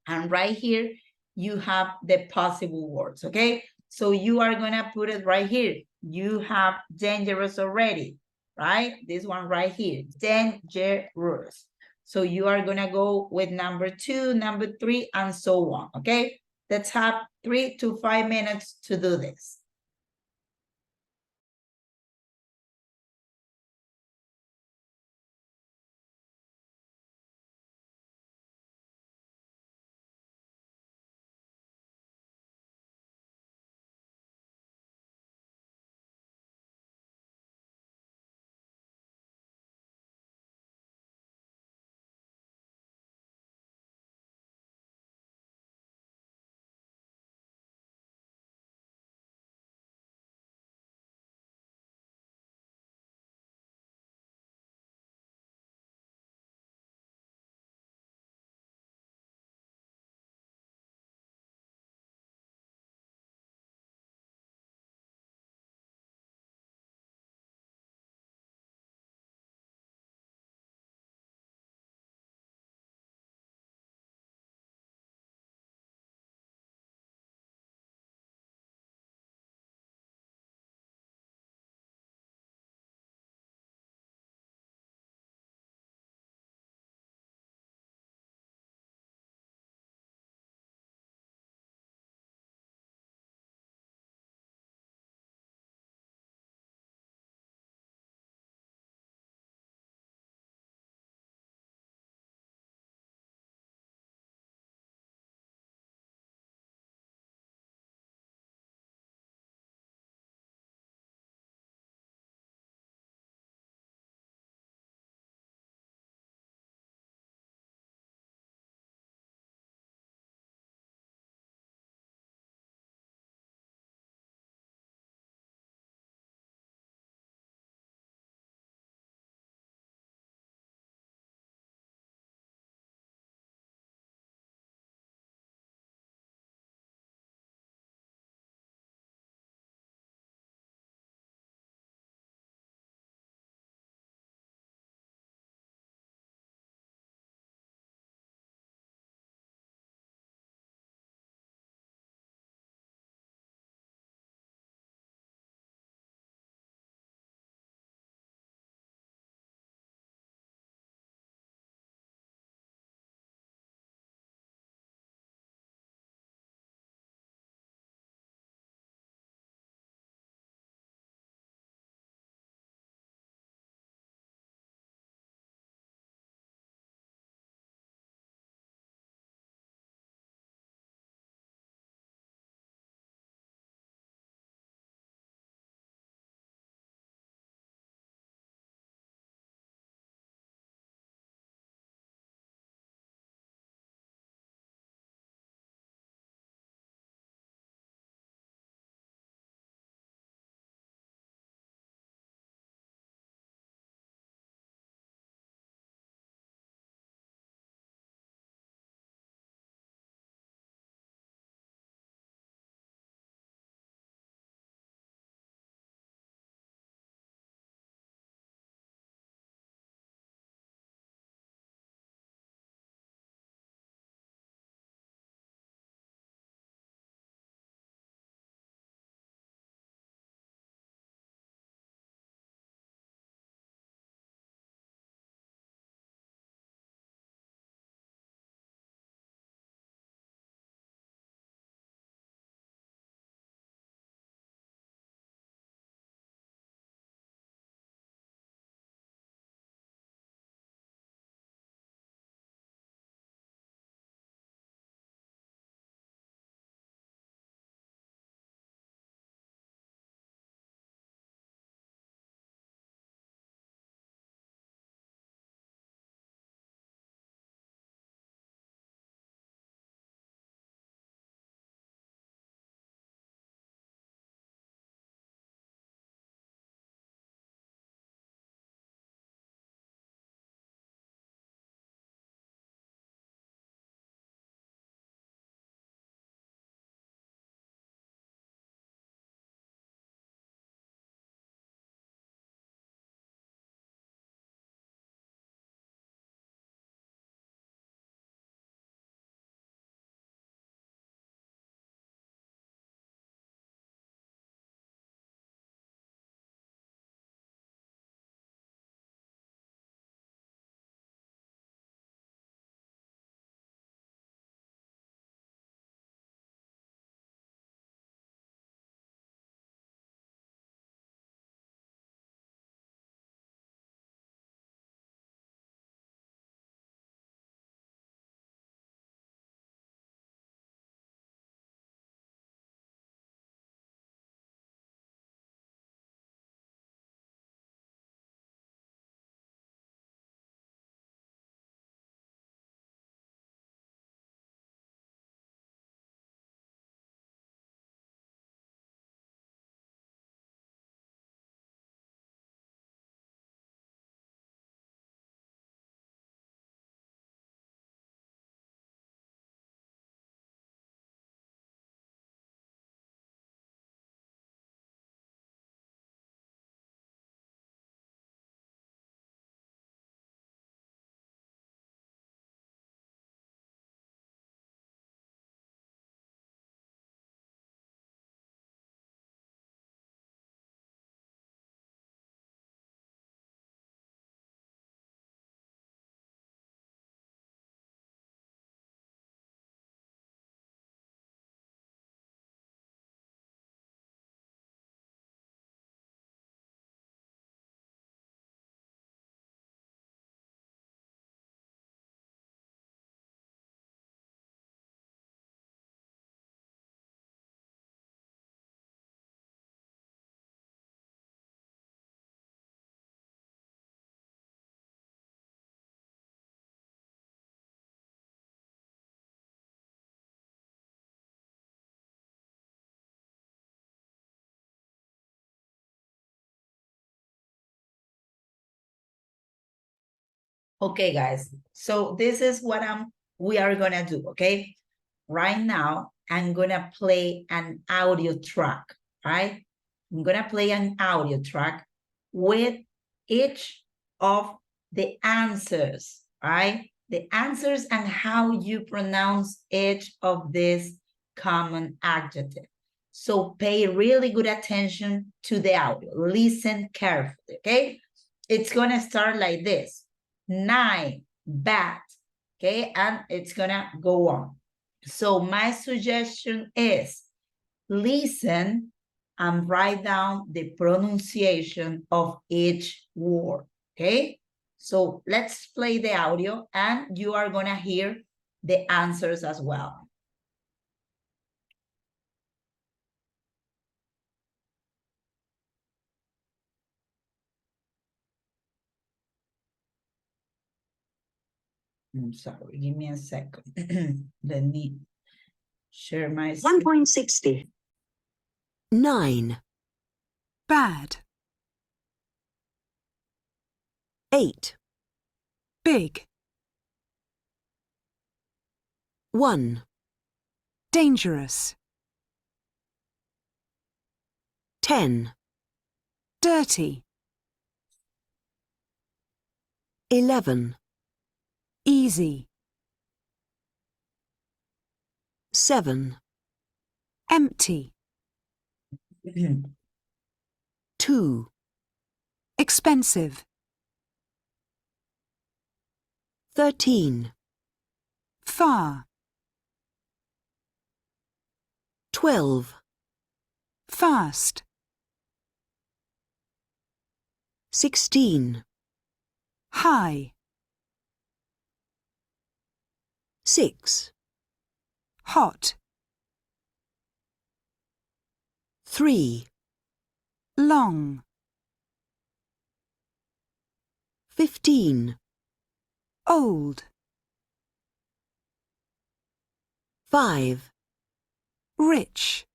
and right here you have the possible words, okay? So you are gonna put it right here. You have dangerous already, right? This one right here, dangerous. So you are gonna go with number 2, number 3, and so on, okay? Let's have 3 to 5 minutes to do this. Okay, guys, so this is what we are gonna do, okay? Right now, I'm gonna play an audio track, right? I'm gonna play an audio track with each of the answers, right? The answers and how you pronounce each of these common adjectives. So pay really good attention to the audio. Listen carefully, okay? It's gonna start like this. 9, bat, okay? And it's gonna go on. So my suggestion is listen and write down the pronunciation of each word, okay? So let's play the audio and you are gonna hear the answers as well. I'm sorry, give me a second. Let me share my screen. 1.60. 9. Bad. 8. Big. 1. Dangerous. 10. Dirty. 11. Easy. 7. Empty. 2. Expensive. 13. Far. 12. Fast. 16. High. 6. Hot. 3. Long. 15. Old. 5. Rich.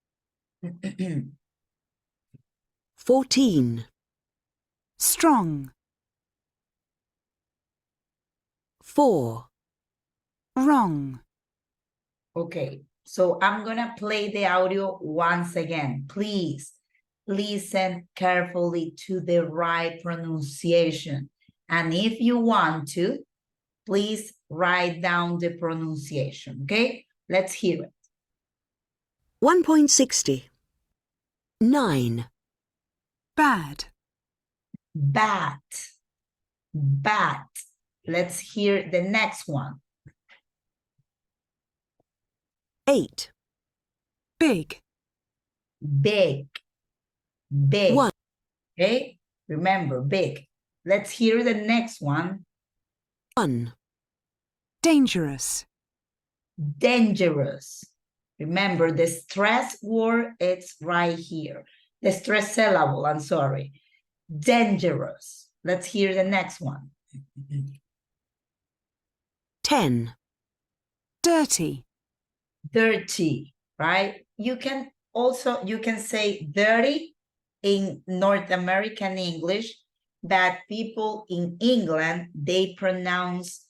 14. Strong. 4. Wrong. Okay, so I'm gonna play the audio once again. Please listen carefully to the right pronunciation. And if you want to, please write down the pronunciation, okay? Let's hear it. 1.60. 9. Bad. Bat. Bat. Let's hear the next one. 8. Big. Big. Big. 1. Okay? Remember, big. Let's hear the next one. 1. Dangerous. Dangerous. Remember, the stress word, it's right here. The stress syllable, I'm sorry. Dangerous. Let's hear the next one. 10. Dirty. Dirty, right? You can say dirty in North American English, that people in England, they pronounce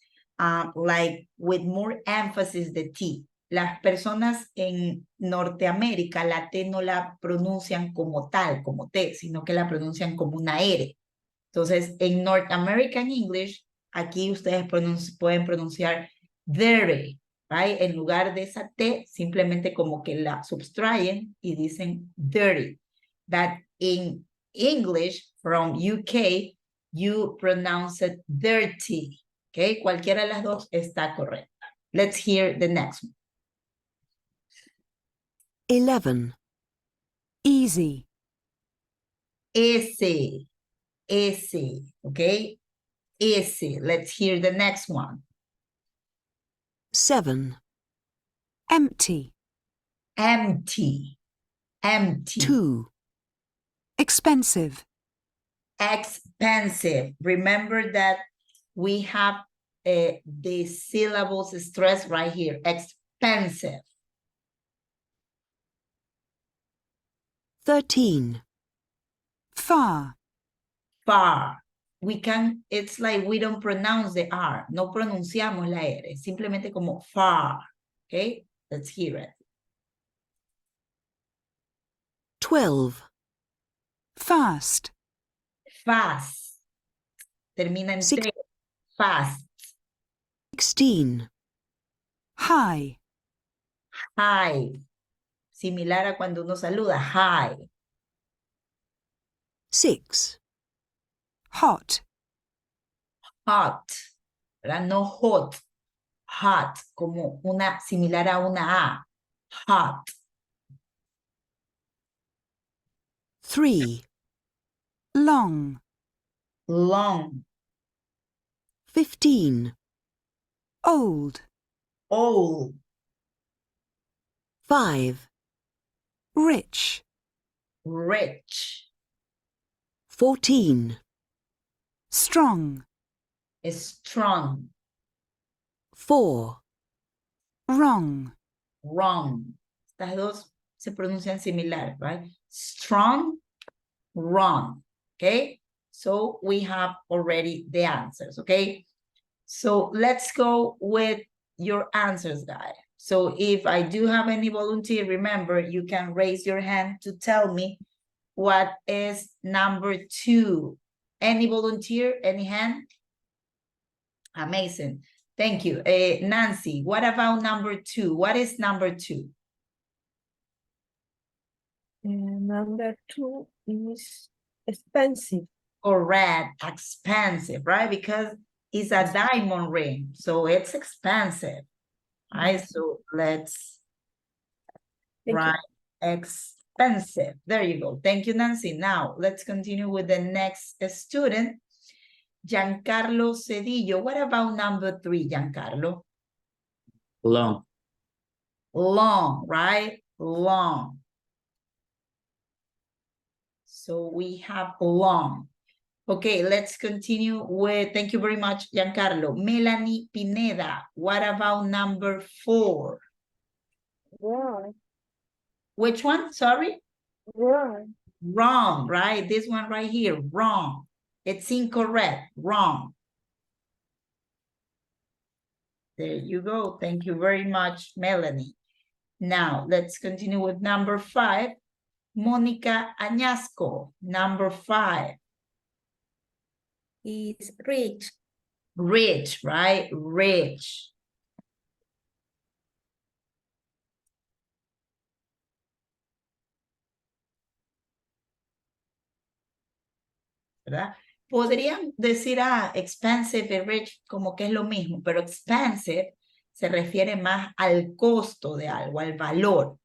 like with more emphasis the T. Las personas en Norteamérica, la T no la pronuncian como tal, como T, sino que la pronuncian como una R. Entonces, en North American English, aquí ustedes pueden pronunciar dirty, right? En lugar de esa T, simplemente como que la sustrayen y dicen dirty. But in English from UK, you pronounce it dirty, okay? Cualquiera de las dos está correcta. Let's hear the next one. 11. Easy. Easy, okay? Easy. Let's hear the next one. 7. Empty. Empty. 2. Expensive. Expensive. Remember that we have the syllables stressed right here. Expensive. 13. Far. Far. we can, it's like we don't pronounce the R, no pronunciamos la R, simplemente como far, okay? Let's hear it. 12. Fast. Fast. Termina en T. Fast. 16. High. High. Similar a cuando uno saluda. High. 6. Hot. Hot. ¿Verdad? No hot. Hot. Como una, similar a una A. Hot. 3. Long. Long. 15. Old. Old. 5. Rich. Rich. 14. Strong. Strong. 4. Wrong. Wrong. Estas dos se pronuncian similar, right? Strong, wrong. Okay? So we have already the answers, okay? So let's go with your answers, guys. So if I do have any volunteer, remember, you can raise your hand to tell me what is number 2. Any volunteer, any hand? Amazing. Thank you. Nancy, what about number 2? What is number 2? Number 2 is expensive. Correct, expensive, right? Because it's a diamond ring, so it's expensive. Right, so let's write expensive. There you go. Thank you, Nancy. Now, let's continue with the next student, Giancarlo Cedillo. What about number 3, Giancarlo? Long. Long, right? Long. So we have long. Okay, let's continue with, thank you very much, Giancarlo. Melanie Pineda, what about number 4? Wrong. Which one? Sorry? Wrong. Wrong, right? This one right here, wrong. It's incorrect, wrong. There you go. Thank you very much, Melanie. Now, let's continue with number 5. Mónica Añasco, number 5. Is rich. Rich, right? Rich. ¿Verdad? Podrían decir, expensive y rich como que es lo mismo, pero expensive se refiere más al costo de algo, al valor.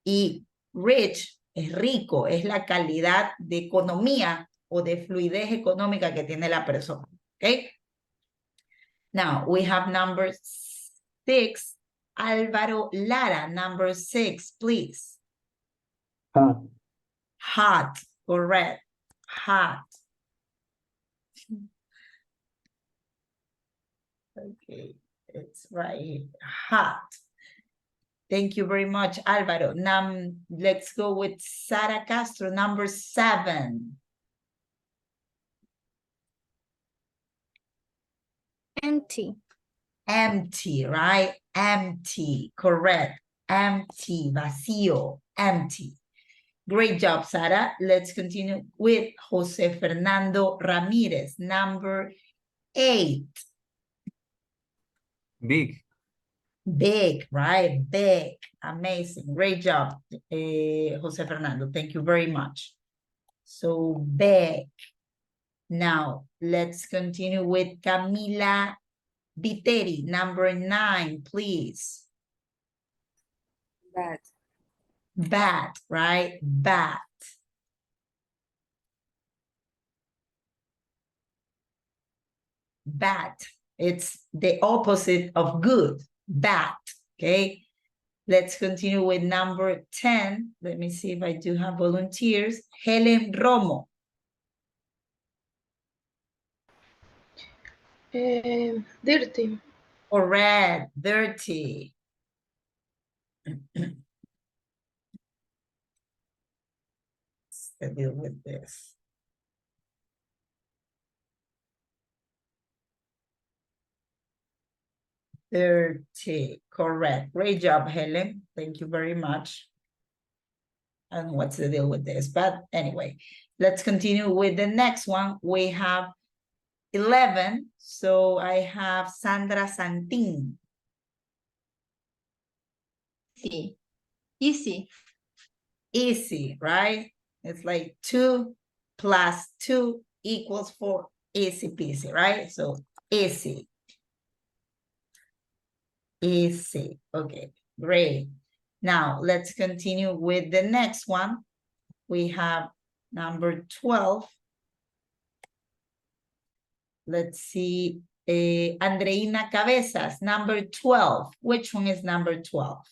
Y rich es rico, es la calidad de economía o de fluidez económica que tiene la persona. ¿Ok? Now, we have number 6. Álvaro Lara, number 6, please. Hot. Hot, correct. Hot. Okay, it's right here. Hot. Thank you very much, Álvaro. Let's go with Sara Castro, number 7. Empty. Empty, right? Empty, correct. Empty, vacío, empty. Great job, Sara. Let's continue with Jose Fernando Ramirez, number 8. Big. Big, right? Big. Amazing. Great job, Jose Fernando. Thank you very much. So, big. Now, let's continue with Camila Viteri, number 9, please. Bad. Bad, right? Bad. Bad. It's the opposite of good. Bad, okay? Let's continue with number 10. Let me see if I do have volunteers. Helen Romo. Dirty. Correct, dirty. Let's deal with this. 30, correct. Great job, Helen. Thank you very much. And what's the deal with this? But anyway, let's continue with the next one. We have 11. So I have Sandra Santin. Sí. Easy. Easy, right? It's like 2 plus 2 equals 4. Easy peasy, right? So easy. Easy. Okay, great. Now let's continue with the next one. We have number 12. Let's see. Andreina Cabezas, number 12. Which one is number 12?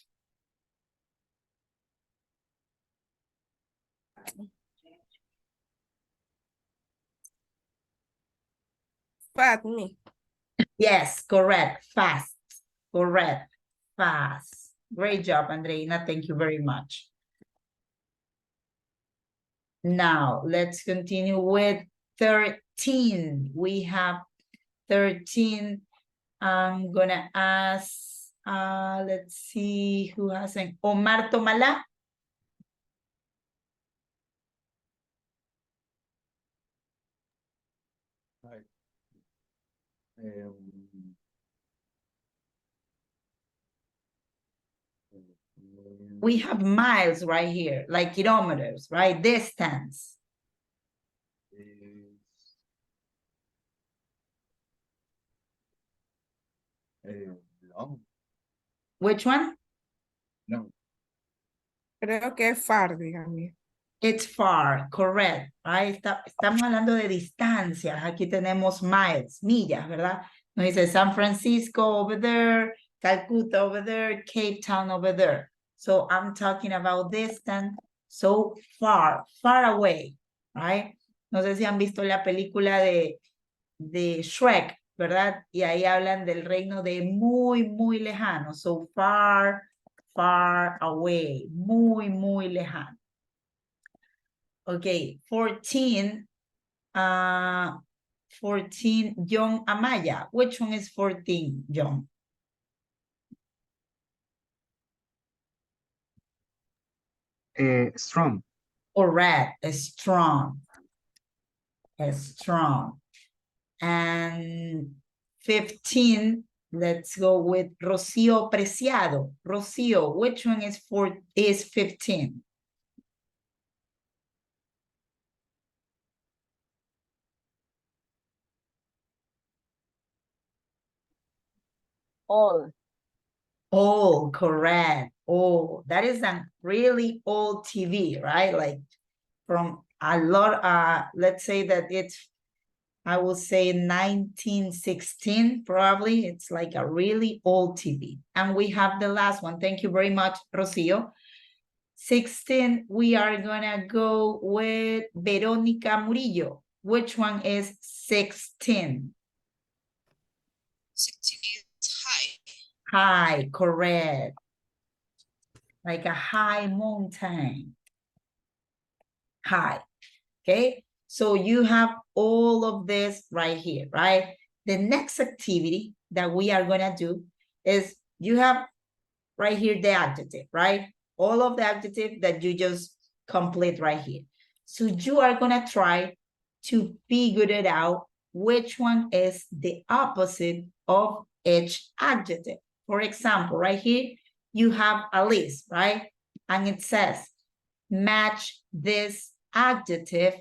Fat me. Yes, correct. Fast. Correct. Fast. Great job, Andreina. Thank you very much. Now, let's continue with 13. We have 13. I'm gonna ask, let's see who hasn't. Omar Tomala. We have miles right here, like kilometers, right? Distance. Long. Which one? No. Creo que es far, dígame. It's far, correct, right? Estamos hablando de distancias. Aquí tenemos miles, millas, ¿verdad? Nos dice San Francisco over there, Calcutta over there, Cape Town over there. So I'm talking about distance, so far, far away, right? No sé si han visto la película de Shrek, ¿verdad? Y ahí hablan del reino de muy, muy lejano. So far, far away, muy, muy lejano. Okay, 14, 14, John Amaya. Which one is 14, John? Strong. Correct, strong. Strong. And 15, let's go with Rocío Preciado. Rocío, which one is 15? All. Oh, correct. Oh, that is a really old TV, right? Like from a lot, let's say that it's, I will say 1916, probably. It's like a really old TV. And we have the last one. Thank you very much, Rocio. 16, we are gonna go with Verónica Murillo. Which one is 16? 16 is high. High, correct. Like a high mountain. High, okay? So you have all of this right here, right? The next activity that we are gonna do is you have right here the adjective, right? All of the adjective that you just complete right here. So you are gonna try to figure it out which one is the opposite of each adjective. For example, right here, you have a list, right? And it says, match this adjective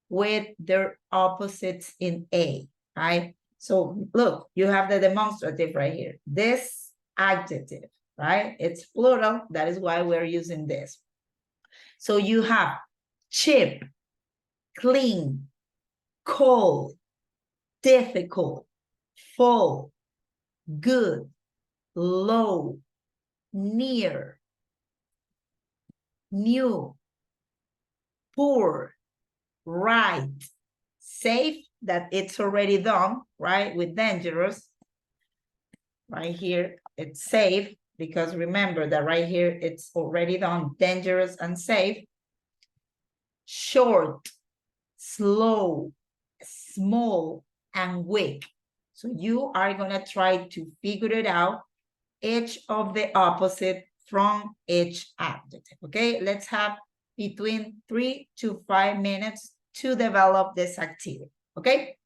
with their opposites in A, right? So look, you have the demonstrative right here. This adjective, right? It's plural, that is why we're using this. So you have cheap, clean, cold, difficult, full, good, low, near, new, poor, right, safe, that it's already done, right, with dangerous. Right here, it's safe, because remember that right here, it's already done, dangerous and safe. Short, slow, small, and weak. So you are gonna try to figure it out each of the opposite from each adjective, okay? Let's have between 3 to 5 minutes to develop this activity, okay?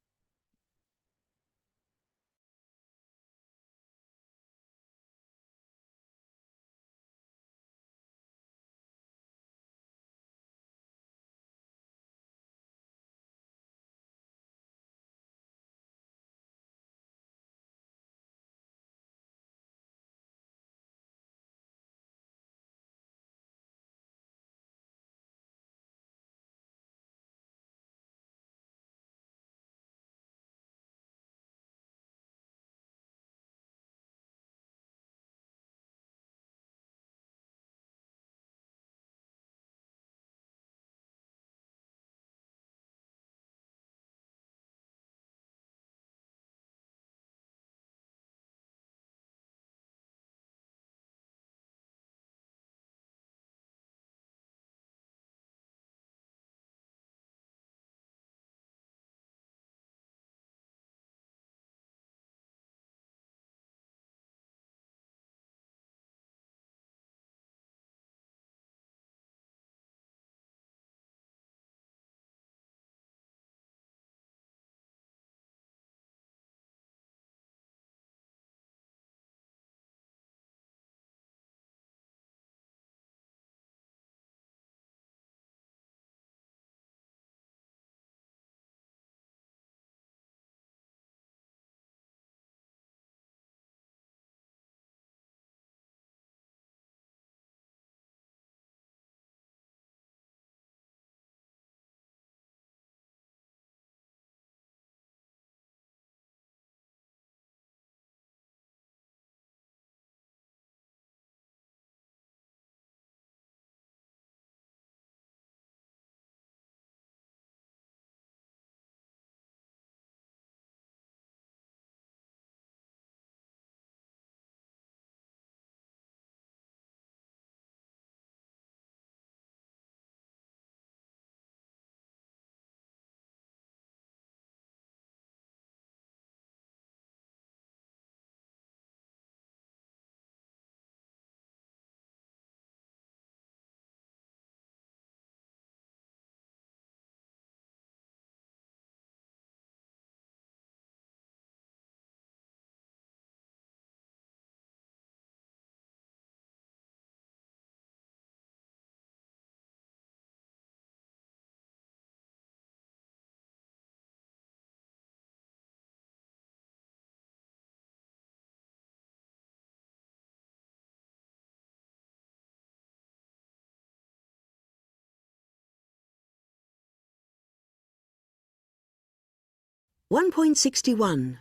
One point 61.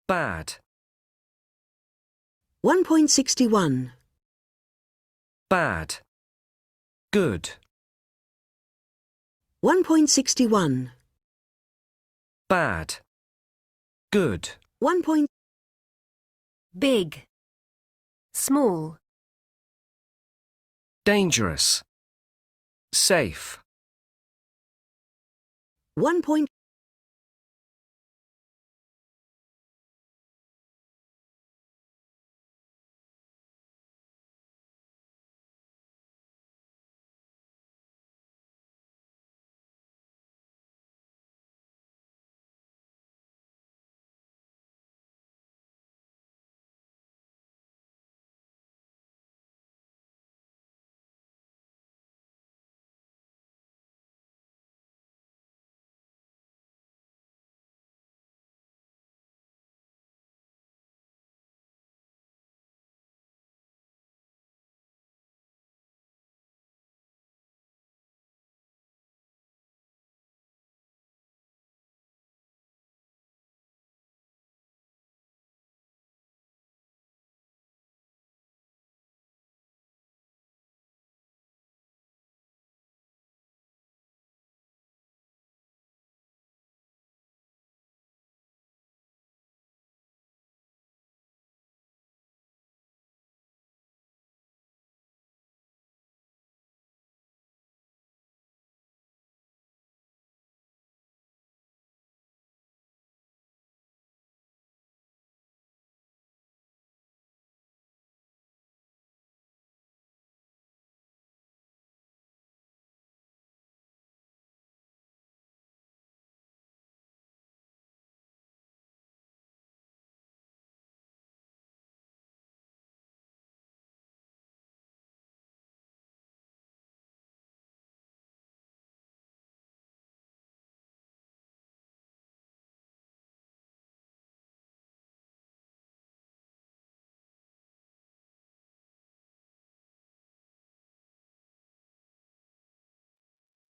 Bad. 1.61. Bad. Good. 1.61. Bad. Good. 1. Big. Small. Dangerous. Safe. 1.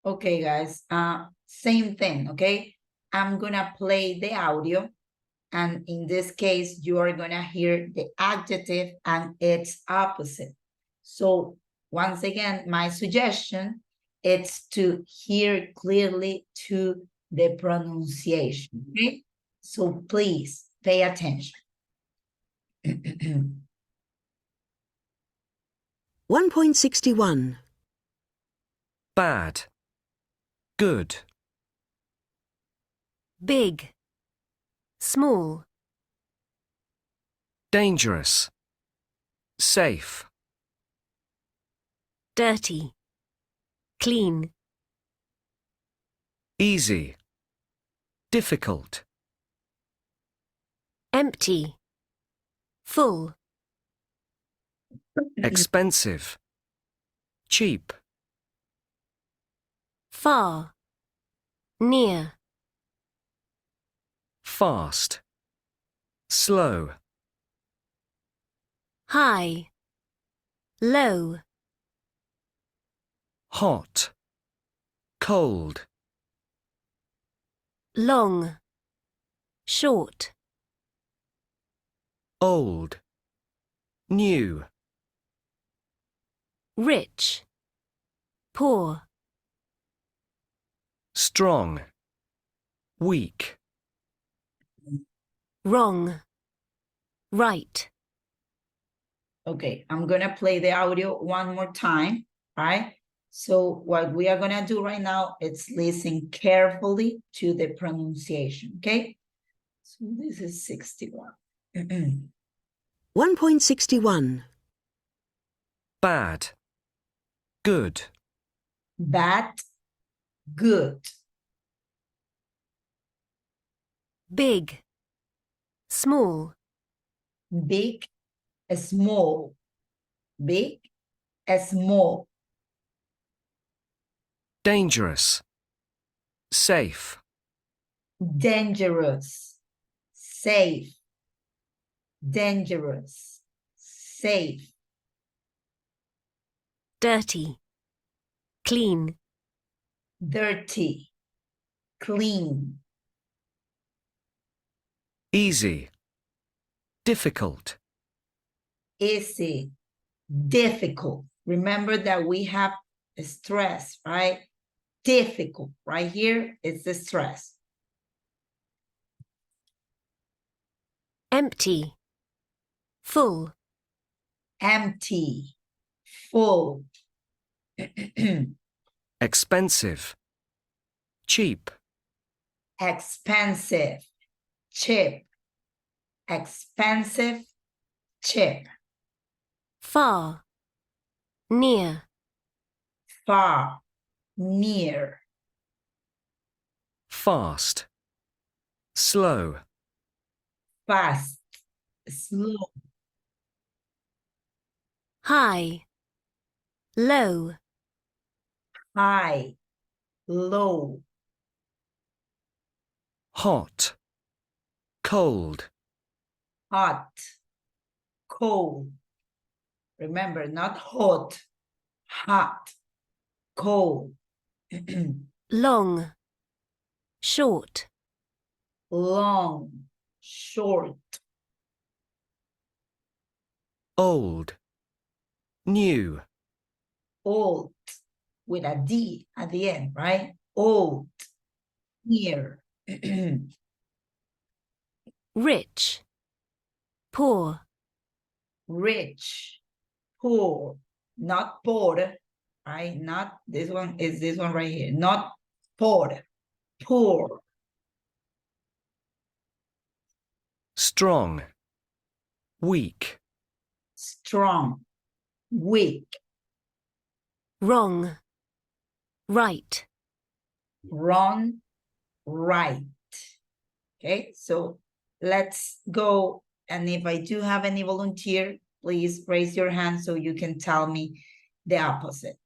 Okay, guys, same thing, okay? I'm gonna play the audio, and in this case, you are gonna hear the adjective and its opposite. So once again, my suggestion is to hear clearly to the pronunciation, okay? So please pay attention. 1.61. Bad. Good. Big. Small. Dangerous. Safe. Dirty. Clean. Easy. Difficult. Empty. Full. Expensive. Cheap. Far. Near. Fast. Slow. High. Low. Hot. Cold. Long. Short. Old. New. Rich. Poor. Strong. Weak. Wrong. Right. Okay, I'm gonna play the audio one more time, right? So what we are gonna do right now is listen carefully to the pronunciation, okay? So this is 61. 1.61. Bad. Good. Bad, good. Big. Small. Big, small. Big, small. Dangerous. Safe. Dangerous, safe. Dangerous, safe. Dirty. Clean. Dirty, clean. Easy. Difficult. Easy, difficult. Remember that we have stress, right? Difficult, right here is the stress. Empty. Full. Empty, full. Expensive. Cheap. Expensive, cheap. Expensive, cheap. Far. Near. Far, near. Fast. Slow. Fast, slow. High. Low. High, low. Hot. Cold. Hot, cold. Remember, not hot, hot, cold. Long. Short. Long, short. Old. New. Old, with a D at the end, right? Old, near. Rich. Poor. Rich, poor, not poor, right? Not this one, is this one right here. Not poor, poor. Strong. Weak. Strong, weak. Wrong. Right. Wrong, right. Okay, so let's go. And if I do have any volunteer, please raise your hand so you can tell me the opposite.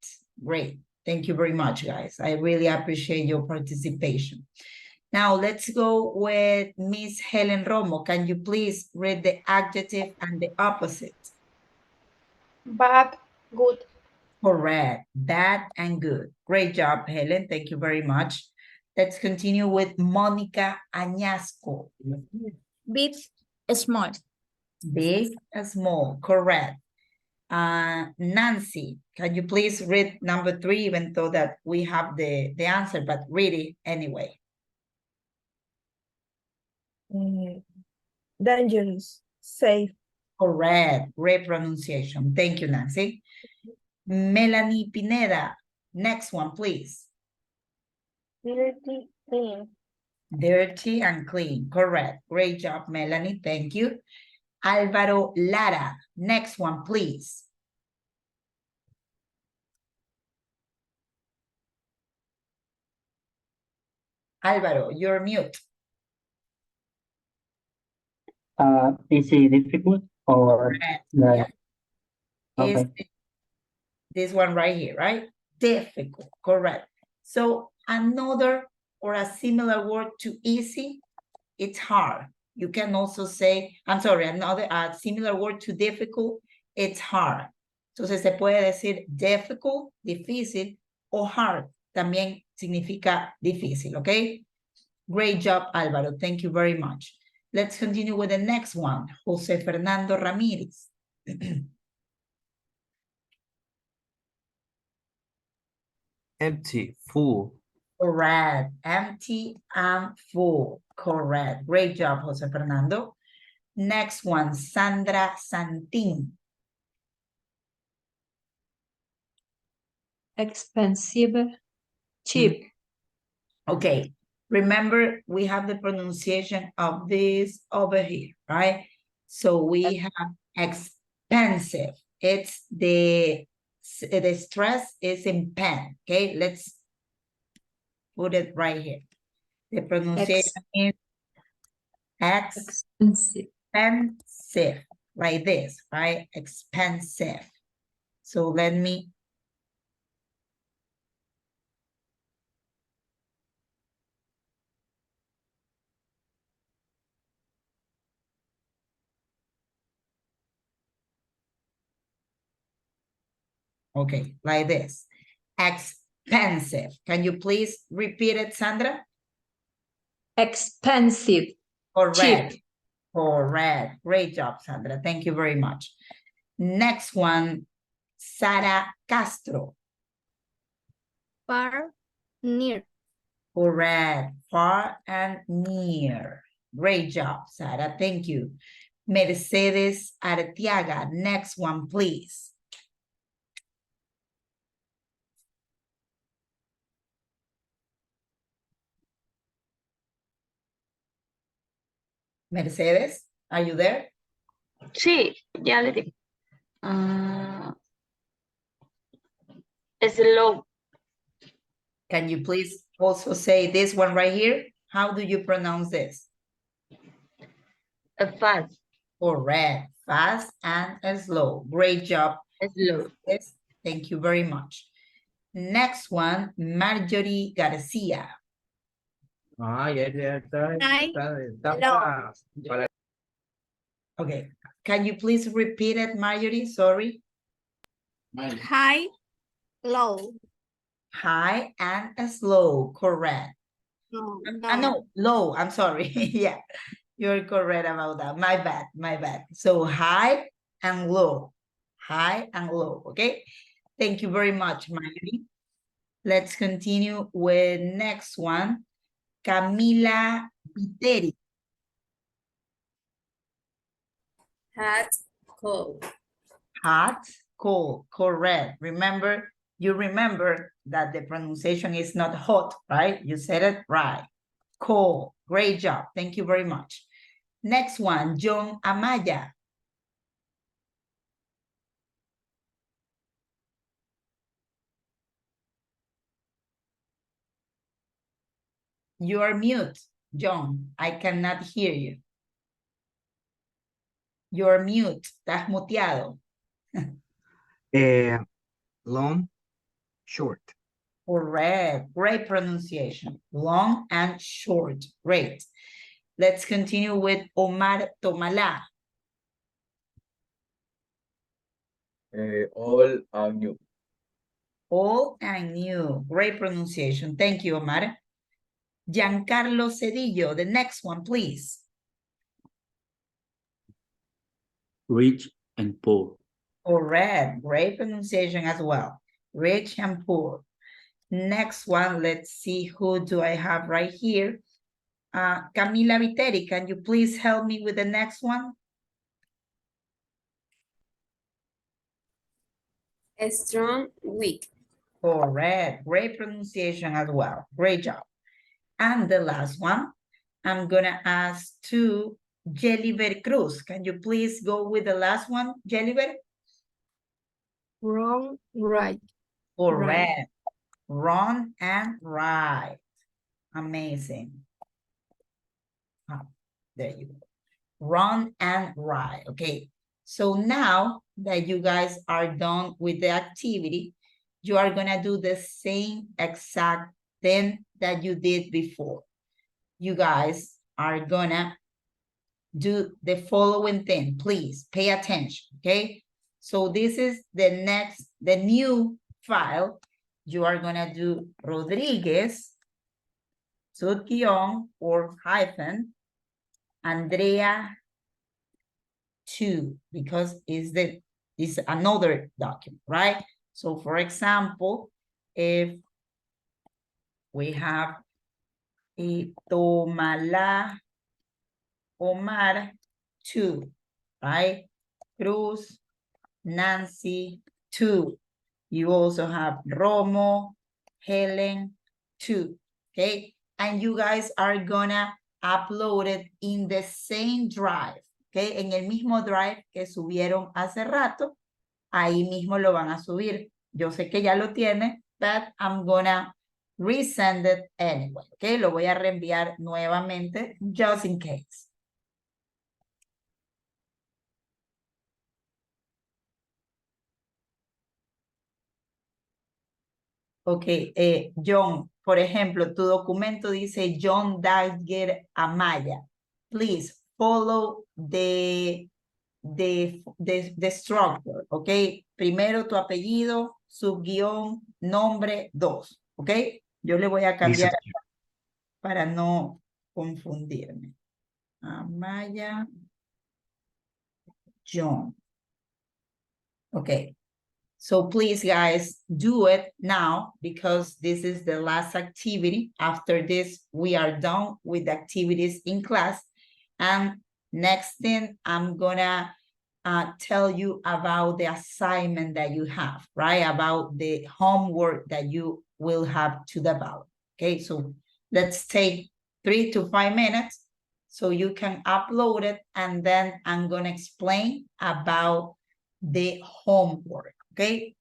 Great. Thank you very much, guys. I really appreciate your participation. Now let's go with Miss Helen Romo. Can you please read the adjective and the opposite? Bad, good. Correct. Bad and good. Great job, Helen. Thank you very much. Let's continue with Monica Añasco. Big, small. Big and small. Correct. Nancy, can you please read number 3, even though that we have the answer, but read it anyway. Dangerous, safe. Correct. Great pronunciation. Thank you, Nancy. Melanie Pineda, next one, please. Dirty, clean. Dirty and clean. Correct. Great job, Melanie. Thank you. Alvaro Lara, next one, please. Alvaro, you're mute. Is it difficult or Yeah. okay? Is this one right here, right? Difficult, correct. So another or a similar word to easy, it's hard. You can also say, I'm sorry, another similar word to difficult, it's hard. Entonces se puede decir difficult, difícil, o hard, también significa difícil, okay? Great job, Álvaro. Thank you very much. Let's continue with the next one, Jose Fernando Ramirez. Empty, full. Correct. Empty and full. Correct. Great job, Jose Fernando. Next one, Sandra Santin. Expensive, cheap. Okay. Remember, we have the pronunciation of this over here, right? So we have expensive. It's the stress is in pen. Okay, let's put it right here. The pronunciation is expensive, like this, right? Expensive. So let me. Okay, like this. Expensive. Can you please repeat it, Sandra? Expensive. Correct. Cheap. Correct. Great job, Sandra. Thank you very much. Next one, Sara Castro. Far, near. Correct. Far and near. Great job, Sara. Thank you. Mercedes Arteaga. Next one, please. Mercedes, are you there? Sí, ya le digo. Slow. Can you please also say this one right here? How do you pronounce this? Fast. Correct. Fast and slow. Great job. Slow. Yes. Thank you very much. Next one, Marjorie Garcia. Okay. Can you please repeat it, Marjorie? Sorry. High, low. High and slow. Correct. No, No, low. I'm sorry. Yeah, you're correct about that. My bad. My bad. So high and low. High and low. Okay. Thank you very much, Marjorie. Let's continue with next one. Camila Viteri. Hot, cold. Hot, cold, correct. Remember, you remember that the pronunciation is not hot, right? You said it right. Cold, great job. Thank you very much. Next one, John Amaya. You are mute, John. I cannot hear you. You're mute. Estás muteado. Long, short. Correct. Great pronunciation. Long and short. Great. Let's continue with Omar Tomala. Old and new. Old and new. Great pronunciation. Thank you, Omar. Giancarlo Cedillo, the next one, please. Rich and poor. Correct. Great pronunciation as well. Rich and poor. Next one, let's see who do I have right here. Camila Viteri, can you please help me with the next one? Strong, weak. Correct. Great pronunciation as well. Great job. And the last one, I'm gonna ask to Jeliver Cruz. Can you please go with the last one, Jeliver? Wrong, right. Correct. Wrong and right. Amazing. There you go. Wrong and right. Okay. So now that you guys are done with the activity, you are gonna do the same exact thing that you did before. You guys are gonna do the following thing. Please pay attention, okay? So this is the new file. You are gonna do Rodriguez, subguion or hyphen, Andrea 2, because it's another document, right? So for example, if we have Tomala Omar 2, right? Cruz, Nancy 2. You also have Romo, Helen 2, okay? And you guys are gonna upload it in the same drive, okay? En el mismo drive que subieron hace rato, ahí mismo lo van a subir. Yo sé que ya lo tiene, but I'm gonna resend it anyway, okay? Lo voy a reenviar nuevamente, just in case. Ok, John, por ejemplo, tu documento dice John Dagger Amaya. Please follow the structure, ok? Primero tu apellido, subguión, nombre, 2, ok? Yo le voy a cambiar para no confundirme. Amaya, John. Ok. So please, guys, do it now because this is the last activity. After this, we are done with the activities in class. And next thing, I'm gonna tell you about the assignment that you have, right? About the homework that you will have to develop. Okay, so let's take 3 to 5 minutes so you can upload it, and then I'm gonna explain about the homework. Okay.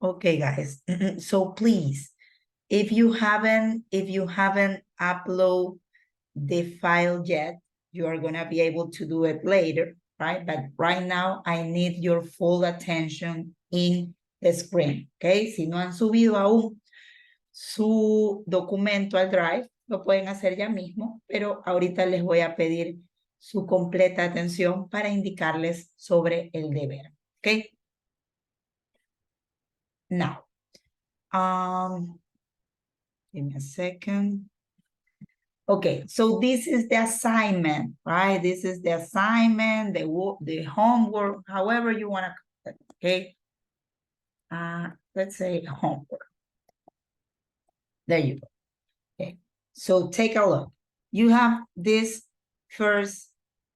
Okay, guys. So please, if you haven't upload the file yet, you are gonna be able to do it later, right? But right now, I need your full attention in the screen, okay? Si no han subido aún su documento al Drive, lo pueden hacer ya mismo, pero ahorita les voy a pedir su completa atención para indicarles sobre el deber, okay? Now, give me a second. Okay, so this is the assignment, right? This is the assignment, the homework, however you want to call it, okay? Let's say homework. There you go. Okay, so take a look. You have this first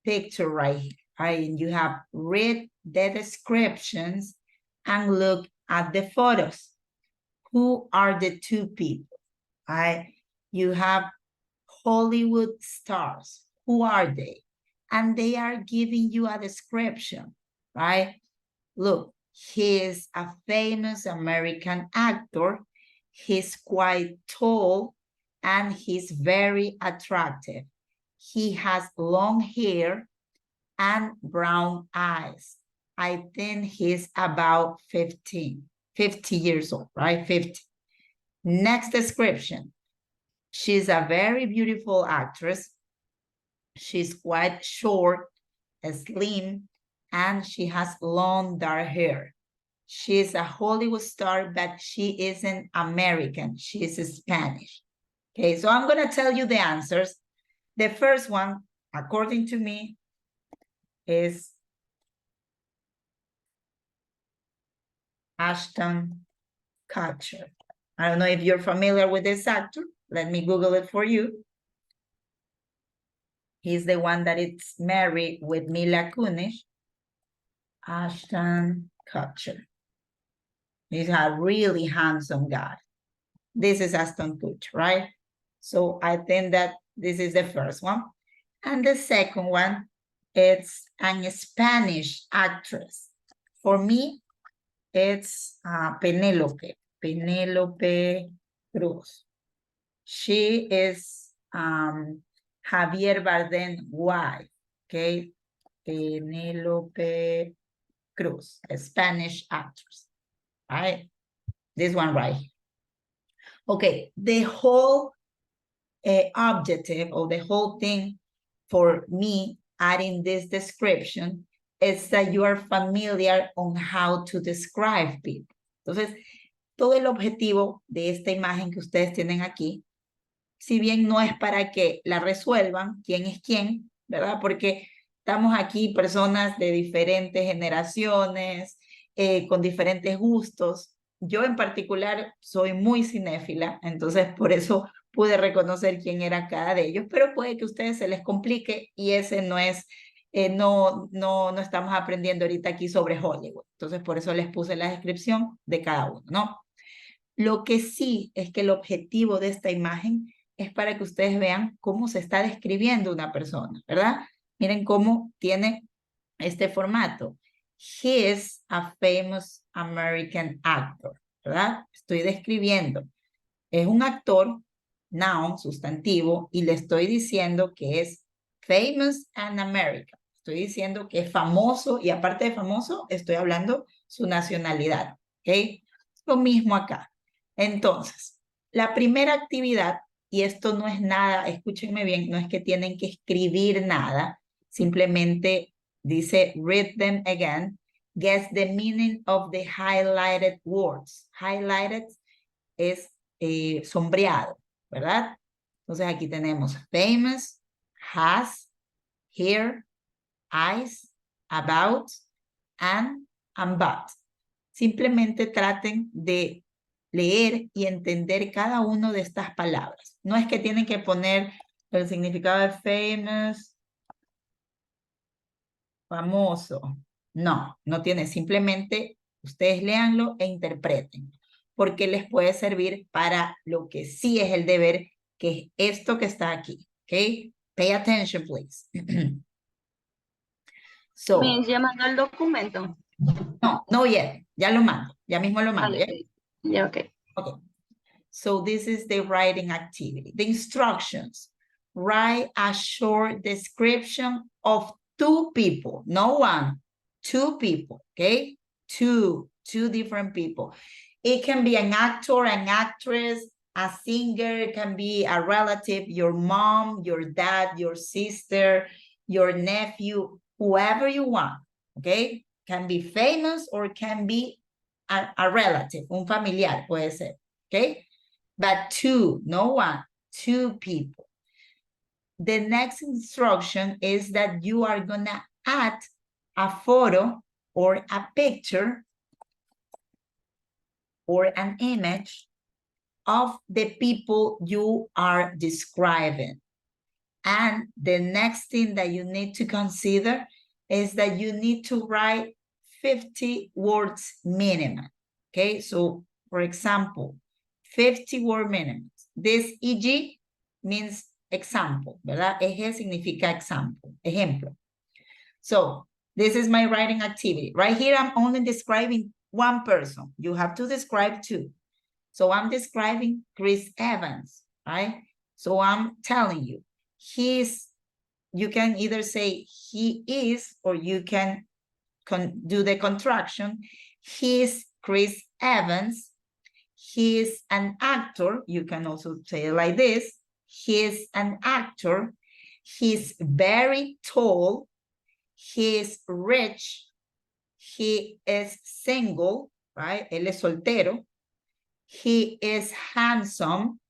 picture right here, right? And you have read the descriptions and look at the photos. Who are the two people, right? You have Hollywood stars. Who are they? And they are giving you a description, right? Look, he is a famous American actor. He's quite tall and he's very attractive. He has long hair and brown eyes. I think he's about 50 years old, right? 50. Next description. She's a very beautiful actress. She's quite short, slim, and she has long dark hair. She's a Hollywood star, but she isn't American. She's Spanish. Okay, so I'm going to tell you the answers. The first one, according to me, is Ashton Kutcher. I don't know if you're familiar with this actor. Let me Google it for you. He's the one that is married with Mila Kunis. Ashton Kutcher. He's a really handsome guy. This is Ashton Kutcher, right? So I think that this is the first one. And the second one, it's a Spanish actress. For me, it's Penelope Cruz. She is Javier Bardem's wife, okay? Penelope Cruz, a Spanish actress, right? This one right here. Okay, the whole objective or the whole thing for me adding this description is that you are familiar on how to describe people. Entonces, todo el objetivo de esta imagen que ustedes tienen aquí, si bien no es para que la resuelvan, quién es quién, ¿verdad? Porque estamos aquí personas de diferentes generaciones, con diferentes gustos. Yo en particular soy muy cinéfila, entonces por eso pude reconocer quién era cada de ellos, pero puede que a ustedes se les complique y ese no es, no estamos aprendiendo ahorita aquí sobre Hollywood. Entonces por eso les puse la descripción de cada uno, ¿no? Lo que sí es que el objetivo de esta imagen es para que ustedes vean cómo se está describiendo una persona, ¿verdad? Miren cómo tiene este formato. He is a famous American actor, ¿verdad? Estoy describiendo. Es un actor, noun, sustantivo, y le estoy diciendo que es famous and American. Estoy diciendo que es famoso, y aparte de famoso, estoy hablando su nacionalidad, ¿ok? Lo mismo acá. Entonces, la primera actividad, y esto no es nada, escúchenme bien, no es que tienen que escribir nada, simplemente dice, read them again, guess the meaning of the highlighted words. Highlighted es sombreado, ¿verdad? Entonces aquí tenemos famous, has, here, eyes, about, and but. Simplemente traten de leer y entender cada una de estas palabras. No es que tienen que poner el significado de famous, famoso. No, no tiene. Simplemente ustedes léanlo e interpreten. Porque les puede servir para lo que sí es el deber, que es esto que está aquí. ¿Ok? Pay attention, please. So, Miss, ya mandó el documento. No, no yet. Ya lo mando. Ya mismo lo mando. ¿Ya? Yeah, okay. Okay. So this is the writing activity. The instructions. Write a short description of two people. No one. Two people. Okay? Two different people. It can be an actor, an actress, a singer. It can be a relative, your mom, your dad, your sister, your nephew, whoever you want. Okay? Can be famous or can be a relative, un familiar puede ser. Okay? But two, no one, two people. The next instruction is that you are gonna add a photo or a picture or an image of the people you are describing. And the next thing that you need to consider is that you need to write 50 words minimum. Okay, so for example, 50 word minimum. This EG means example, ¿verdad? Eje significa example, ejemplo. So this is my writing activity. Right here, I'm only describing one person. You have to describe two. So I'm describing Chris Evans, right? So I'm telling you, you can either say he is, or you can do the contraction. He's Chris Evans. He is an actor. You can also say it like this. He is an actor. He's very tall. He is rich. He is single, right? Él es soltero. He is handsome.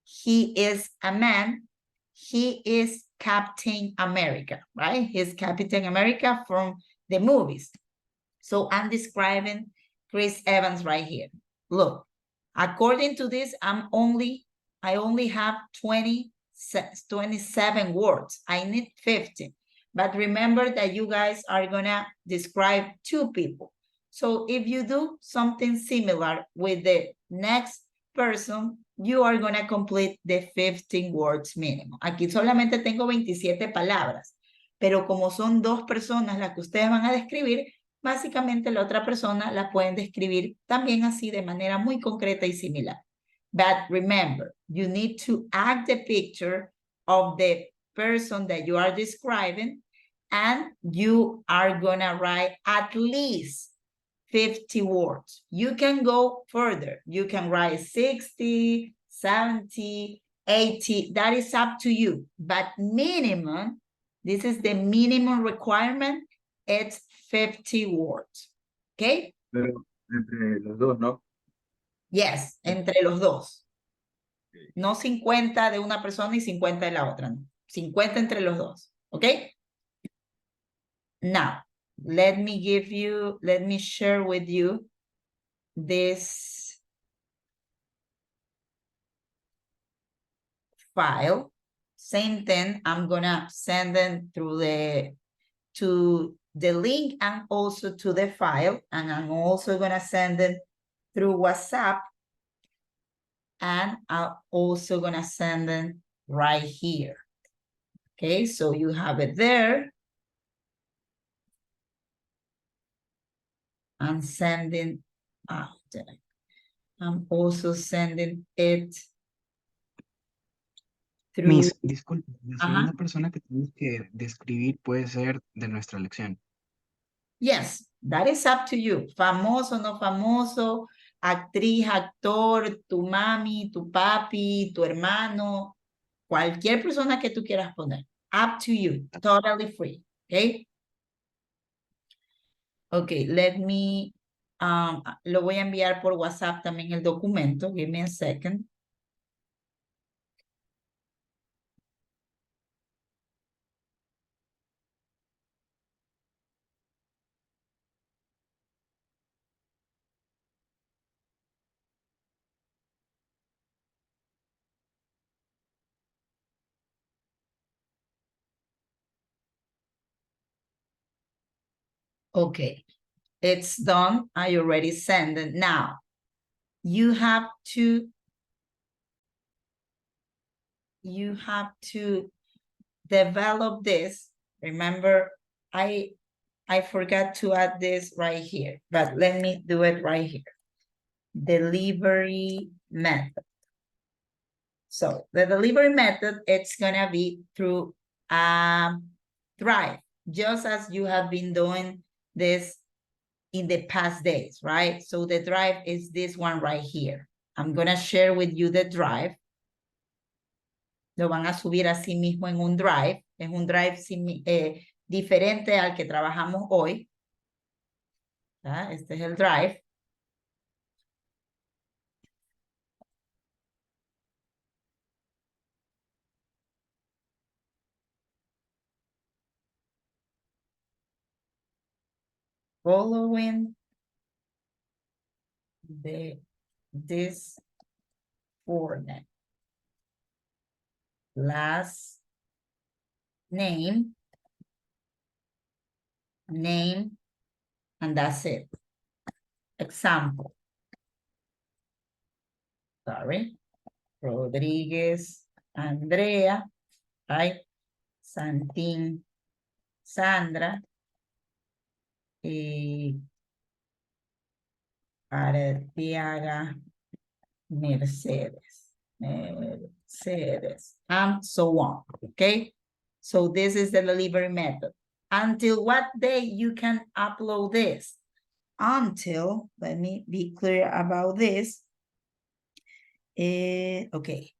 He is a man. He is Captain America, right? He's Captain America from the movies. So I'm describing Chris Evans right here. Look, according to this, I only have 27 words. I need 50. But remember that you guys are gonna describe two people. So if you do something similar with the next person, you are gonna complete the 15 words minimum. Aquí solamente tengo 27 palabras, pero como son dos personas las que ustedes van a describir, básicamente la otra persona la pueden describir también así de manera muy concreta y similar. But remember, you need to add the picture of the person that you are describing, and you are gonna write at least 50 words. You can go further. You can write 60, 70, 80. That is up to you. But minimum, this is the minimum requirement. It's 50 words. Okay? Pero entre los dos, ¿no? Yes, entre los dos. No 50 de una persona y 50 de la otra. No. 50 entre los dos. Okay? Now, let me share with you this file. Same thing, I'm gonna send them to the link and also to the file, and I'm also gonna send it through WhatsApp, and I'm also gonna send them right here. Okay, so you have it there. I'm sending after. I'm also sending it through. Miss, disculpe, la segunda persona que tenemos que describir puede ser de nuestra elección. Yes, that is up to you. Famoso, no famoso, actriz, actor, tu mami, tu papi, tu hermano, cualquier persona que tú quieras poner. Up to you, totally free, okay? Okay, let me, lo voy a enviar por WhatsApp también el documento. Give me a second. Okay, it's done. I already sent it. Now, you have to develop this. Remember, I I forgot to add this right here, but let me do it right here. Delivery method. So the delivery method, it's gonna be through Drive, just as you have been doing this in the past days, right? So the Drive is this one right here. I'm gonna share with you the Drive. Lo van a subir así mismo en un Drive. Es un Drive diferente al que trabajamos hoy. ¿Ah? Este es el Drive. Following this format. Last name, and that's it. Example. Sorry. Rodriguez, Andrea, right? Santín, Sandra, y Arteaga, Mercedes, and so on, okay? So this is the delivery method. Until what day you can upload this? Until, let me be clear about this. Okay,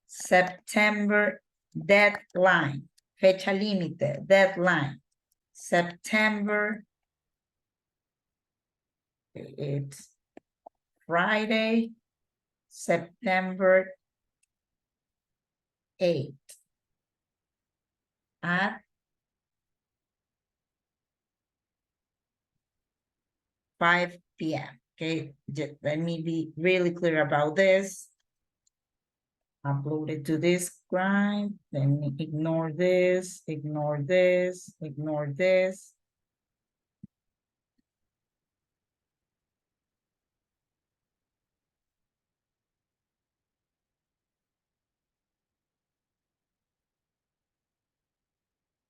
September deadline, fecha límite, deadline, September, it's Friday, September 8th at 5 p.m. Okay, let me be really clear about this. Upload it to this scribe, then ignore this, ignore this, ignore this.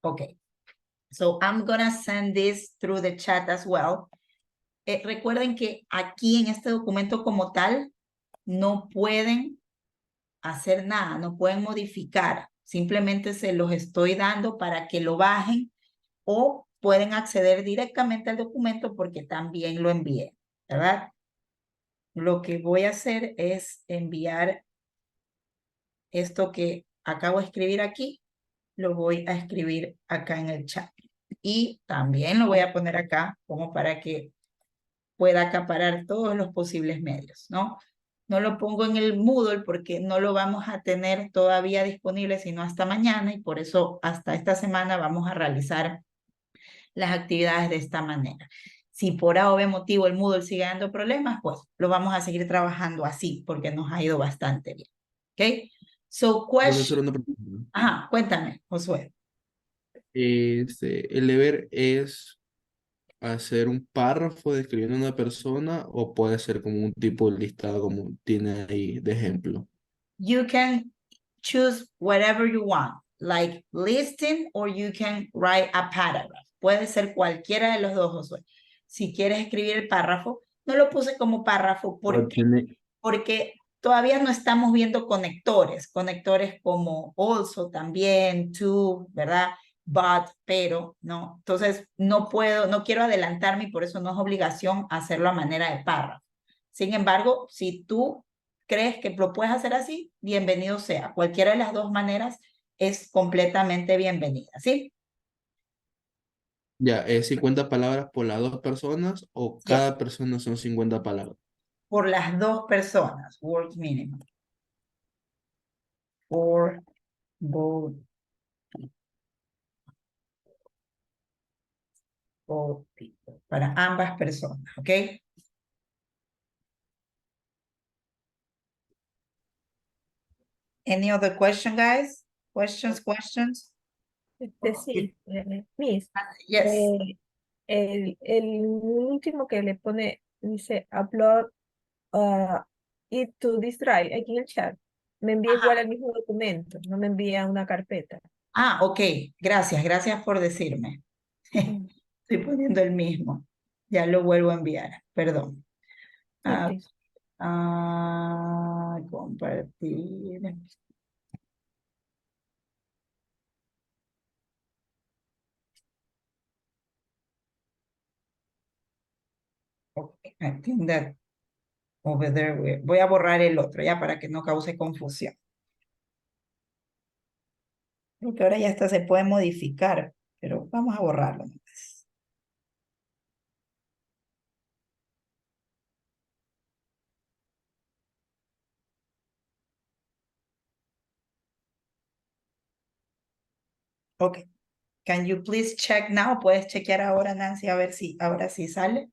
Okay, so I'm gonna send this through the chat as well. Recuerden que aquí en este documento como tal no pueden hacer nada, no pueden modificar. Simplemente se los estoy dando para que lo bajen o pueden acceder directamente al documento porque también lo envié, ¿verdad? Lo que voy a hacer es enviar esto que acabo de escribir aquí, lo voy a escribir acá en el chat. Y también lo voy a poner acá como para que pueda acaparar todos los posibles medios, ¿no? No lo pongo en el Moodle porque no lo vamos a tener todavía disponible sino hasta mañana y por eso hasta esta semana vamos a realizar las actividades de esta manera. Si por A o B motivo el Moodle sigue dando problemas, pues lo vamos a seguir trabajando así porque nos ha ido bastante bien. ¿Ok? So, Profesor, una pregunta. Ajá, cuéntame, Josué. El deber es hacer un párrafo describiendo a una persona o puede ser como un tipo de listado como tiene ahí de ejemplo. You can choose whatever you want, like listing or you can write a paragraph. Puede ser cualquiera de los dos, Josué. Si quieres escribir el párrafo, no lo puse como párrafo porque todavía no estamos viendo conectores como also también, to, ¿verdad? But, pero, ¿no? Entonces, no quiero adelantarme y por eso no es obligación hacerlo a manera de párrafo. Sin embargo, si tú crees que lo puedes hacer así, bienvenido sea. Cualquiera de las dos maneras es completamente bienvenida, ¿sí? Ya, ¿es 50 palabras por las dos personas o cada persona son 50 palabras? Por las dos personas, word minimum. For both people. Para ambas personas, ¿ok? Any other question, guys? Questions? Sí, Miss. Yes. El último que le pone, dice, upload it to this drive, aquí en el chat. Me envía igual el mismo documento, no me envía una carpeta. Ah, ok. Gracias por decirme. Estoy poniendo el mismo. Ya lo vuelvo a enviar, perdón. Ah, Ok. compartir. Okay, I think that over there voy a borrar el otro ya para que no cause confusión. Creo que ahora ya hasta se puede modificar, pero vamos a borrarlo. Ok. Can you please check now? Puedes chequear ahora, Nancy, a ver si ahora sí sale.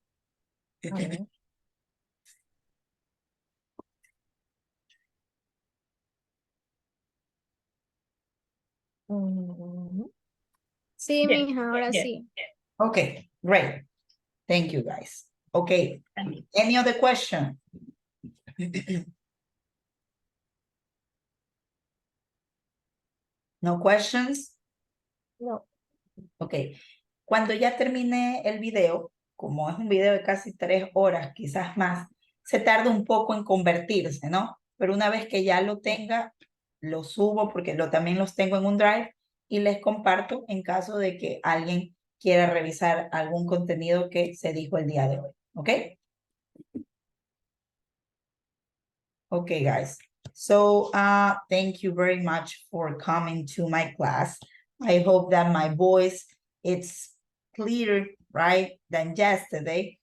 A ver. Mm, Sí, Bien, mija, ahora bien. sí. Okay, great. Thank you, guys. Okay, any other question? No questions? No. Ok, cuando ya termine el video, como es un video de casi 3 horas, quizás más, se tarda un poco en convertirse, ¿no? Pero una vez que ya lo tenga, lo subo porque también los tengo en un drive y les comparto en caso de que alguien quiera revisar algún contenido que se dijo el día de hoy, ¿ok? Okay, guys. So, thank you very much for coming to my class. I hope that my voice it's clearer, right, than yesterday.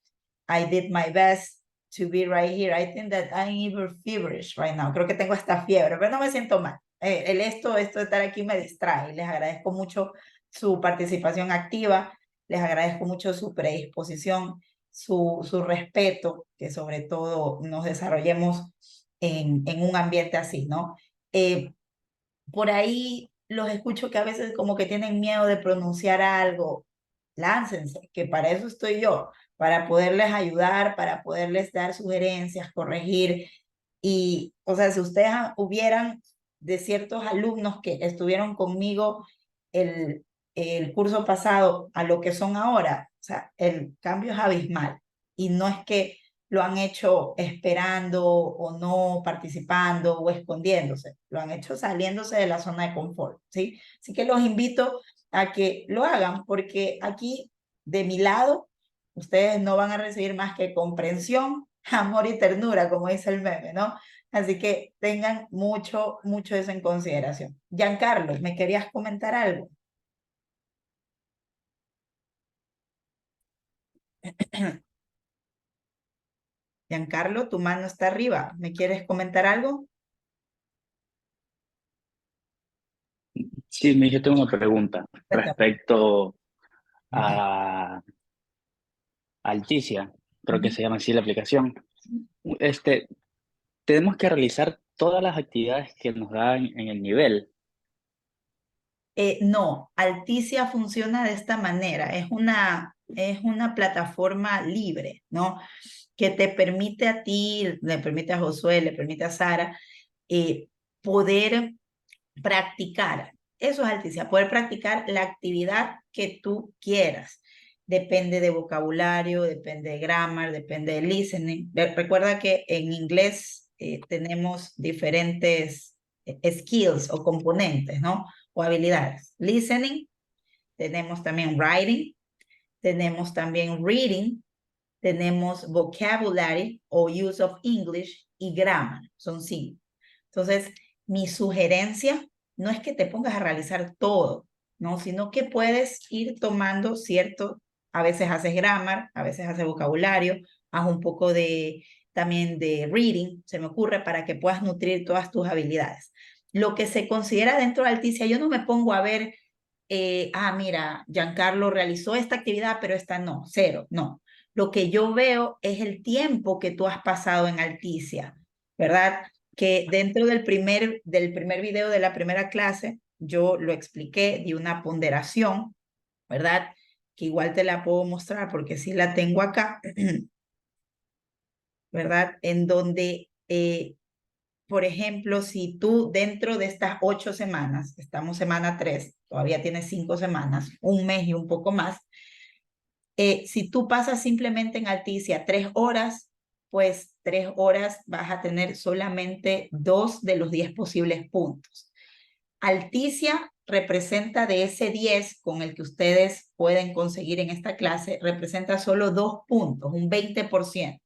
I did my best to be right here. I think that I'm even feverish right now. Creo que tengo hasta fiebre, pero no me siento mal. Esto de estar aquí me distrae. Les agradezco mucho su participación activa. Les agradezco mucho su predisposición, su respeto, que sobre todo nos desarrollemos en un ambiente así, ¿no? Por ahí los escucho que a veces como que tienen miedo de pronunciar algo. Láncense, que para eso estoy yo, para poderles ayudar, para poderles dar sugerencias, corregir. Y, o sea, si ustedes hubieran de ciertos alumnos que estuvieron conmigo el curso pasado a lo que son ahora, o sea, el cambio es abismal. Y no es que lo han hecho esperando o no participando o escondiéndose, lo han hecho saliéndose de la zona de confort, ¿sí? Así que los invito a que lo hagan, porque aquí de mi lado, ustedes no van a recibir más que comprensión, amor y ternura, como dice el meme, ¿no? Así que tengan mucho eso en consideración. Giancarlo, ¿me querías comentar algo? Giancarlo, tu mano está arriba. ¿Me quieres comentar algo? Sí, yo tengo una pregunta respecto a Alticia, creo que se llama así la aplicación. Tenemos que realizar todas las actividades que nos dan en el nivel. No, Alticia funciona de esta manera. Es una plataforma libre, ¿no? Que te permite a ti, le permite a Josué, le permite a Sara, poder practicar. Eso es Alticia, poder practicar la actividad que tú quieras. Depende de vocabulario, depende de grammar, depende de listening. Recuerda que en inglés tenemos diferentes skills o componentes, ¿no? O habilidades. Listening, tenemos también writing, tenemos también reading, tenemos vocabulary o use of English y grammar, son 5. Entonces, mi sugerencia no es que te pongas a realizar todo, ¿no? Sino que puedes ir tomando a veces haces grammar, a veces haces vocabulario, haz un poco también de reading, se me ocurre, para que puedas nutrir todas tus habilidades. Lo que se considera dentro de Alticia, yo no me pongo a ver, mira, Giancarlo realizó esta actividad, pero esta no, 0, no. Lo que yo veo es el tiempo que tú has pasado en Alticia, ¿verdad? Que dentro del primer video de la primera clase, yo lo expliqué, di una ponderación, ¿verdad? Que igual te la puedo mostrar porque sí la tengo acá, ¿verdad? En donde, por ejemplo, si tú dentro de estas 8 semanas, estamos semana 3, todavía tienes 5 semanas, un mes y un poco más, Si tú pasas simplemente en Alticia 3 horas, pues 3 horas vas a tener solamente 2 de los 10 posibles puntos. Alticia representa de ese 10 con el que ustedes pueden conseguir en esta clase, representa solo 2 puntos, un 20%,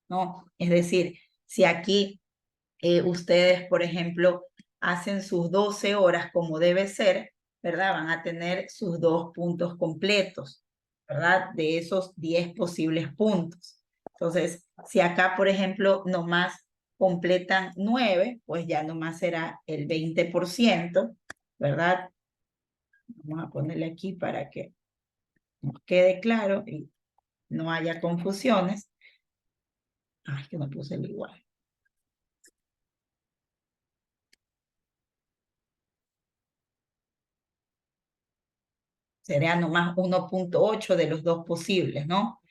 ¿no? Es decir, si aquí ustedes, por ejemplo, hacen sus 12 horas como debe ser, ¿verdad? Van a tener sus 2 puntos completos, ¿verdad? De esos 10 posibles puntos. Entonces, si acá, por ejemplo, nomás completan 9, pues ya nomás será el 20%, ¿verdad? Vamos a ponerle aquí para que nos quede claro y no haya confusiones. Ay, que no puse el igual. Sería nomás 1.8 de los 2 posibles, ¿no?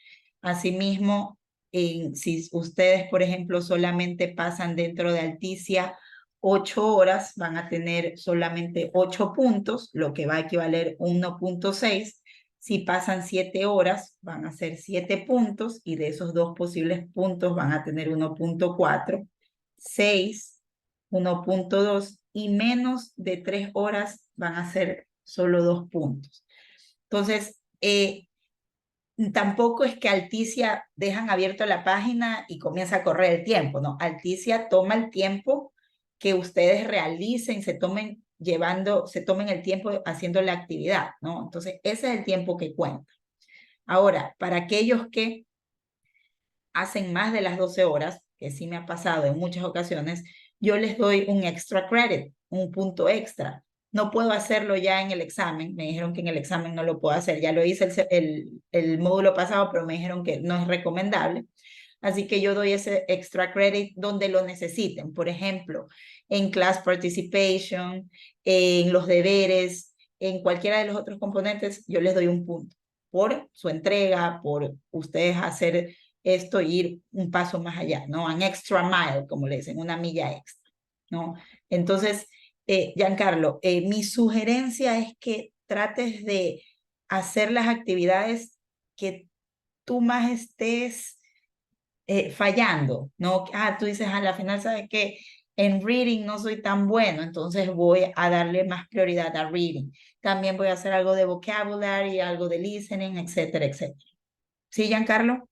Asimismo, si ustedes, por ejemplo, solamente pasan dentro de Alticia 8 horas, van a tener solamente 8 puntos, lo que va a equivaler 1.6. Si pasan 7 horas, van a ser 7 puntos, y de esos 2 posibles puntos van a tener 1.4, 6, 1.2, y menos de 3 horas van a ser solo 2 puntos. Entonces, tampoco es que Alticia dejan abierto la página y comienza a correr el tiempo, ¿no? Alticia toma el tiempo que ustedes realicen, se tomen el tiempo haciendo la actividad, ¿no? Entonces, ese es el tiempo que cuenta. Ahora, para aquellos que hacen más de las 12 horas, que sí me ha pasado en muchas ocasiones, yo les doy un extra credit, un punto extra. No puedo hacerlo ya en el examen, me dijeron que en el examen no lo puedo hacer, ya lo hice el módulo pasado, pero me dijeron que no es recomendable. Así que yo doy ese extra credit donde lo necesiten, por ejemplo, en class participation, en los deberes, en cualquiera de los otros componentes, yo les doy un punto por su entrega, por ustedes hacer esto, ir un paso más allá, ¿no? An extra mile, como le dicen, una milla extra, ¿no? Entonces, Giancarlo, mi sugerencia es que trates de hacer las actividades que tú más estés fallando, ¿no? Tú dices, a la final, ¿sabes qué? En reading no soy tan bueno, entonces voy a darle más prioridad a reading. También voy a hacer algo de vocabulary, algo de listening, etcétera, etcétera. ¿Sí, Giancarlo?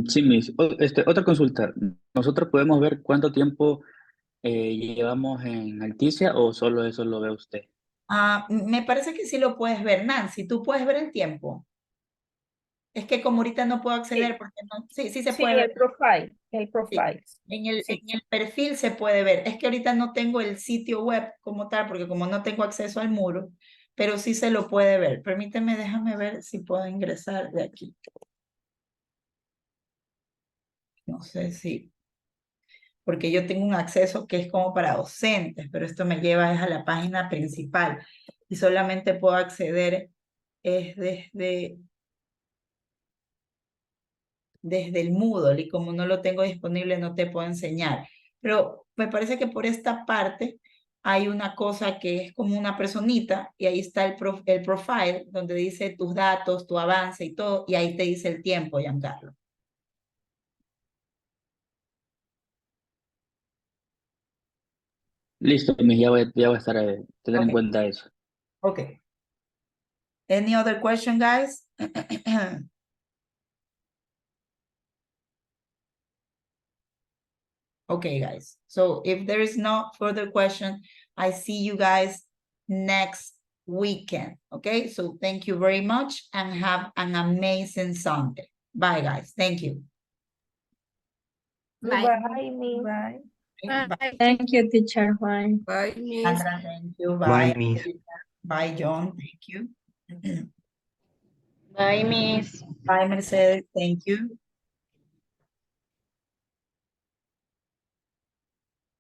Sí, Miss. Otra consulta. ¿Nosotros podemos ver cuánto tiempo llevamos en Alticia o solo eso lo ve usted? Me parece que sí lo puedes ver, Nancy. ¿Tú puedes ver el tiempo? Es que como ahorita no puedo acceder porque no... Sí, sí se puede ver. El profile. En el perfil se puede ver. Es que ahorita no tengo el sitio web como tal, porque como no tengo acceso al muro, pero sí se lo puede ver. Permíteme, déjame ver si puedo ingresar de aquí. No sé si... Porque yo tengo un acceso que es como para docentes, pero esto me lleva a la página principal y solamente puedo acceder desde el Moodle, y como no lo tengo disponible no te puedo enseñar. Pero me parece que por esta parte hay una cosa que es como una personita, y ahí está el profile, donde dice tus datos, tu avance y todo, y ahí te dice el tiempo, Giancarlo. Listo, Miss, ya voy a estar tener en Ok. cuenta eso. Okay. Any other question, guys? Okay, guys. So if there is no further question, I see you guys next weekend. Okay, so thank you very much and have an amazing Sunday. Bye, guys. Thank you. Bye. Bye, Miss. Bye. Bye. Thank you, teacher Juan. Bye, Miss. Sandra, thank you. Bye, Bye. Miss. Bye, John. Thank you. Bye, Miss. Bye, Mercedes. Thank you.